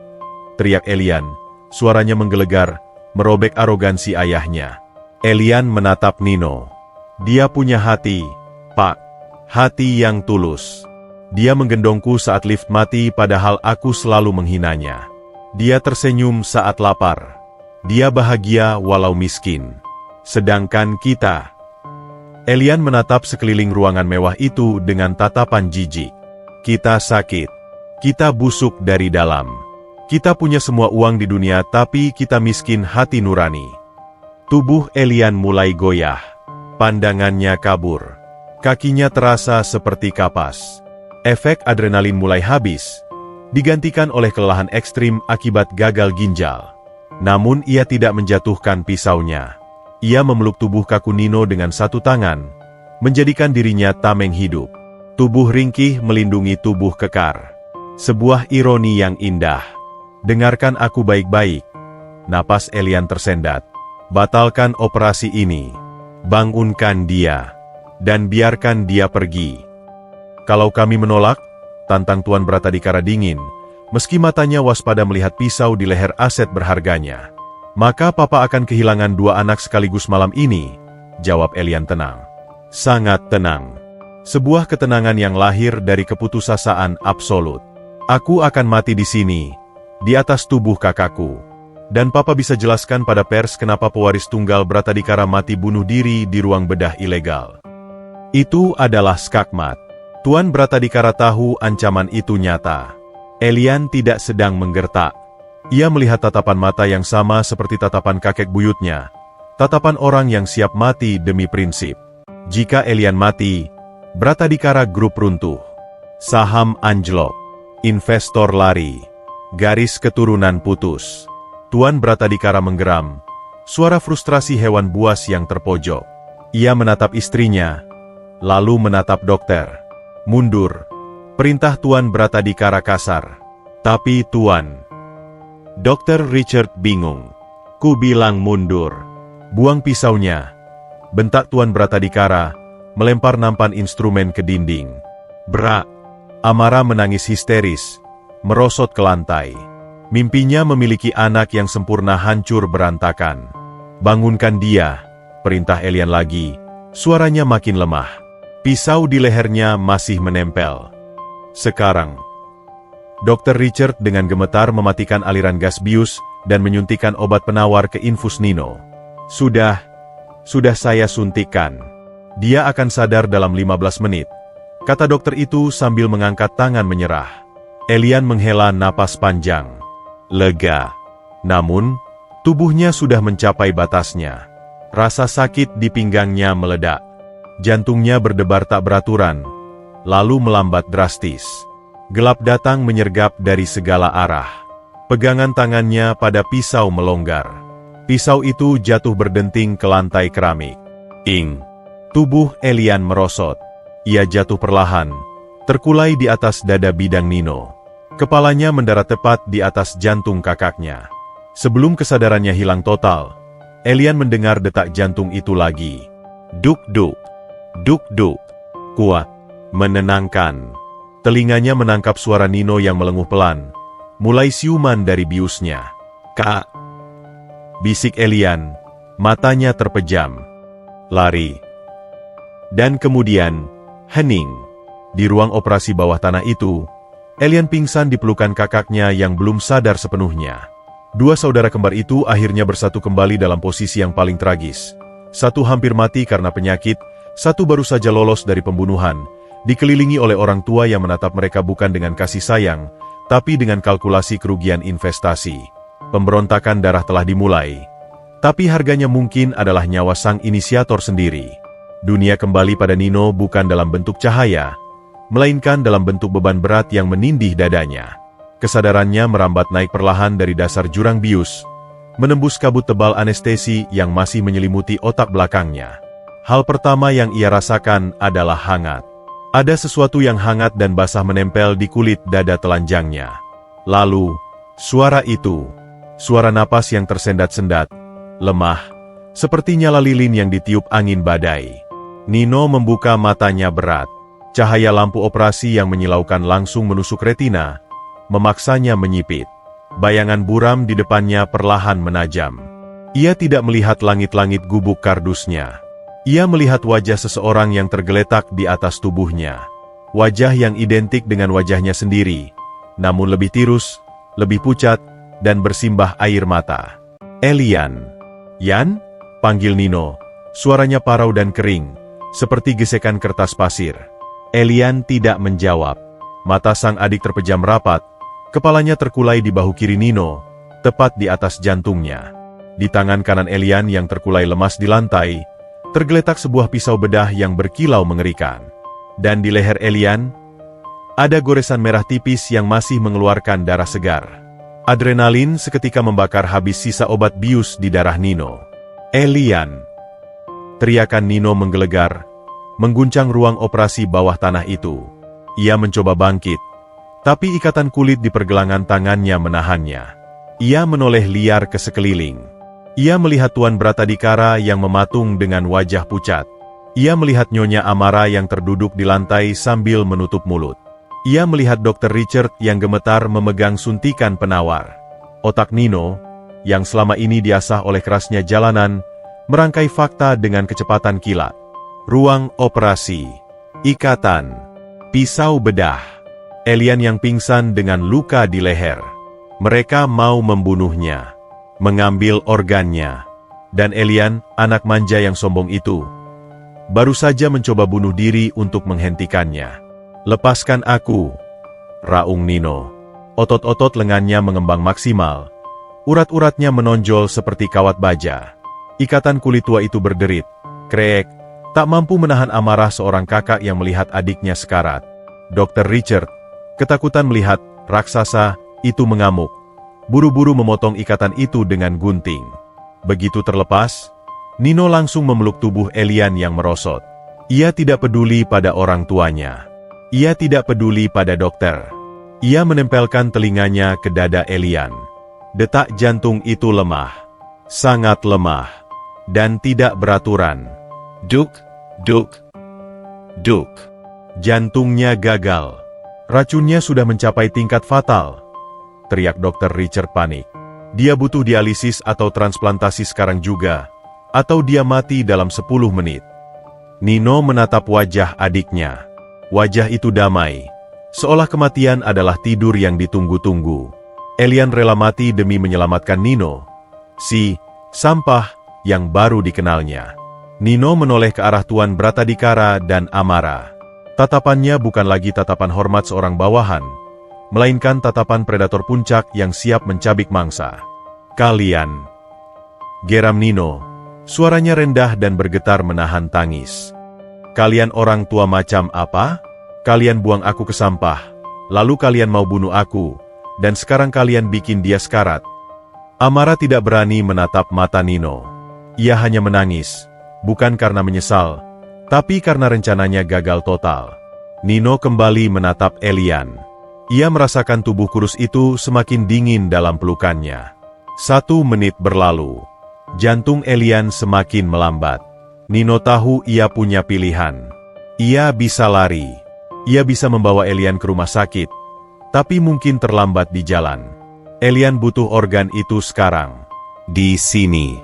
Teriak Elian, suaranya menggelegar, merobek arogansi ayahnya. Elian menatap Nino. Dia punya hati, Pak. Hati yang tulus. Dia menggendongku saat lift mati padahal aku selalu menghinanya. Dia tersenyum saat lapar. Dia bahagia walau miskin. Sedangkan kita... Elian menatap sekeliling ruangan mewah itu dengan tatapan jijik. Kita sakit. Kita busuk dari dalam. Kita punya semua uang di dunia tapi kita miskin hati nurani. Tubuh Elian mulai goyah. Pandangannya kabur. Kakinya terasa seperti kapas. Efek adrenalin mulai habis. Digantikan oleh kelelahan ekstrim akibat gagal ginjal. Namun ia tidak menjatuhkan pisaunya. Ia memeluk tubuh kaku Nino dengan satu tangan, menjadikan dirinya tameng hidup. Tubuh ringkih melindungi tubuh kekar. Sebuah ironi yang indah. Dengarkan aku baik-baik. Napas Elian tersendat. Batalkan operasi ini. Bangunkan dia. Dan biarkan dia pergi. Kalau kami menolak, tantang Tuan Bratadikara dingin, meski matanya waspada melihat pisau di leher aset berharganya. Maka papa akan kehilangan 2 anak sekaligus malam ini, jawab Elian tenang. Sangat tenang. Sebuah ketenangan yang lahir dari keputusasaan absolut. Aku akan mati di sini, di atas tubuh kakakku. Dan papa bisa jelaskan pada pers kenapa pewaris tunggal Bratadikara mati bunuh diri di ruang bedah ilegal. Itu adalah skakmat. Tuan Bratadikara tahu ancaman itu nyata. Elian tidak sedang menggertak. Ia melihat tatapan mata yang sama seperti tatapan kakek buyutnya. Tatapan orang yang siap mati demi prinsip. Jika Elian mati, Bratadikara Group runtuh. Saham anjlok. Investor lari. Garis keturunan putus. Tuan Bratadikara menggeram. Suara frustrasi hewan buas yang terpojok. Ia menatap istrinya. Lalu menatap dokter. Mundur. Perintah Tuan Bratadikara kasar. Tapi Tuan. Dr. Richard bingung. Ku bilang mundur. Buang pisaunya. Bentak Tuan Bratadikara, melempar nampan instrumen ke dinding. Brak. Amara menangis histeris. Merosot ke lantai. Mimpinya memiliki anak yang sempurna hancur berantakan. Bangunkan dia. Perintah Elian lagi. Suaranya makin lemah. Pisau di lehernya masih menempel. Sekarang, Dr. Richard dengan gemetar mematikan aliran gas bius dan menyuntikkan obat penawar ke infus Nino. Sudah saya suntikkan. Dia akan sadar dalam 15 menit, kata dokter itu sambil mengangkat tangan menyerah. Elian menghela napas panjang. Lega. Namun, tubuhnya sudah mencapai batasnya. Rasa sakit di pinggangnya meledak. Jantungnya berdebar tak beraturan, lalu melambat drastis. Gelap datang menyergap dari segala arah. Pegangan tangannya pada pisau melonggar. Pisau itu jatuh berdenting ke lantai keramik. Ing. Tubuh Elian merosot. Ia jatuh perlahan, terkulai di atas dada bidang Nino. Kepalanya mendarat tepat di atas jantung kakaknya. Sebelum kesadarannya hilang total, Elian mendengar detak jantung itu lagi. Duk-duk. Duk-duk. Kuat. Menenangkan. Telinganya menangkap suara Nino yang melenguh pelan, mulai siuman dari biusnya. Kak. Bisik Elian. Matanya terpejam. Lari. Dan kemudian, hening. Di ruang operasi bawah tanah itu, Elian pingsan di pelukan kakaknya yang belum sadar sepenuhnya. 2 saudara kembar itu akhirnya bersatu kembali dalam posisi yang paling tragis. Satu hampir mati karena penyakit, satu baru saja lolos dari pembunuhan, dikelilingi oleh orang tua yang menatap mereka bukan dengan kasih sayang, tapi dengan kalkulasi kerugian investasi. Pemberontakan darah telah dimulai. Tapi harganya mungkin adalah nyawa sang inisiator sendiri. Dunia kembali pada Nino bukan dalam bentuk cahaya, melainkan dalam bentuk beban berat yang menindih dadanya. Kesadarannya merambat naik perlahan dari dasar jurang bius, menembus kabut tebal anestesi yang masih menyelimuti otak belakangnya. Hal pertama yang ia rasakan adalah hangat. Ada sesuatu yang hangat dan basah menempel di kulit dada telanjangnya. Lalu, suara itu, suara napas yang tersendat-sendat, lemah, seperti nyala lilin yang ditiup angin badai. Nino membuka matanya berat. Cahaya lampu operasi yang menyilaukan langsung menusuk retina, memaksanya menyipit. Bayangan buram di depannya perlahan menajam. Ia tidak melihat langit-langit gubuk kardusnya. Ia melihat wajah seseorang yang tergeletak di atas tubuhnya. Wajah yang identik dengan wajahnya sendiri, namun lebih tirus, lebih pucat, dan bersimbah air mata. Elian. Yan? Panggil Nino. Suaranya parau dan kering, seperti gesekan kertas pasir. Elian tidak menjawab. Mata sang adik terpejam rapat, kepalanya terkulai di bahu kiri Nino, tepat di atas jantungnya. Di tangan kanan Elian yang terkulai lemas di lantai, tergeletak sebuah pisau bedah yang berkilau mengerikan. Dan di leher Elian, ada goresan merah tipis yang masih mengeluarkan darah segar. Adrenalin seketika membakar habis sisa obat bius di darah Nino. Elian! Teriakan Nino menggelegar, mengguncang ruang operasi bawah tanah itu. Ia mencoba bangkit, tapi ikatan kulit di pergelangan tangannya menahannya. Ia menoleh liar ke sekeliling. Ia melihat Tuan Bratadikara yang mematung dengan wajah pucat. Ia melihat Nyonya Amara yang terduduk di lantai sambil menutup mulut. Ia melihat Dr. Richard yang gemetar memegang suntikan penawar. Otak Nino, yang selama ini diasah oleh kerasnya jalanan, merangkai fakta dengan kecepatan kilat. Ruang operasi, ikatan, pisau bedah, Elian yang pingsan dengan luka di leher. Mereka mau membunuhnya, mengambil organnya. Dan Elian, anak manja yang sombong itu, baru saja mencoba bunuh diri untuk menghentikannya. Lepaskan aku, raung Nino. Otot-otot lengannya mengembang maksimal. Urat-uratnya menonjol seperti kawat baja. Ikatan kulit tua itu berderit, krek, tak mampu menahan amarah seorang kakak yang melihat adiknya sekarat. Dr. Richard, ketakutan melihat raksasa itu mengamuk. Buru-buru memotong ikatan itu dengan gunting. Begitu terlepas, Nino langsung memeluk tubuh Elian yang merosot. Ia tidak peduli pada orang tuanya. Ia tidak peduli pada dokter. Ia menempelkan telinganya ke dada Elian. Detak jantung itu lemah. Sangat lemah. Dan tidak beraturan. Duk, duk, duk. Jantungnya gagal. Racunnya sudah mencapai tingkat fatal. Teriak Dr. Richard panik. Dia butuh dialisis atau transplantasi sekarang juga, atau dia mati dalam 10 menit. Nino menatap wajah adiknya. Wajah itu damai, seolah kematian adalah tidur yang ditunggu-tunggu. Elian rela mati demi menyelamatkan Nino, si sampah yang baru dikenalnya. Nino menoleh ke arah Tuan Bratadikara dan Amara. Tatapannya bukan lagi tatapan hormat seorang bawahan, melainkan tatapan predator puncak yang siap mencabik mangsa. Kalian, geram Nino, suaranya rendah dan bergetar menahan tangis. Kalian orang tua macam apa? Kalian buang aku ke sampah, lalu kalian mau bunuh aku, dan sekarang kalian bikin dia sekarat. Amara tidak berani menatap mata Nino. Ia hanya menangis, bukan karena menyesal, tapi karena rencananya gagal total. Nino kembali menatap Elian. Ia merasakan tubuh kurus itu semakin dingin dalam pelukannya. 1 menit berlalu. Jantung Elian semakin melambat. Nino tahu ia punya pilihan. Ia bisa lari. Ia bisa membawa Elian ke rumah sakit. Tapi mungkin terlambat di jalan. Elian butuh organ itu sekarang. Di sini.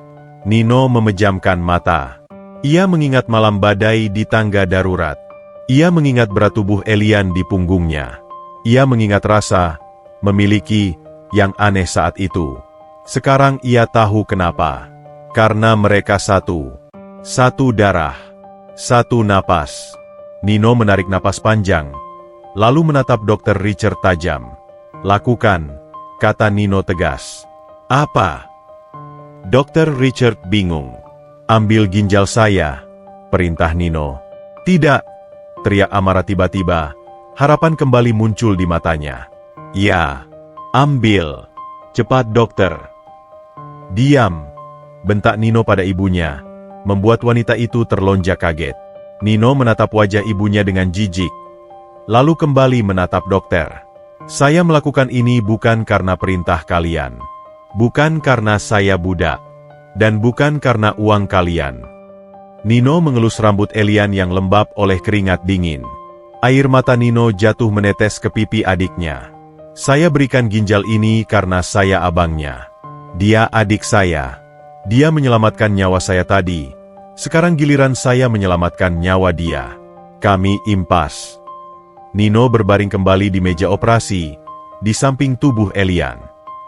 Nino memejamkan mata. Ia mengingat malam badai di tangga darurat. Ia mengingat berat tubuh Elian di punggungnya. Ia mengingat rasa, memiliki, yang aneh saat itu. Sekarang ia tahu kenapa. Karena mereka satu. Satu darah. Satu napas. Nino menarik napas panjang. Lalu menatap Dr. Richard tajam. Lakukan, kata Nino tegas. Apa? Dr. Richard bingung. Ambil ginjal saya, perintah Nino. Tidak, teriak Amara tiba-tiba. Harapan kembali muncul di matanya. Ya, ambil. Cepat dokter. Diam, bentak Nino pada ibunya, membuat wanita itu terlonjak kaget. Nino menatap wajah ibunya dengan jijik, lalu kembali menatap dokter. Saya melakukan ini bukan karena perintah kalian. Bukan karena saya budak. Dan bukan karena uang kalian. Nino mengelus rambut Elian yang lembab oleh keringat dingin. Air mata Nino jatuh menetes ke pipi adiknya. Saya berikan ginjal ini karena saya abangnya. Dia adik saya. Dia menyelamatkan nyawa saya tadi. Sekarang giliran saya menyelamatkan nyawa dia. Kami impas. Nino berbaring kembali di meja operasi, di samping tubuh Elian.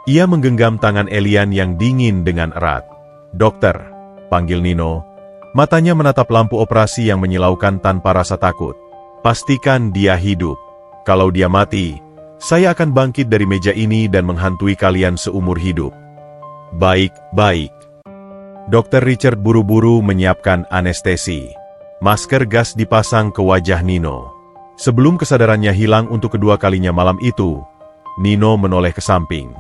Ia menggenggam tangan Elian yang dingin dengan erat. Dokter, panggil Nino. Matanya menatap lampu operasi yang menyilaukan tanpa rasa takut. Pastikan dia hidup. Kalau dia mati, saya akan bangkit dari meja ini dan menghantui kalian seumur hidup. Baik, baik. Dr. Richard buru-buru menyiapkan anestesi. Masker gas dipasang ke wajah Nino. Sebelum kesadarannya hilang untuk kedua kalinya malam itu, Nino menoleh ke samping.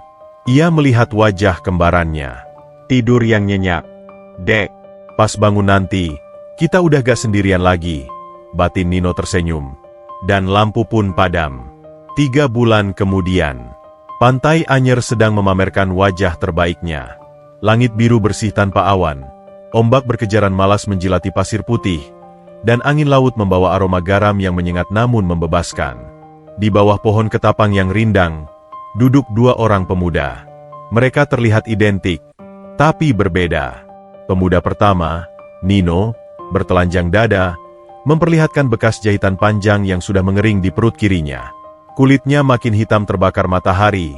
Ia melihat wajah kembarannya. Tidur yang nyenyak. Dek, pas bangun nanti, kita udah gak sendirian lagi. Batin Nino tersenyum. Dan lampu pun padam. 3 bulan kemudian, Pantai Anyer sedang memamerkan wajah terbaiknya. Langit biru bersih tanpa awan, ombak berkejaran malas menjilati pasir putih, dan angin laut membawa aroma garam yang menyengat namun membebaskan. Di bawah pohon ketapang yang rindang, duduk dua orang pemuda. Mereka terlihat identik, tapi berbeda. Pemuda pertama, Nino, bertelanjang dada, memperlihatkan bekas jahitan panjang yang sudah mengering di perut kirinya. Kulitnya makin hitam terbakar matahari,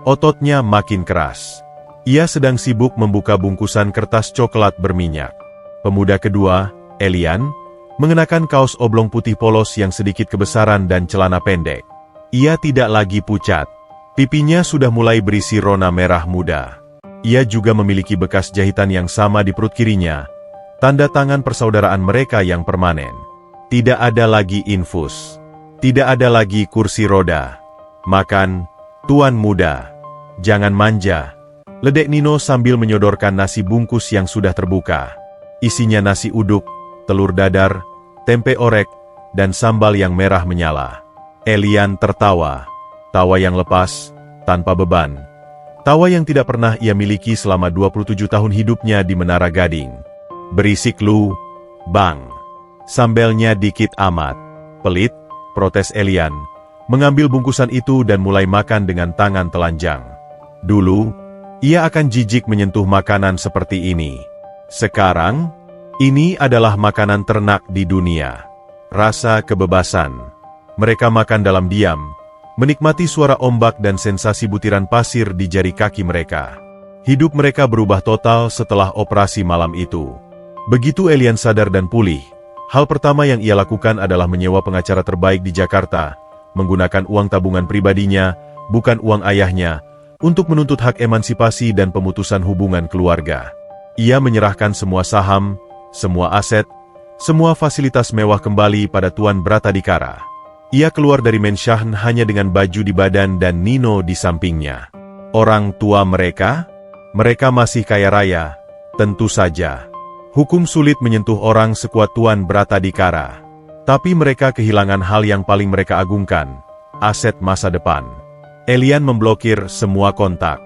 ototnya makin keras. Ia sedang sibuk membuka bungkusan kertas coklat berminyak. Pemuda kedua, Elian, mengenakan kaos oblong putih polos yang sedikit kebesaran dan celana pendek. Ia tidak lagi pucat. Pipinya sudah mulai berisi rona merah muda. Ia juga memiliki bekas jahitan yang sama di perut kirinya, tanda tangan persaudaraan mereka yang permanen. Tidak ada lagi infus. Tidak ada lagi kursi roda. Makan, tuan muda. Jangan manja. Ledek Nino sambil menyodorkan nasi bungkus yang sudah terbuka. Isinya nasi uduk, telur dadar, tempe orek, dan sambal yang merah menyala. Elian tertawa. Tawa yang lepas, tanpa beban. Tawa yang tidak pernah ia miliki selama 27 tahun hidupnya di Menara Gading. Berisik lu, bang. Sambelnya dikit amat. Pelit, protes Elian, mengambil bungkusan itu dan mulai makan dengan tangan telanjang. Dulu, ia akan jijik menyentuh makanan seperti ini. Sekarang, ini adalah makanan ternak di dunia. Rasa kebebasan. Mereka makan dalam diam, menikmati suara ombak dan sensasi butiran pasir di jari kaki mereka. Hidup mereka berubah total setelah operasi malam itu. Begitu Elian sadar dan pulih, hal pertama yang ia lakukan adalah menyewa pengacara terbaik di Jakarta, menggunakan uang tabungan pribadinya, bukan uang ayahnya, untuk menuntut hak emansipasi dan pemutusan hubungan keluarga. Ia menyerahkan semua saham, semua aset, semua fasilitas mewah kembali pada Tuan Bratadikara. Ia keluar dari Mensahn hanya dengan baju di badan dan Nino di sampingnya. Orang tua mereka? Mereka masih kaya raya, tentu saja. Hukum sulit menyentuh orang sekuat Tuan Bratadikara. Tapi mereka kehilangan hal yang paling mereka agungkan, aset masa depan. Elian memblokir semua kontak.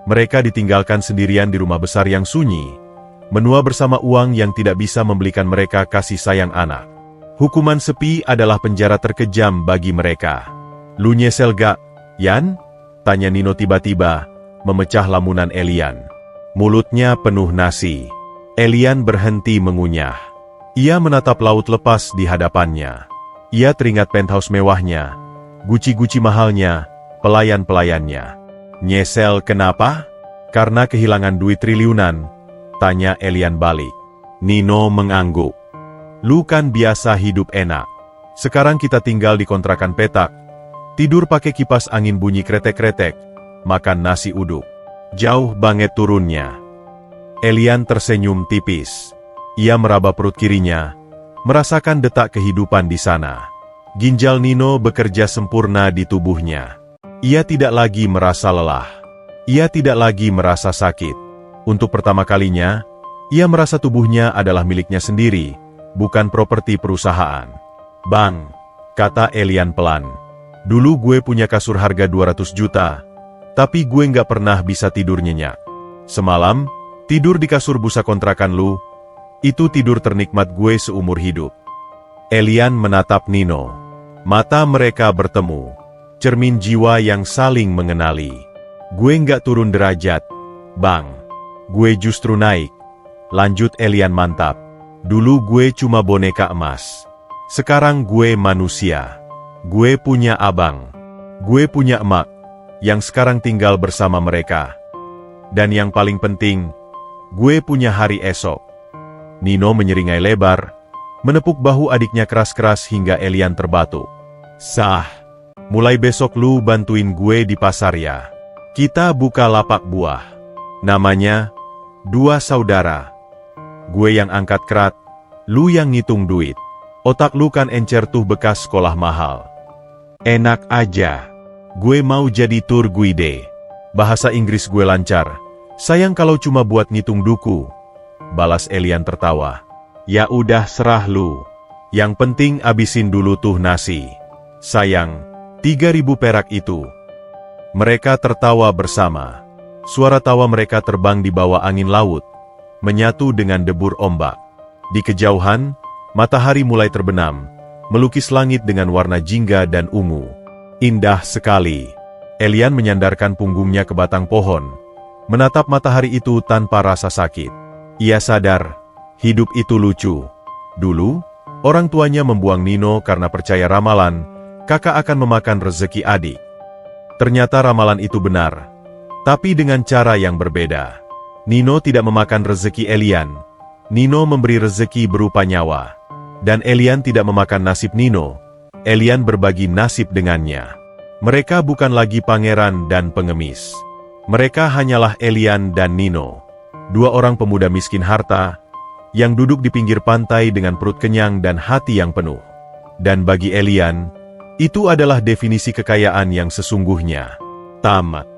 Mereka ditinggalkan sendirian di rumah besar yang sunyi, menua bersama uang yang tidak bisa membelikan mereka kasih sayang anak. Hukuman sepi adalah penjara terkejam bagi mereka. Lu nyesel gak, Yan? Tanya Nino tiba-tiba, memecah lamunan Elian. Mulutnya penuh nasi. Elian berhenti mengunyah. Ia menatap laut lepas di hadapannya. Ia teringat penthouse mewahnya, guci-guci mahalnya, pelayan-pelayannya. Nyesel kenapa? Karena kehilangan duit triliunan, tanya Elian balik. Nino mengangguk. Lu kan biasa hidup enak. Sekarang kita tinggal di kontrakan petak. Tidur pakai kipas angin bunyi kretek-kretek, makan nasi uduk. Jauh banget turunnya. Elian tersenyum tipis. Ia meraba perut kirinya, merasakan detak kehidupan di sana. Ginjal Nino bekerja sempurna di tubuhnya. Ia tidak lagi merasa lelah. Ia tidak lagi merasa sakit. Untuk pertama kalinya, ia merasa tubuhnya adalah miliknya sendiri, bukan properti perusahaan. Bang, kata Elian pelan. Dulu gue punya kasur harga 200 juta, tapi gue nggak pernah bisa tidur nyenyak. Semalam, tidur di kasur busa kontrakan lu, itu tidur ternikmat gue seumur hidup. Elian menatap Nino. Mata mereka bertemu. Cermin jiwa yang saling mengenali. Gue nggak turun derajat, bang. Gue justru naik. Lanjut Elian mantap. Dulu gue cuma boneka emas. Sekarang gue manusia. Gue punya abang. Gue punya emak, yang sekarang tinggal bersama mereka. Dan yang paling penting, gue punya hari esok. Nino menyeringai lebar, menepuk bahu adiknya keras-keras hingga Elian terbatuk. Sah. Mulai besok lu bantuin gue di pasar ya. Kita buka lapak buah. Namanya, Dua Saudara. Gue yang angkat kerat, lu yang ngitung duit. Otak lu kan encer tuh bekas sekolah mahal. Enak aja. Gue mau jadi tour guide. Bahasa Inggris gue lancar. Sayang kalau cuma buat ngitung duku. Balas Elian tertawa. Ya udah serah lu. Yang penting abisin dulu tuh nasi. Sayang, 3.000 perak itu. Mereka tertawa bersama. Suara tawa mereka terbang di bawah angin laut, menyatu dengan debur ombak. Di kejauhan, matahari mulai terbenam, melukis langit dengan warna jingga dan ungu. Indah sekali. Elian menyandarkan punggungnya ke batang pohon, menatap matahari itu tanpa rasa sakit. Ia sadar, hidup itu lucu. Dulu, orang tuanya membuang Nino karena percaya ramalan, kakak akan memakan rezeki adik. Ternyata ramalan itu benar, tapi dengan cara yang berbeda. Nino tidak memakan rezeki Elian. Nino memberi rezeki berupa nyawa. Dan Elian tidak memakan nasib Nino. Elian berbagi nasib dengannya. Mereka bukan lagi pangeran dan pengemis. Mereka hanyalah Elian dan Nino. Dua orang pemuda miskin harta, yang duduk di pinggir pantai dengan perut kenyang dan hati yang penuh. Dan bagi Elian, itu adalah definisi kekayaan yang sesungguhnya. Tamat.